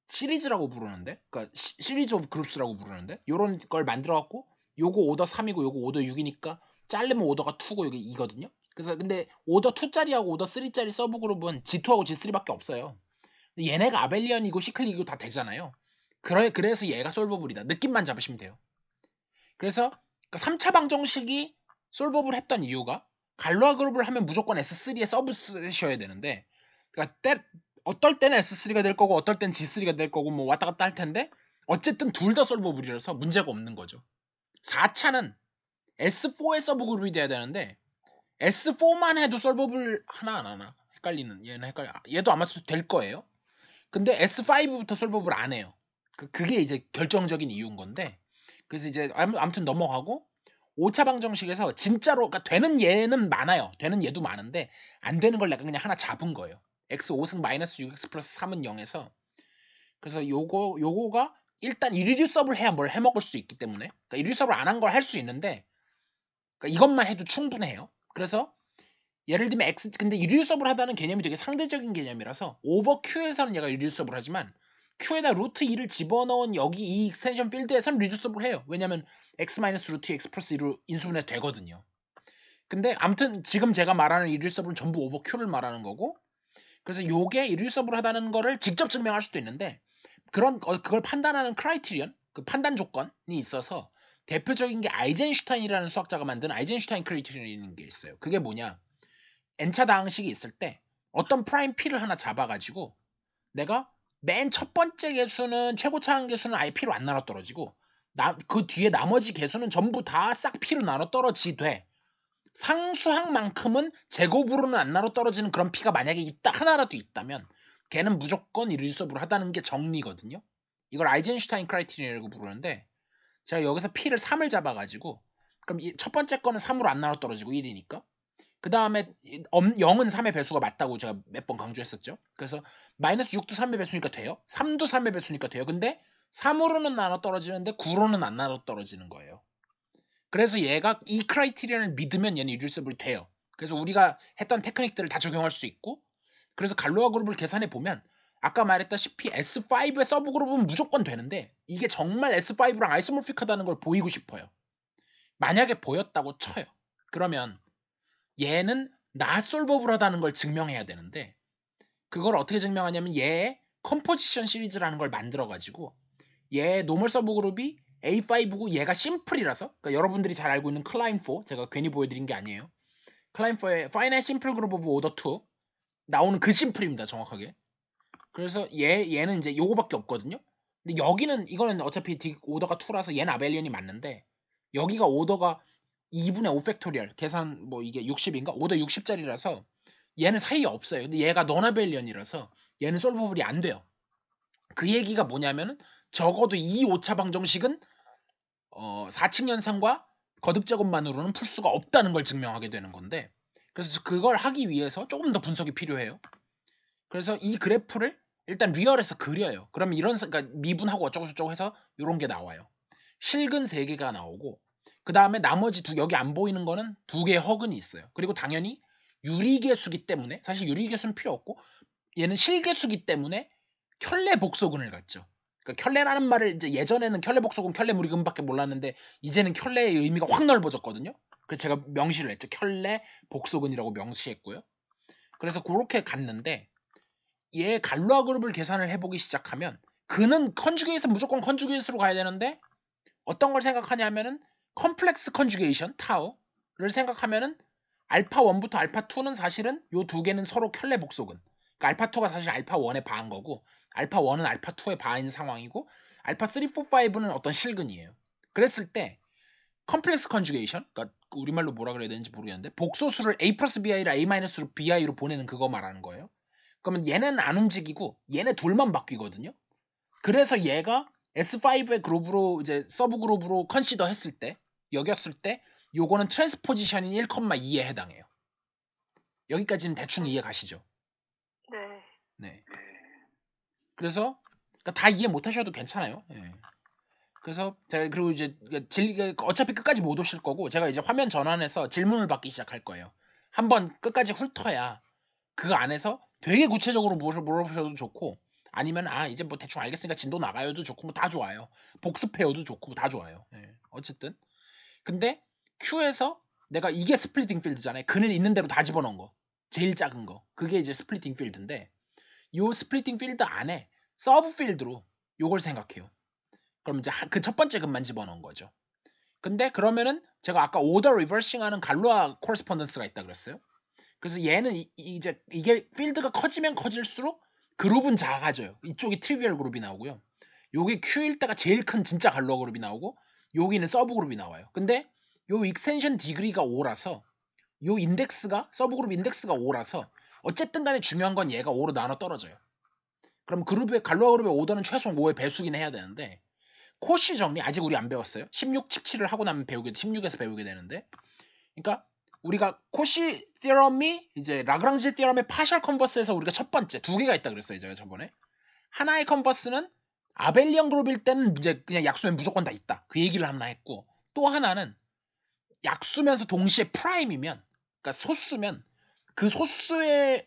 시리즈라고 부르는데, 그러니까 시리즈 오브 그룹스라고 부르는데, 요런 걸 만들어 갖고 요거 오더 3이고 요거 오더 6이니까 자르면 오더가 2고 여기 2거든요. 그래서 근데 오더 2짜리하고 오더 3짜리 서브 그룹은 G2하고 G3밖에 없어요. 얘네가 아벨리언이고 시클릭이고 다 되잖아요. 그래서 얘가 솔버블이다. 느낌만 잡으시면 돼요. 그래서 3차 방정식이 솔버블 했던 이유가 갈로아 그룹을 하면 무조건 S3에 서브 쓰셔야 되는데, 그러니까 어떨 때는 S3가 될 거고 어떨 때는 G3가 될 거고 뭐 왔다 갔다 할 텐데 어쨌든 둘 다 솔버블이라서 문제가 없는 거죠. 4차는 S4의 서브 그룹이 돼야 되는데 S4만 해도 솔버블 하나 안 하나 헷갈리는 얘는 얘도 아마 될 거예요. 근데 S5부터 솔버블 안 해요. 그게 이제 결정적인 이유인 건데 그래서 이제 아무튼 넘어가고 5차 방정식에서 진짜로 그러니까 되는 얘는 많아요. 되는 얘도 많은데 안 되는 걸 내가 그냥 하나 잡은 거예요. x 5승 마이너스 6x 플러스 3은 0에서 그래서 요거가 일단 이리듀서블 해야 뭘 해먹을 수 있기 때문에 그러니까 이리듀서블 안 한 걸 할 수 있는데 그러니까 이것만 해도 충분해요. 그래서 예를 들면 x 근데 이리듀서블 하다는 개념이 되게 상대적인 개념이라서 오버 q에서는 얘가 이리듀서블 하지만 q에다 루트 2를 집어넣은 여기 이 익스텐션 필드에서는 리듀서블 해요. 왜냐면 x 마이너스 루트 x 플러스 2로 인수분해 되거든요. 근데 아무튼 지금 제가 말하는 이리듀서블은 전부 오버 q를 말하는 거고 그래서 요게 이리듀서블 하다는 거를 직접 증명할 수도 있는데 그걸 판단하는 크라이테리언 그 판단 조건이 있어서 대표적인 게 아이젠슈타인이라는 수학자가 만든 아이젠슈타인 크라이테리언이라는 게 있어요. 그게 뭐냐 n차 다항식이 있을 때 어떤 프라임 p를 하나 잡아가지고 내가 맨 첫 번째 개수는 최고차항 개수는 아예 p로 안 나눠 떨어지고 그 뒤에 나머지 개수는 전부 다 싹 p로 나눠 떨어지되 상수항만큼은 제곱으로는 안 나눠 떨어지는 그런 p가 만약에 하나라도 있다면 걔는 무조건 이리듀서블 하다는 게 정리거든요. 이걸 아이젠슈타인 크라이테리언이라고 부르는데 제가 여기서 p를 3을 잡아가지고 그럼 첫 번째 거는 3으로 안 나눠 떨어지고 1이니까 그 다음에 0은 3의 배수가 맞다고 제가 몇 번 강조했었죠. 그래서 마이너스 6도 3의 배수니까 돼요. 3도 3의 배수니까 돼요. 근데 3으로는 나눠 떨어지는데 9로는 안 나눠 떨어지는 거예요. 그래서 얘가 이 크라이테리언을 믿으면 얘는 이리듀서블 돼요. 그래서 우리가 했던 테크닉들을 다 적용할 수 있고 그래서 갈로아 그룹을 계산해 보면 아까 말했다시피 S5의 서브 그룹은 무조건 되는데 이게 정말 S5랑 아이소모픽하다는 걸 보이고 싶어요. 만약에 보였다고 쳐요. 그러면 얘는 나솔버블하다는 걸 증명해야 되는데 그걸 어떻게 증명하냐면 얘의 컴포지션 시리즈라는 걸 만들어 가지고 얘 노멀 서브 그룹이 A5고 얘가 심플이라서 그러니까 여러분들이 잘 알고 있는 클라인4 제가 괜히 보여드린 게 아니에요. 클라인4의 Finite Simple Group of Order 2 나오는 그 심플입니다. 정확하게. 그래서 얘는 이제 요거밖에 없거든요. 근데 여기는 이거는 어차피 오더가 2라서 얘는 아벨리언이 맞는데 여기가 오더가 2분의 5 팩토리얼 계산 뭐 이게 60인가? 오더 60짜리라서 얘는 사이에 없어요. 근데 얘가 너나벨리언이라서 얘는 솔버블이 안 돼요. 그 얘기가 뭐냐면은 적어도 이 5차 방정식은 4층 연산과 거듭 제곱만으로는 풀 수가 없다는 걸 증명하게 되는 건데 그래서 그걸 하기 위해서 조금 더 분석이 필요해요. 그래서 이 그래프를 일단 리얼에서 그려요. 그러면 그러니까 미분하고 어쩌고저쩌고 해서 이런 게 나와요. 실근 3개가 나오고 그 다음에 나머지 여기 안 보이는 거는 2개의 허근이 있어요. 그리고 당연히 유리계수기 때문에 사실 유리계수는 필요 없고 얘는 실계수기 때문에 켤레 복소근을 갖죠. 그러니까 켤레라는 말을 이제 예전에는 켤레 복소근, 켤레 무리근밖에 몰랐는데 이제는 켤레의 의미가 확 넓어졌거든요. 그래서 제가 명시를 했죠. 켤레 복소근이라고 명시했고요. 그래서 그렇게 갔는데 얘 갈로아 그룹을 계산을 해보기 시작하면 그는 컨주게이션 무조건 컨주게이트로 가야 되는데 어떤 걸 생각하냐면은 컴플렉스 컨주게이션 타우를 생각하면은 알파 1부터 알파 2는 사실은 요 두 개는 서로 켤레 복속은. 그러니까 알파 2가 사실 알파 1의 바인 거고 알파 1은 알파 2의 바인 상황이고 알파 3, 4, 5는 어떤 실근이에요. 그랬을 때 컴플렉스 컨주게이션, 그러니까 우리말로 뭐라 그래야 되는지 모르겠는데 복소수를 a 플러스 bi를 a 마이너스로 bi로 보내는 그거 말하는 거예요. 그러면 얘는 안 움직이고 얘네 둘만 바뀌거든요. 그래서 얘가 S5의 그룹으로 이제 서브 그룹으로 컨시더 했을 때 여겼을 때 요거는 트랜스포지션인 1,2에 해당해요. 여기까지는 대충 이해 가시죠? 네. 네. 그래서 그러니까 다 이해 못 하셔도 괜찮아요. 예. 그래서 제가 그리고 이제 어차피 끝까지 못 오실 거고 제가 이제 화면 전환해서 질문을 받기 시작할 거예요. 한번 끝까지 훑어야 그 안에서 되게 구체적으로 물어보셔도 좋고 아니면 이제 뭐 대충 알겠으니까 진도 나가요도 좋고 뭐 다 좋아요. 복습해요도 좋고 다 좋아요. 예. 어쨌든 근데 Q에서 내가 이게 스플리팅 필드잖아요. 그늘 있는 대로 다 집어넣은 거. 제일 작은 거. 그게 이제 스플리팅 필드인데 요 스플리팅 필드 안에 서브 필드로 요걸 생각해요. 그럼 이제 그 첫 번째 근만 집어넣은 거죠. 근데 그러면은 제가 아까 오더 리버싱하는 갈로아 코레스폰던스가 있다 그랬어요. 그래서 얘는 이제 이게 필드가 커지면 커질수록 그룹은 작아져요. 이쪽이 트리비얼 그룹이 나오고요. 여기 Q일 때가 제일 큰 진짜 갈로아 그룹이 나오고 여기는 서브 그룹이 나와요. 근데 요 익스텐션 디그리가 5라서 요 인덱스가 서브 그룹 인덱스가 5라서 어쨌든 간에 중요한 건 얘가 5로 나눠 떨어져요. 그럼 그룹의 갈로아 그룹의 오더는 최소 5의 배수긴 해야 되는데 코시 정리 아직 우리 안 배웠어요. 16, 17을 하고 나면 16에서 배우게 되는데 그러니까 우리가 코시 티어럼이 이제 라그랑지 티어럼의 파셜 컨버스에서 우리가 첫 번째 두 개가 있다 그랬어요. 제가 저번에 하나의 컨버스는 아벨리언 그룹일 때는 이제 그냥 약수면 무조건 다 있다. 그 얘기를 하나 했고 또 하나는 약수면서 동시에 프라임이면 그러니까 소수면 그 소수의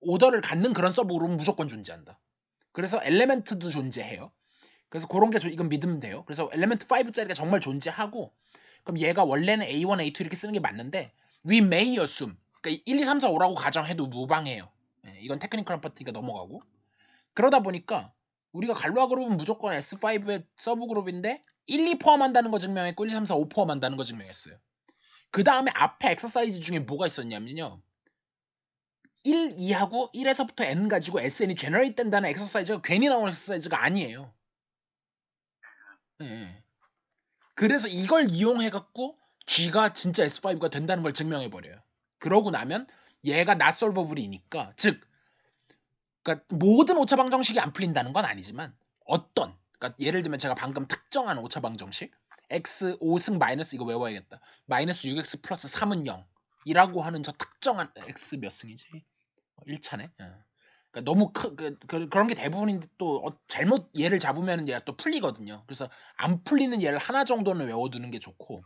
오더를 갖는 그런 서브 그룹은 무조건 존재한다. 그래서 엘레멘트도 존재해요. 그래서 그런 게 이건 믿으면 돼요. 그래서 엘레멘트 5짜리가 정말 존재하고 그럼 얘가 원래는 A1, A2 이렇게 쓰는 게 맞는데 we may assume 그러니까 1, 2, 3, 4, 5라고 가정해도 무방해요. 이건 테크니컬한 파트가 넘어가고 그러다 보니까 우리가 갈로아 그룹은 무조건 S5의 서브 그룹인데 1, 2 포함한다는 거 증명했고 1, 2, 3, 4, 5 포함한다는 거 증명했어요. 그 다음에 앞에 엑서사이즈 중에 뭐가 있었냐면요. 1, 2하고 1에서부터 n 가지고 SN이 제너레이트 된다는 엑서사이즈가 괜히 나오는 엑서사이즈가 아니에요. 네. 그래서 이걸 이용해갖고 G가 진짜 S5가 된다는 걸 증명해버려요. 그러고 나면 얘가 낫솔버블이니까 즉 그러니까 모든 오차방정식이 안 풀린다는 건 아니지만 어떤 그러니까 예를 들면 제가 방금 특정한 오차방정식 x 5승 마이너스 이거 외워야겠다. 마이너스 6x 플러스 3은 0 이라고 하는 저 특정한 x 몇 승이지? 1차네. 그러니까 너무 그런 게 대부분인데 또 잘못 얘를 잡으면 얘가 또 풀리거든요. 그래서 안 풀리는 얘를 하나 정도는 외워두는 게 좋고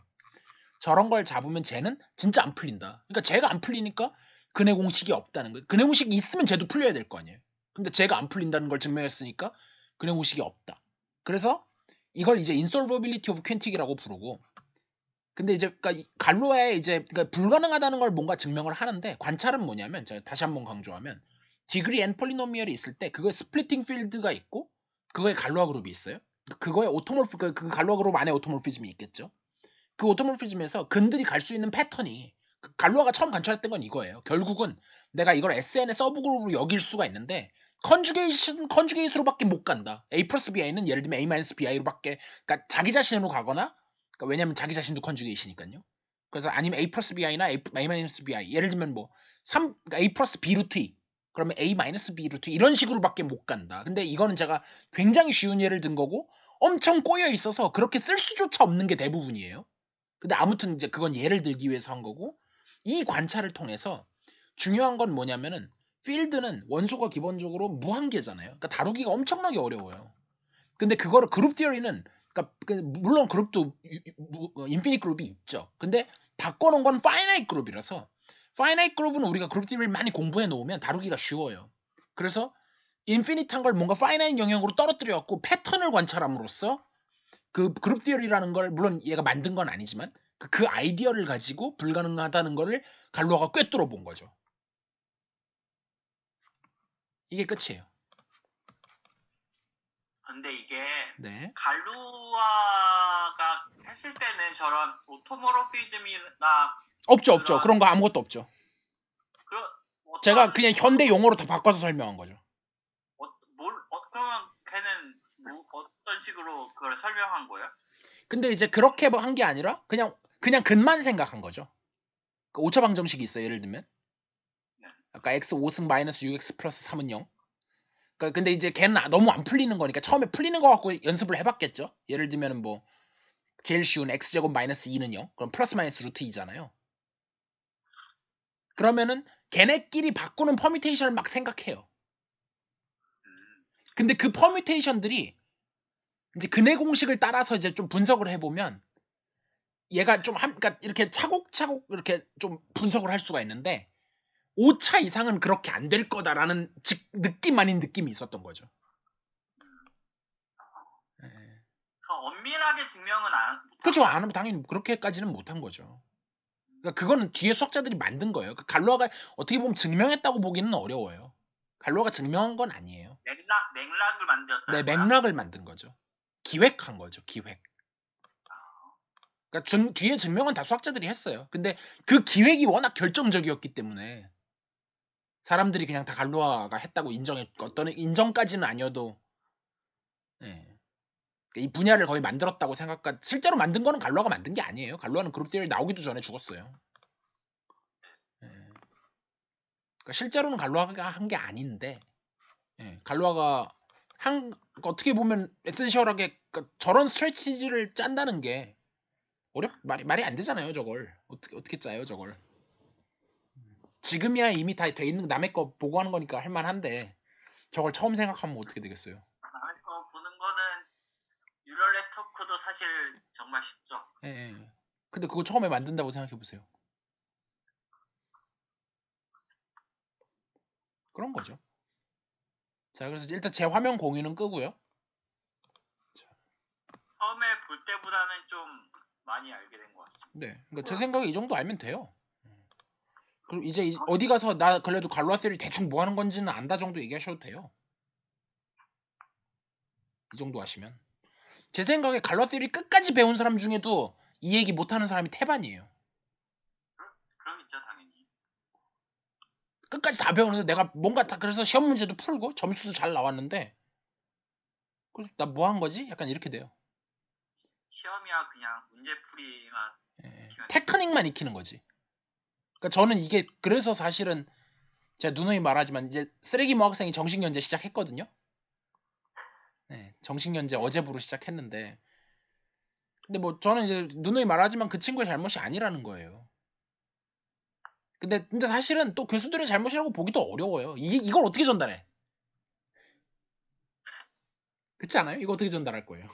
저런 걸 잡으면 쟤는 진짜 안 풀린다. 그러니까 쟤가 안 풀리니까 근해 공식이 없다는 거예요. 근해 공식이 있으면 쟤도 풀려야 될 거 아니에요. 근데 쟤가 안 풀린다는 걸 증명했으니까 근해 공식이 없다. 그래서 이걸 이제 insolvability of quantic이라고 부르고 근데 이제 그러니까 갈로에 이제 그러니까 불가능하다는 걸 뭔가 증명을 하는데 관찰은 뭐냐면 제가 다시 한번 강조하면 디그리 n 폴리노미얼이 있을 때 그거에 스플리팅 필드가 있고 그거에 갈로아 그룹이 있어요. 그거에 오토몰프 그 갈로아 그룹 안에 오토몰피즘이 있겠죠. 그 오토몰피즘에서 근들이 갈 수 있는 패턴이 갈로아가 처음 관찰했던 건 이거예요. 결국은 내가 이걸 SN의 서브 그룹으로 여길 수가 있는데 컨주게이트로밖에 못 간다. A 플러스 BI는 예를 들면 A 마이너스 BI로밖에 그러니까 자기 자신으로 가거나 그러니까 왜냐면 자기 자신도 컨주게이시니까요. 그래서 아니면 A 플러스 BI나 A 마이너스 BI 예를 들면 뭐 3, 그러니까 A 플러스 B 루트 2 그러면 A 마이너스 B 루트 이런 식으로밖에 못 간다. 근데 이거는 제가 굉장히 쉬운 예를 든 거고 엄청 꼬여 있어서 그렇게 쓸 수조차 없는 게 대부분이에요. 근데 아무튼 이제 그건 예를 들기 위해서 한 거고 이 관찰을 통해서 중요한 건 뭐냐면은 필드는 원소가 기본적으로 무한계잖아요. 그러니까 다루기가 엄청나게 어려워요. 근데 그거를 그룹 티어리는 그러니까 물론 그룹도 인피니트 그룹이 있죠. 근데 바꿔놓은 건 파이나이트 그룹이라서 파이나이트 그룹은 우리가 그룹 티어리를 많이 공부해 놓으면 다루기가 쉬워요. 그래서 인피니트한 걸 뭔가 파이나이트 영역으로 떨어뜨려 갖고 패턴을 관찰함으로써 그 그룹 티어리라는 걸 물론 얘가 만든 건 아니지만 그 아이디어를 가지고 불가능하다는 거를 갈로아가 꿰뚫어 본 거죠. 이게 끝이에요. 근데 이게 네. 갈루아가 했을 때는 저런 오토모로피즘이나 없죠. 그런 그런 거 아무것도 없죠. 그런 어떤 제가 그냥 현대 용어로 다 바꿔서 설명한 거죠. 그러면 걔는 어떤 식으로 그걸 설명한 거예요? 근데 이제 그렇게 한 게 아니라 그냥 근만 생각한 거죠. 그 오차 방정식이 있어요. 예를 들면 네. 아까 x 5승 마이너스 6x 플러스 3은 0. 그러니까 근데 이제 걔는 너무 안 풀리는 거니까 처음에 풀리는 거 갖고 연습을 해봤겠죠. 예를 들면은 뭐 제일 쉬운 x제곱 마이너스 2는 0. 그럼 플러스 마이너스 루트 2잖아요. 그러면은 걔네끼리 바꾸는 퍼뮤테이션을 막 생각해요. 근데 그 퍼뮤테이션들이 이제 근해 공식을 따라서 이제 좀 분석을 해보면 얘가 좀 그러니까 이렇게 차곡차곡 이렇게 좀 분석을 할 수가 있는데 5차 이상은 그렇게 안 될 거다라는 느낌 아닌 느낌이 있었던 거죠. 예. 더 엄밀하게 증명은 안. 그렇죠. 안 하면 당연히 그렇게까지는 못한 거죠. 그러니까 그거는 뒤에 수학자들이 만든 거예요. 그 갈로아가 어떻게 보면 증명했다고 보기는 어려워요. 갈로아가 증명한 건 아니에요. 맥락을 만들었다는 네, 거야? 맥락을 만든 거죠. 기획한 거죠. 기획. 그러니까 뒤에 증명은 다 수학자들이 했어요. 근데 그 기획이 워낙 결정적이었기 때문에 사람들이 그냥 다 갈로아가 했다고 인정했고 어떤 인정까지는 아니어도 예. 이 분야를 거의 만들었다고 생각까 실제로 만든 거는 갈로아가 만든 게 아니에요. 갈로아는 그룹 대회 나오기도 전에 죽었어요. 예. 그러니까 실제로는 갈로아가 한 게 아닌데 예. 갈로아가 어떻게 보면 에센셜하게 그러니까 저런 스트레치지를 짠다는 게 말이 안 되잖아요. 저걸 어떻게 짜요 저걸. 지금이야 이미 다 돼 있는 남의 거 보고 하는 거니까 할만한데 저걸 처음 생각하면 어떻게 되겠어요. 남의 거 보는 거는 뉴럴 네트워크도 사실 정말 쉽죠. 예. 근데 그거 처음에 만든다고 생각해 보세요. 그런 거죠. 자, 그래서 일단 제 화면 공유는 끄고요. 처음에 볼 때보다는 좀 많이 알게 된 것 같습니다. 네. 그러니까 제 생각에 이 정도 알면 돼요. 그리고 이제 어디 가서 나 그래도 갈로아 세리 대충 뭐 하는 건지는 안다 정도 얘기하셔도 돼요. 이 정도 하시면. 제 생각에 갈로아 세리 끝까지 배운 사람 중에도 이 얘기 못하는 사람이 태반이에요. 그럼 있죠 당연히. 끝까지 다 배우는데 내가 뭔가 다 그래서 시험 문제도 풀고 점수도 잘 나왔는데 그래서 나 뭐 한 거지? 약간 이렇게 돼요. 시험이야 그냥 문제풀이만 예. 익히면 테크닉만 익히는 거지. 그러니까 저는 이게 그래서 사실은 제가 누누이 말하지만 이제 쓰레기 모학생이 정식연재 시작했거든요. 네, 정식연재 어제부로 시작했는데 근데 뭐 저는 이제 누누이 말하지만 그 친구의 잘못이 아니라는 거예요. 근데 사실은 또 교수들의 잘못이라고 보기도 어려워요. 이걸 어떻게 전달해? 그렇지 않아요? 이거 어떻게 전달할 거예요?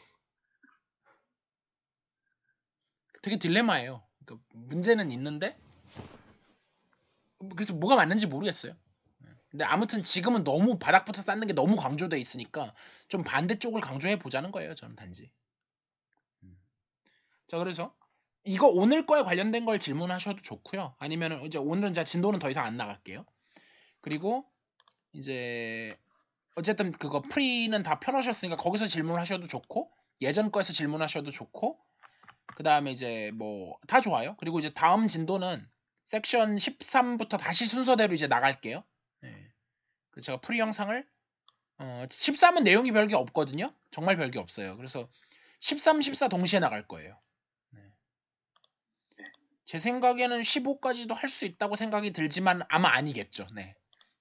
되게 딜레마예요. 그러니까 문제는 있는데 그래서 뭐가 맞는지 모르겠어요. 근데 아무튼 지금은 너무 바닥부터 쌓는 게 너무 강조돼 있으니까 좀 반대쪽을 강조해 보자는 거예요. 저는 단지. 자 그래서 이거 오늘 거에 관련된 걸 질문하셔도 좋고요. 아니면은 이제 오늘은 제가 진도는 더 이상 안 나갈게요. 그리고 이제 어쨌든 그거 프리는 다 펴놓으셨으니까 거기서 질문하셔도 좋고 예전 거에서 질문하셔도 좋고 그 다음에 이제 뭐 다 좋아요. 그리고 이제 다음 진도는 섹션 13부터 다시 순서대로 이제 나갈게요. 네. 그래서 제가 프리 영상을 13은 내용이 별게 없거든요. 정말 별게 없어요. 그래서 13, 14 동시에 나갈 거예요. 네. 제 생각에는 15까지도 할 수 있다고 생각이 들지만 아마 아니겠죠. 네.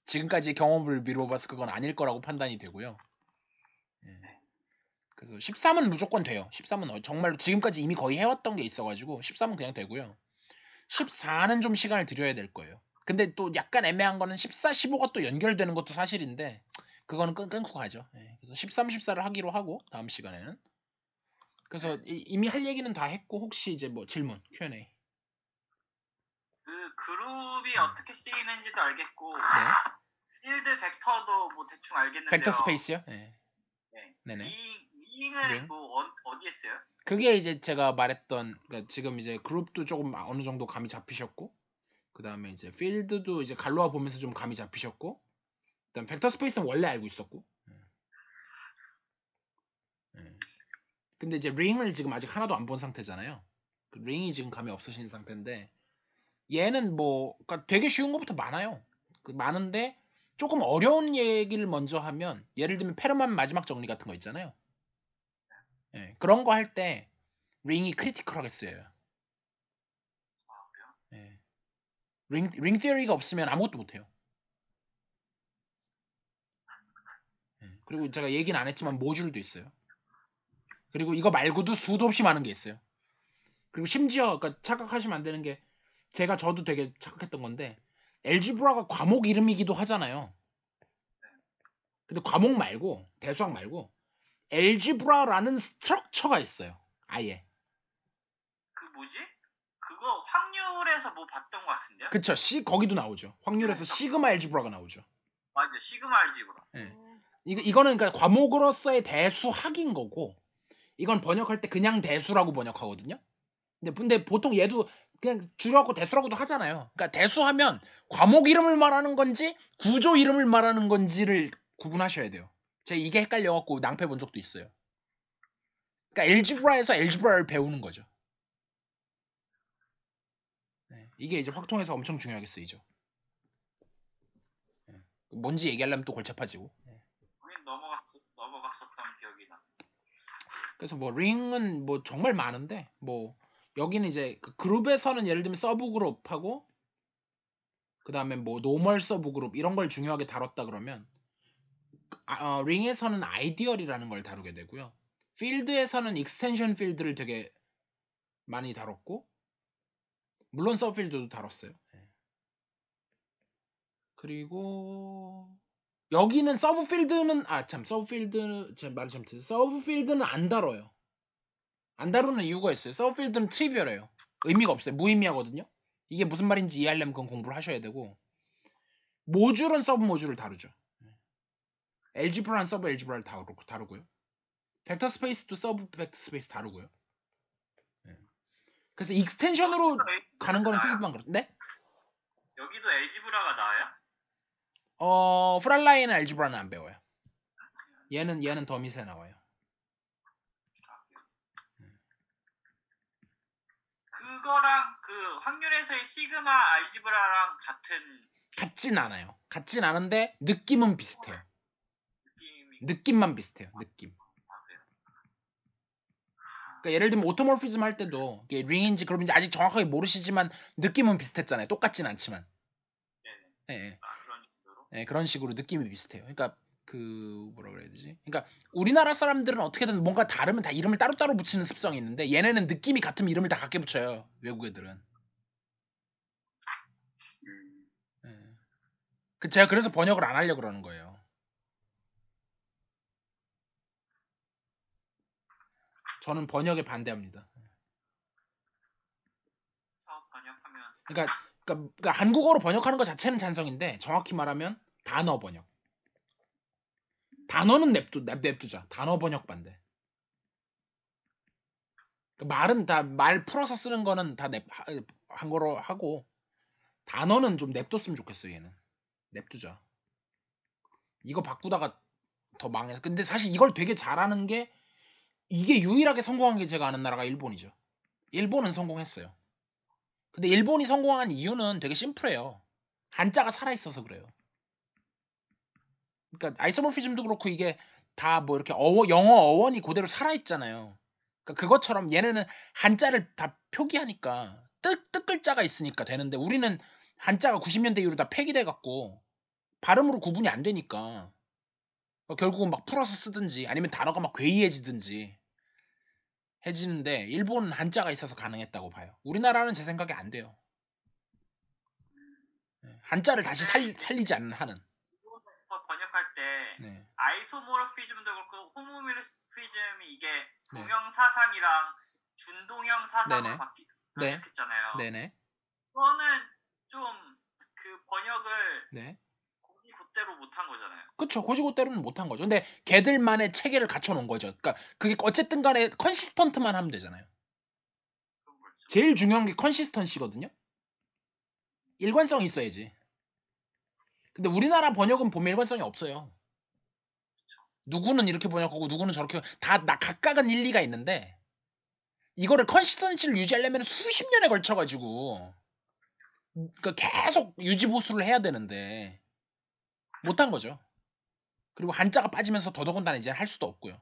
지금까지 경험을 미뤄봐서 그건 아닐 거라고 판단이 되고요. 네. 그래서 13은 무조건 돼요. 13은 정말로 지금까지 이미 거의 해왔던 게 있어가지고 13은 그냥 되고요. 14는 좀 시간을 들여야 될 거예요. 근데 또 약간 애매한 거는 14, 15가 또 연결되는 것도 사실인데 그거는 끊고 가죠. 네. 그래서 13, 14를 하기로 하고 다음 시간에는 그래서 이미 할 얘기는 다 했고 혹시 이제 뭐 질문 Q&A 그 그룹이 어떻게 쓰이는지도 알겠고 네. 필드 벡터도 뭐 대충 알겠는데요. 벡터 스페이스요? 네. 네. 네네. 링을 뭐 어디에 써요? 그게 이제 제가 말했던 그러니까 지금 이제 그룹도 조금 어느 정도 감이 잡히셨고 그 다음에 이제 필드도 이제 갈로아 보면서 좀 감이 잡히셨고 그다음 벡터 스페이스는 원래 알고 있었고 예. 근데 이제 링을 지금 아직 하나도 안 본 상태잖아요. 그 링이 지금 감이 없으신 상태인데 얘는 뭐 그러니까 되게 쉬운 것부터 많아요. 그 많은데 조금 어려운 얘기를 먼저 하면 예를 들면 페르만 마지막 정리 같은 거 있잖아요. 예, 그런 거 할 때 링이 크리티컬하게 쓰여요. 예. 링 티어리가 없으면 아무것도 못해요. 예. 그리고 제가 얘기는 안 했지만 모듈도 있어요. 그리고 이거 말고도 수도 없이 많은 게 있어요. 그리고 심지어 그러니까 착각하시면 안 되는 게 저도 되게 착각했던 건데 엘지브라가 과목 이름이기도 하잖아요. 근데 과목 말고 대수학 말고 엘지브라라는 스트럭처가 있어요. 아예. 그 뭐지? 그거 확률에서 뭐 봤던 것 같은데요? 그쵸. 거기도 나오죠. 확률에서 시그마 엘지브라가 나오죠. 맞아, 시그마 알지브라. 예. 이거는 그러니까 과목으로서의 대수학인 거고 이건 번역할 때 그냥 대수라고 번역하거든요. 근데 보통 얘도 그냥 줄여갖고 대수라고도 하잖아요. 그러니까 대수하면 과목 이름을 말하는 건지 구조 이름을 말하는 건지를 구분하셔야 돼요. 제가 이게 헷갈려갖고 낭패 본 적도 있어요. 그러니까 엘지브라에서 엘지브라를 배우는 거죠. 네, 이게 이제 확통에서 엄청 중요하게 쓰이죠. 네, 뭔지 얘기하려면 또 골치 아파지고. 네. 우린 넘어갔었던 기억이 나. 그래서 뭐 링은 뭐 정말 많은데 뭐 여기는 이제 그 그룹에서는 예를 들면 서브 그룹하고 그 다음에 뭐 노멀 서브 그룹 이런 걸 중요하게 다뤘다 그러면 링에서는 아이디얼이라는 걸 다루게 되고요. 필드에서는 익스텐션 필드를 되게 많이 다뤘고 물론 서브 필드도 다뤘어요. 네. 그리고 여기는 서브 필드는 서브 필드 제 말을 잘못했어요. 서브 필드는 안 다뤄요. 안 다루는 이유가 있어요. 서브 필드는 트리비얼해요. 의미가 없어요. 무의미하거든요. 이게 무슨 말인지 이해하려면 그건 공부를 하셔야 되고 모듈은 서브 모듈을 다루죠. 엘지브라는 서브 엘지브라를 다루고요. 벡터 스페이스도 서브 벡터 스페이스 다루고요. 그래서 익스텐션으로 가는 거는 필드만 그렇던데? 여기도 엘지브라가 나와요? 프랄라이는 엘지브라는 안 배워요. 얘는 더 밑에 나와요. 그거랑 그 확률에서의 시그마 알지브라랑 같진 않아요. 같진 않은데 느낌은 비슷해요. 느낌만 비슷해요. 느낌. 그러니까 예를 들면 오토모피즘 할 때도 이게 링인지 그룹인지 아직 정확하게 모르시지만 느낌은 비슷했잖아요. 똑같진 않지만. 네. 그런 식으로. 네, 그런 식으로 느낌이 비슷해요. 그러니까 그 뭐라 그래야 되지? 그러니까 우리나라 사람들은 어떻게든 뭔가 다르면 다 이름을 따로따로 붙이는 습성이 있는데 얘네는 느낌이 같으면 이름을 다 같게 붙여요. 외국 애들은. 네. 제가 그래서 번역을 안 하려고 그러는 거예요. 저는 번역에 반대합니다. 번역하면 그러니까 한국어로 번역하는 것 자체는 찬성인데 정확히 말하면 단어 번역. 단어는 냅두자. 단어 번역 반대. 말은 다 말 풀어서 쓰는 거는 다 한거로 하고 단어는 좀 냅뒀으면 좋겠어요. 얘는 냅두자. 이거 바꾸다가 더 망해서. 근데 사실 이걸 되게 잘하는 게 이게 유일하게 성공한 게 제가 아는 나라가 일본이죠. 일본은 성공했어요. 근데 일본이 성공한 이유는 되게 심플해요. 한자가 살아있어서 그래요. 그러니까 아이소모피즘도 그렇고 이게 다 뭐 이렇게 영어 어원이 그대로 살아있잖아요. 그러니까 그것처럼 얘네는 한자를 다 표기하니까 뜻 글자가 있으니까 되는데 우리는 한자가 90년대 이후로 다 폐기돼 갖고 발음으로 구분이 안 되니까 결국은 막 풀어서 쓰든지 아니면 단어가 막 괴이해지든지 해지는데 일본은 한자가 있어서 가능했다고 봐요. 우리나라는 제 생각에 안 돼요. 한자를 다시 살리지 않는 한은. 일본에서 번역할 때 네. 아이소모르피즘도 그렇고 호모모르피즘이 이게 네. 동형 사상이랑 준동형 사상으로 네네. 번역했잖아요. 네네. 그거는 좀 그 번역을 네. 거기 그대로 못한 거잖아요. 그쵸. 고지고대로는 못한 거죠. 근데 걔들만의 체계를 갖춰놓은 거죠. 그러니까 그게 어쨌든 간에 컨시스턴트만 하면 되잖아요. 그런 거 있죠. 제일 중요한 게 컨시스턴시거든요. 일관성이 있어야지. 근데 우리나라 번역은 보면 일관성이 없어요. 누구는 이렇게 번역하고 누구는 저렇게 각각은 일리가 있는데 이거를 컨시스턴시를 유지하려면 수십 년에 걸쳐 가지고 그러니까 계속 유지 보수를 해야 되는데 못한 거죠. 그리고 한자가 빠지면서 더더군다나 이제 할 수도 없고요.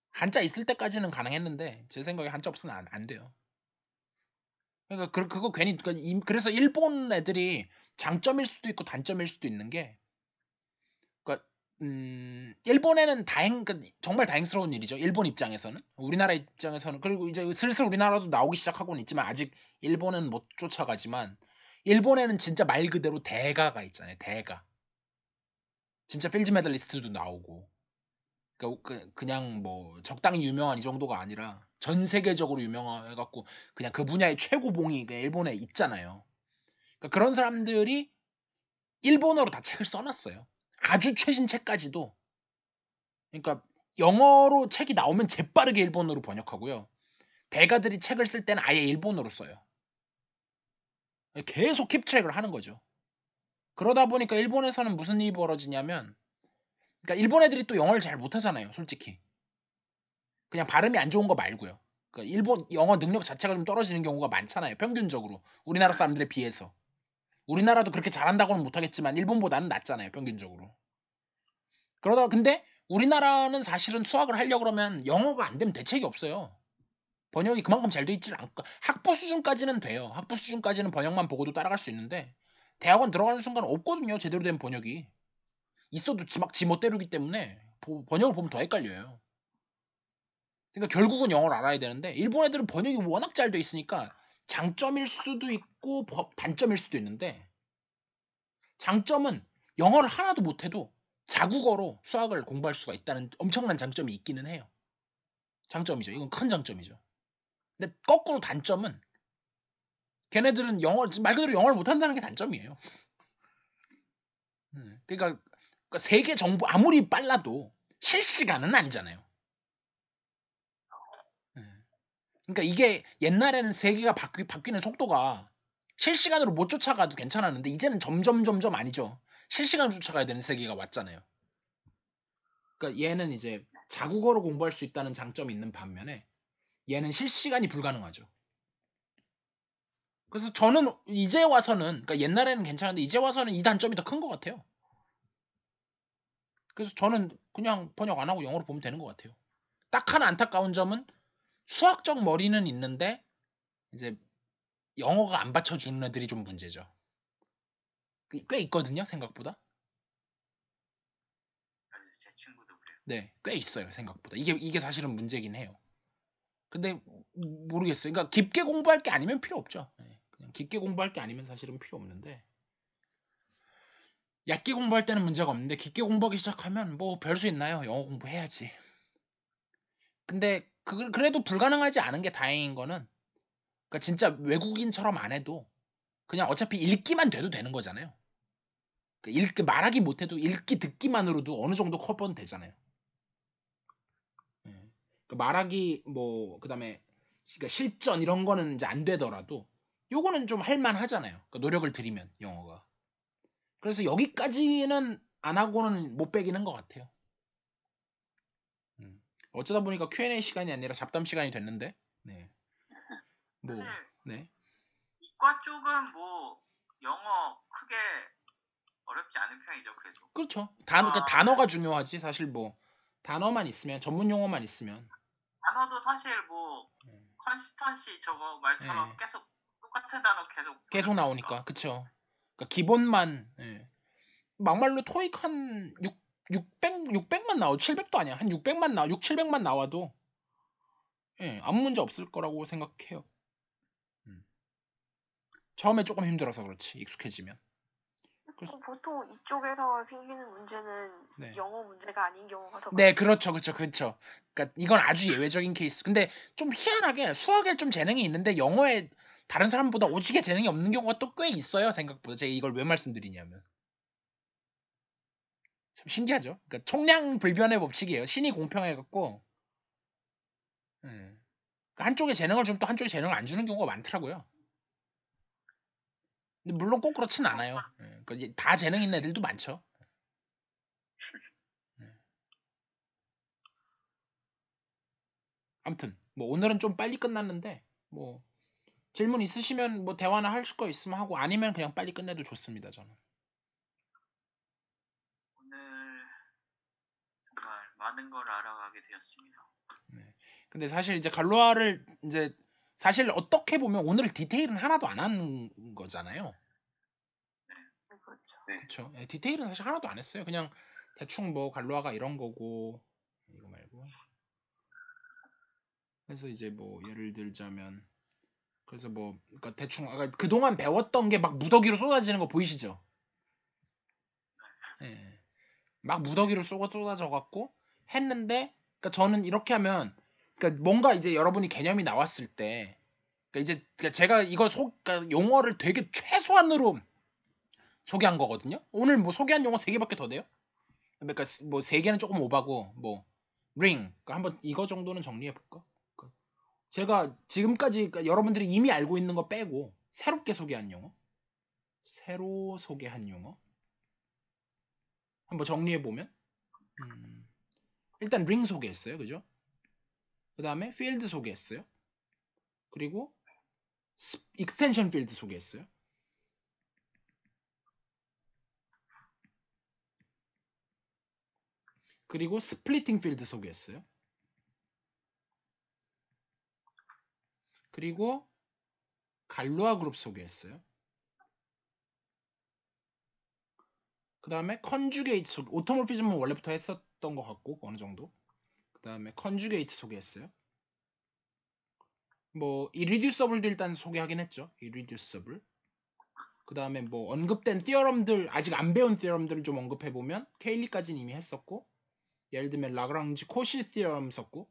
한자 있을 때까지는 가능했는데 제 생각에 한자 없으면 안 돼요. 그러니까 그거 괜히 그래서 일본 애들이 장점일 수도 있고 단점일 수도 있는 게 그러니까 일본에는 정말 다행스러운 일이죠. 일본 입장에서는 우리나라 입장에서는 그리고 이제 슬슬 우리나라도 나오기 시작하고는 있지만 아직 일본은 못 쫓아가지만 일본에는 진짜 말 그대로 대가가 있잖아요. 대가 진짜 필드 메달리스트도 나오고 그냥 뭐 적당히 유명한 이 정도가 아니라 전 세계적으로 유명해갖고 그냥 그 분야의 최고봉이 일본에 있잖아요. 그러니까 그런 사람들이 일본어로 다 책을 써놨어요. 아주 최신 책까지도. 그러니까 영어로 책이 나오면 재빠르게 일본어로 번역하고요. 대가들이 책을 쓸 때는 아예 일본어로 써요. 계속 킵트랙을 하는 거죠. 그러다 보니까 일본에서는 무슨 일이 벌어지냐면 그러니까 일본 애들이 또 영어를 잘 못하잖아요. 솔직히. 그냥 발음이 안 좋은 거 말고요. 그러니까 일본 영어 능력 자체가 좀 떨어지는 경우가 많잖아요. 평균적으로. 우리나라 사람들에 비해서. 우리나라도 그렇게 잘한다고는 못하겠지만 일본보다는 낫잖아요. 평균적으로. 그러다 근데 우리나라는 사실은 수학을 하려고 그러면 영어가 안 되면 대책이 없어요. 번역이 그만큼 잘 돼 있지 않고 학부 수준까지는 돼요. 학부 수준까지는 번역만 보고도 따라갈 수 있는데 대학원 들어가는 순간 없거든요. 제대로 된 번역이. 있어도 지 멋대로기 때문에 번역을 보면 더 헷갈려요. 그러니까 결국은 영어를 알아야 되는데 일본 애들은 번역이 워낙 잘 돼 있으니까 장점일 수도 있고 단점일 수도 있는데 장점은 영어를 하나도 못해도 자국어로 수학을 공부할 수가 있다는 엄청난 장점이 있기는 해요. 장점이죠. 이건 큰 장점이죠. 근데 거꾸로 단점은 걔네들은 말 그대로 영어를 못한다는 게 단점이에요. 그러니까 세계 정보 아무리 빨라도 실시간은 아니잖아요. 그러니까 이게 옛날에는 세계가 바뀌는 속도가 실시간으로 못 쫓아가도 괜찮았는데 이제는 점점 아니죠. 실시간으로 쫓아가야 되는 세계가 왔잖아요. 그러니까 얘는 이제 자국어로 공부할 수 있다는 장점이 있는 반면에 얘는 실시간이 불가능하죠. 그래서 저는 이제 와서는 그러니까 옛날에는 괜찮은데 이제 와서는 이 단점이 더 큰 것 같아요. 그래서 저는 그냥 번역 안 하고 영어로 보면 되는 것 같아요. 딱 하나 안타까운 점은 수학적 머리는 있는데 이제 영어가 안 받쳐주는 애들이 좀 문제죠. 꽤 있거든요, 생각보다. 제 친구도 그래요. 네, 꽤 있어요, 생각보다. 이게 사실은 문제긴 해요. 근데 모르겠어요. 그러니까 깊게 공부할 게 아니면 필요 없죠. 네, 그냥 깊게 공부할 게 아니면 사실은 필요 없는데 얕게 공부할 때는 문제가 없는데 깊게 공부하기 시작하면 뭐 별 수 있나요? 영어 공부해야지. 근데 그래도 불가능하지 않은 게 다행인 거는 그러니까 진짜 외국인처럼 안 해도 그냥 어차피 읽기만 돼도 되는 거잖아요. 그러니까 말하기 못해도 읽기 듣기만으로도 어느 정도 커버는 되잖아요. 말하기 뭐 그다음에 그러니까 실전 이런 거는 이제 안 되더라도 요거는 좀 할만하잖아요. 그러니까 노력을 들이면 영어가. 그래서 여기까지는 안 하고는 못 빼기는 것 같아요. 어쩌다 보니까 Q&A 시간이 아니라 잡담 시간이 됐는데, 네. 뭐, 사실 네. 이과 쪽은 뭐 영어 크게 어렵지 않은 편이죠, 그래도. 그렇죠. 그러니까 단어가 중요하지. 사실 뭐 단어만 있으면 전문 용어만 있으면. 단어도 사실 뭐 컨시스턴시 저거 말처럼 네. 계속 똑같은 단어 계속 나오니까, 그쵸. 그러니까 기본만. 예. 막말로 토익 한 600만 나와 700도 아니야. 한 600만 나와 700만 나와도 예, 아무 문제 없을 거라고 생각해요. 처음에 조금 힘들어서 그렇지 익숙해지면. 그래서, 보통 이쪽에서 생기는 문제는 네. 영어 문제가 아닌 경우가 더 네, 많죠. 그렇죠. 그러니까 이건 아주 예외적인 케이스. 근데 좀 희한하게 수학에 좀 재능이 있는데 영어에 다른 사람보다 오지게 재능이 없는 경우가 또 꽤 있어요. 생각보다. 제가 이걸 왜 말씀드리냐면 참 신기하죠. 그러니까 총량불변의 법칙이에요. 신이 공평해갖고 그러니까 한쪽에 재능을 주면 또 한쪽에 재능을 안 주는 경우가 많더라고요. 근데 물론 꼭 그렇진 않아요. 그러니까 다 재능 있는 애들도 많죠. 아무튼 뭐 오늘은 좀 빨리 끝났는데 뭐 질문 있으시면 뭐 대화나 할 거 있으면 하고 아니면 그냥 빨리 끝내도 좋습니다. 저는. 오늘 정말 많은 걸 알아가게 되었습니다. 네. 근데 사실 이제 갈로아를 이제 사실 어떻게 보면 오늘 디테일은 하나도 안 한 거잖아요. 그렇죠. 네. 그렇죠. 디테일은 사실 하나도 안 했어요. 그냥 대충 뭐 갈로아가 이런 거고 이거 말고. 그래서 이제 뭐 예를 들자면 그래서 뭐 그러니까 대충 아까 그동안 배웠던 게 막 무더기로 쏟아지는 거 보이시죠? 예. 막 무더기로 쏟아져 갖고 했는데 그러니까 저는 이렇게 하면 그러니까 뭔가 이제 여러분이 개념이 나왔을 때 그러니까 이제 그러니까 제가 이거 그러니까 용어를 되게 최소한으로 소개한 거거든요. 오늘 뭐 소개한 용어 3개밖에 더 돼요? 그러니까 뭐 3개는 조금 오바고 뭐 ring 그러니까 한번 이거 정도는 정리해 볼까? 그러니까 제가 지금까지 그러니까 여러분들이 이미 알고 있는 거 빼고 새롭게 소개한 용어 새로 소개한 용어 한번 정리해 보면 일단 ring 소개했어요. 그죠? 그 다음에 필드 소개했어요. 그리고 익스텐션 필드 소개했어요. 그리고 스플리팅 필드 소개했어요. 그리고 갈로아 그룹 소개했어요. 그 다음에 컨주게이트 소개, 오토모피즘은 원래부터 했었던 것 같고 어느 정도. 그 다음에 컨주게이트 소개했어요. 뭐 irreducible도 일단 소개하긴 했죠. irreducible. 그 다음에 뭐 언급된 theorem들 아직 안 배운 theorem들을 좀 언급해 보면 케일리까지는 이미 했었고 예를 들면 라그랑지 코시 theorem 썼고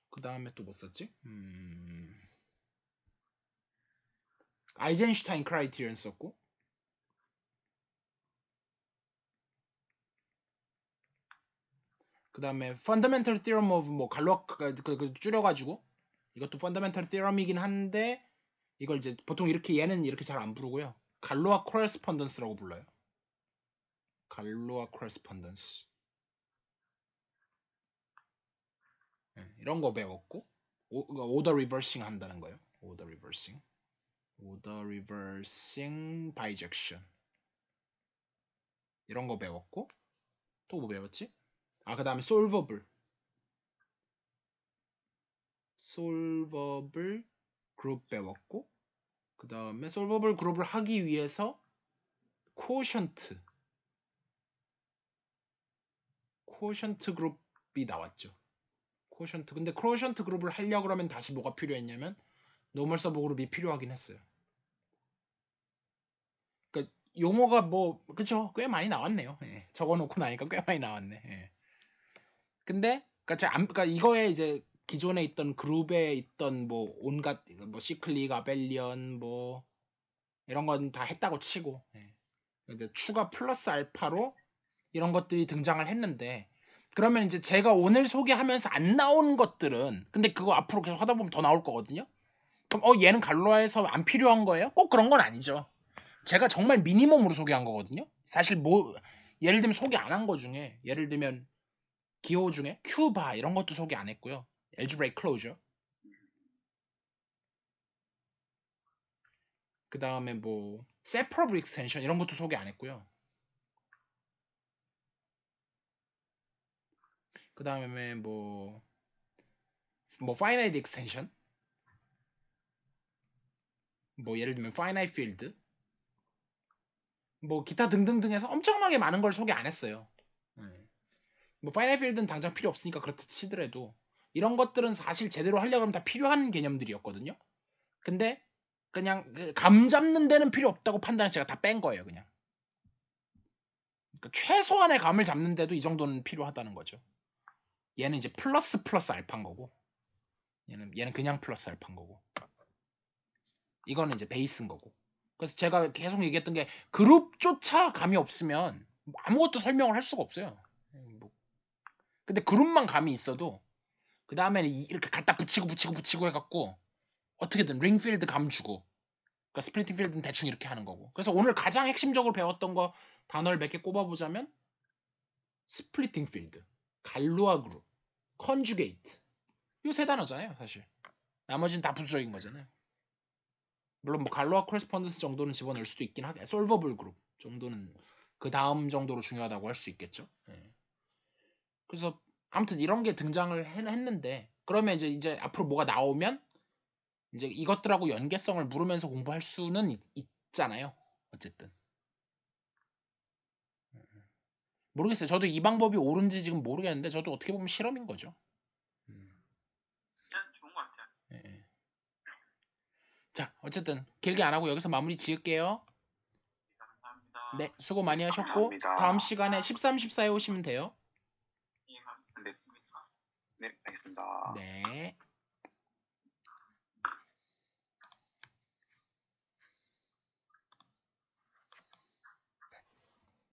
그 다음에 또 뭐 썼지? 아이젠슈타인 크라이테리언 썼고 그 다음에 fundamental theorem of 뭐 갈로아 그 줄여가지고 이것도 fundamental theorem이긴 한데 이걸 이제 보통 이렇게 얘는 이렇게 잘 안 부르고요. 갈로아 correspondence라고 불러요. 갈로아 correspondence 이런 거 배웠고 order reversing 한다는 거예요. order reversing bijection 이런 거 배웠고 또 뭐 배웠지? 그 다음에 solvable 그룹 배웠고 그 다음에 solvable 그룹을 하기 위해서 quotient 그룹이 나왔죠. quotient 근데 quotient 그룹을 하려고 그러면 다시 뭐가 필요했냐면 normal sub 그룹이 필요하긴 했어요. 그러니까 용어가 뭐 그쵸 꽤 많이 나왔네요. 예. 적어놓고 나니까 꽤 많이 나왔네. 예. 근데 그러니까 이거에 이제 기존에 있던 그룹에 있던 뭐 온갖 뭐 시클릭, 아벨리언 뭐 이런 건 다 했다고 치고 근데 추가 플러스 알파로 이런 것들이 등장을 했는데 그러면 이제 제가 오늘 소개하면서 안 나온 것들은 근데 그거 앞으로 계속 하다 보면 더 나올 거거든요. 그럼 얘는 갈로아에서 안 필요한 거예요? 꼭 그런 건 아니죠. 제가 정말 미니멈으로 소개한 거거든요. 사실 뭐 예를 들면 소개 안 한 거 중에 예를 들면 기호 중에 큐바 이런 것도 소개 안 했고요. algebraic closure 그 다음에 뭐 separable extension 이런 것도 소개 안 했고요. 그 다음에 뭐 finite extension 뭐 예를 들면 finite field 뭐 기타 등등등 해서 엄청나게 많은 걸 소개 안 했어요. 뭐 finite field는 당장 필요 없으니까 그렇다 치더라도 이런 것들은 사실 제대로 하려고 하면 다 필요한 개념들이었거든요. 근데 그냥 감 잡는 데는 필요 없다고 판단해서 제가 다 뺀 거예요. 그냥 그러니까 최소한의 감을 잡는데도 이 정도는 필요하다는 거죠. 얘는 이제 플러스 알파인 거고 얘는 그냥 플러스 알파인 거고 이거는 이제 베이스인 거고 그래서 제가 계속 얘기했던 게 그룹조차 감이 없으면 아무것도 설명을 할 수가 없어요. 근데 그룹만 감이 있어도 그 다음에는 이렇게 갖다 붙이고 해갖고 어떻게든 링필드 감 주고 그러니까 스플리팅 필드는 대충 이렇게 하는 거고 그래서 오늘 가장 핵심적으로 배웠던 거 단어를 몇 개 꼽아보자면 스플리팅 필드, 갈루아 그룹, 컨주게이트. 요 세 단어잖아요, 사실. 나머지는 다 부수적인 거잖아요. 물론 뭐 갈루아 코레스폰던스 정도는 집어넣을 수도 있긴 하겠. 솔버블 그룹 정도는 그 다음 정도로 중요하다고 할 수 있겠죠. 예. 그래서 아무튼 이런 게 등장을 했는데 그러면 이제 앞으로 뭐가 나오면 이제 이것들하고 연계성을 물으면서 공부할 수는 있잖아요. 어쨌든 모르겠어요. 저도 이 방법이 옳은지 지금 모르겠는데 저도 어떻게 보면 실험인 거죠. 일단 좋은 것 같아요. 예. 자, 어쨌든 길게 안 하고 여기서 마무리 지을게요. 감사합니다. 네, 수고 많이 하셨고 감사합니다. 다음 시간에 13, 14에 오시면 돼요. 예, 감사합니다. 네, 알겠습니다. 네.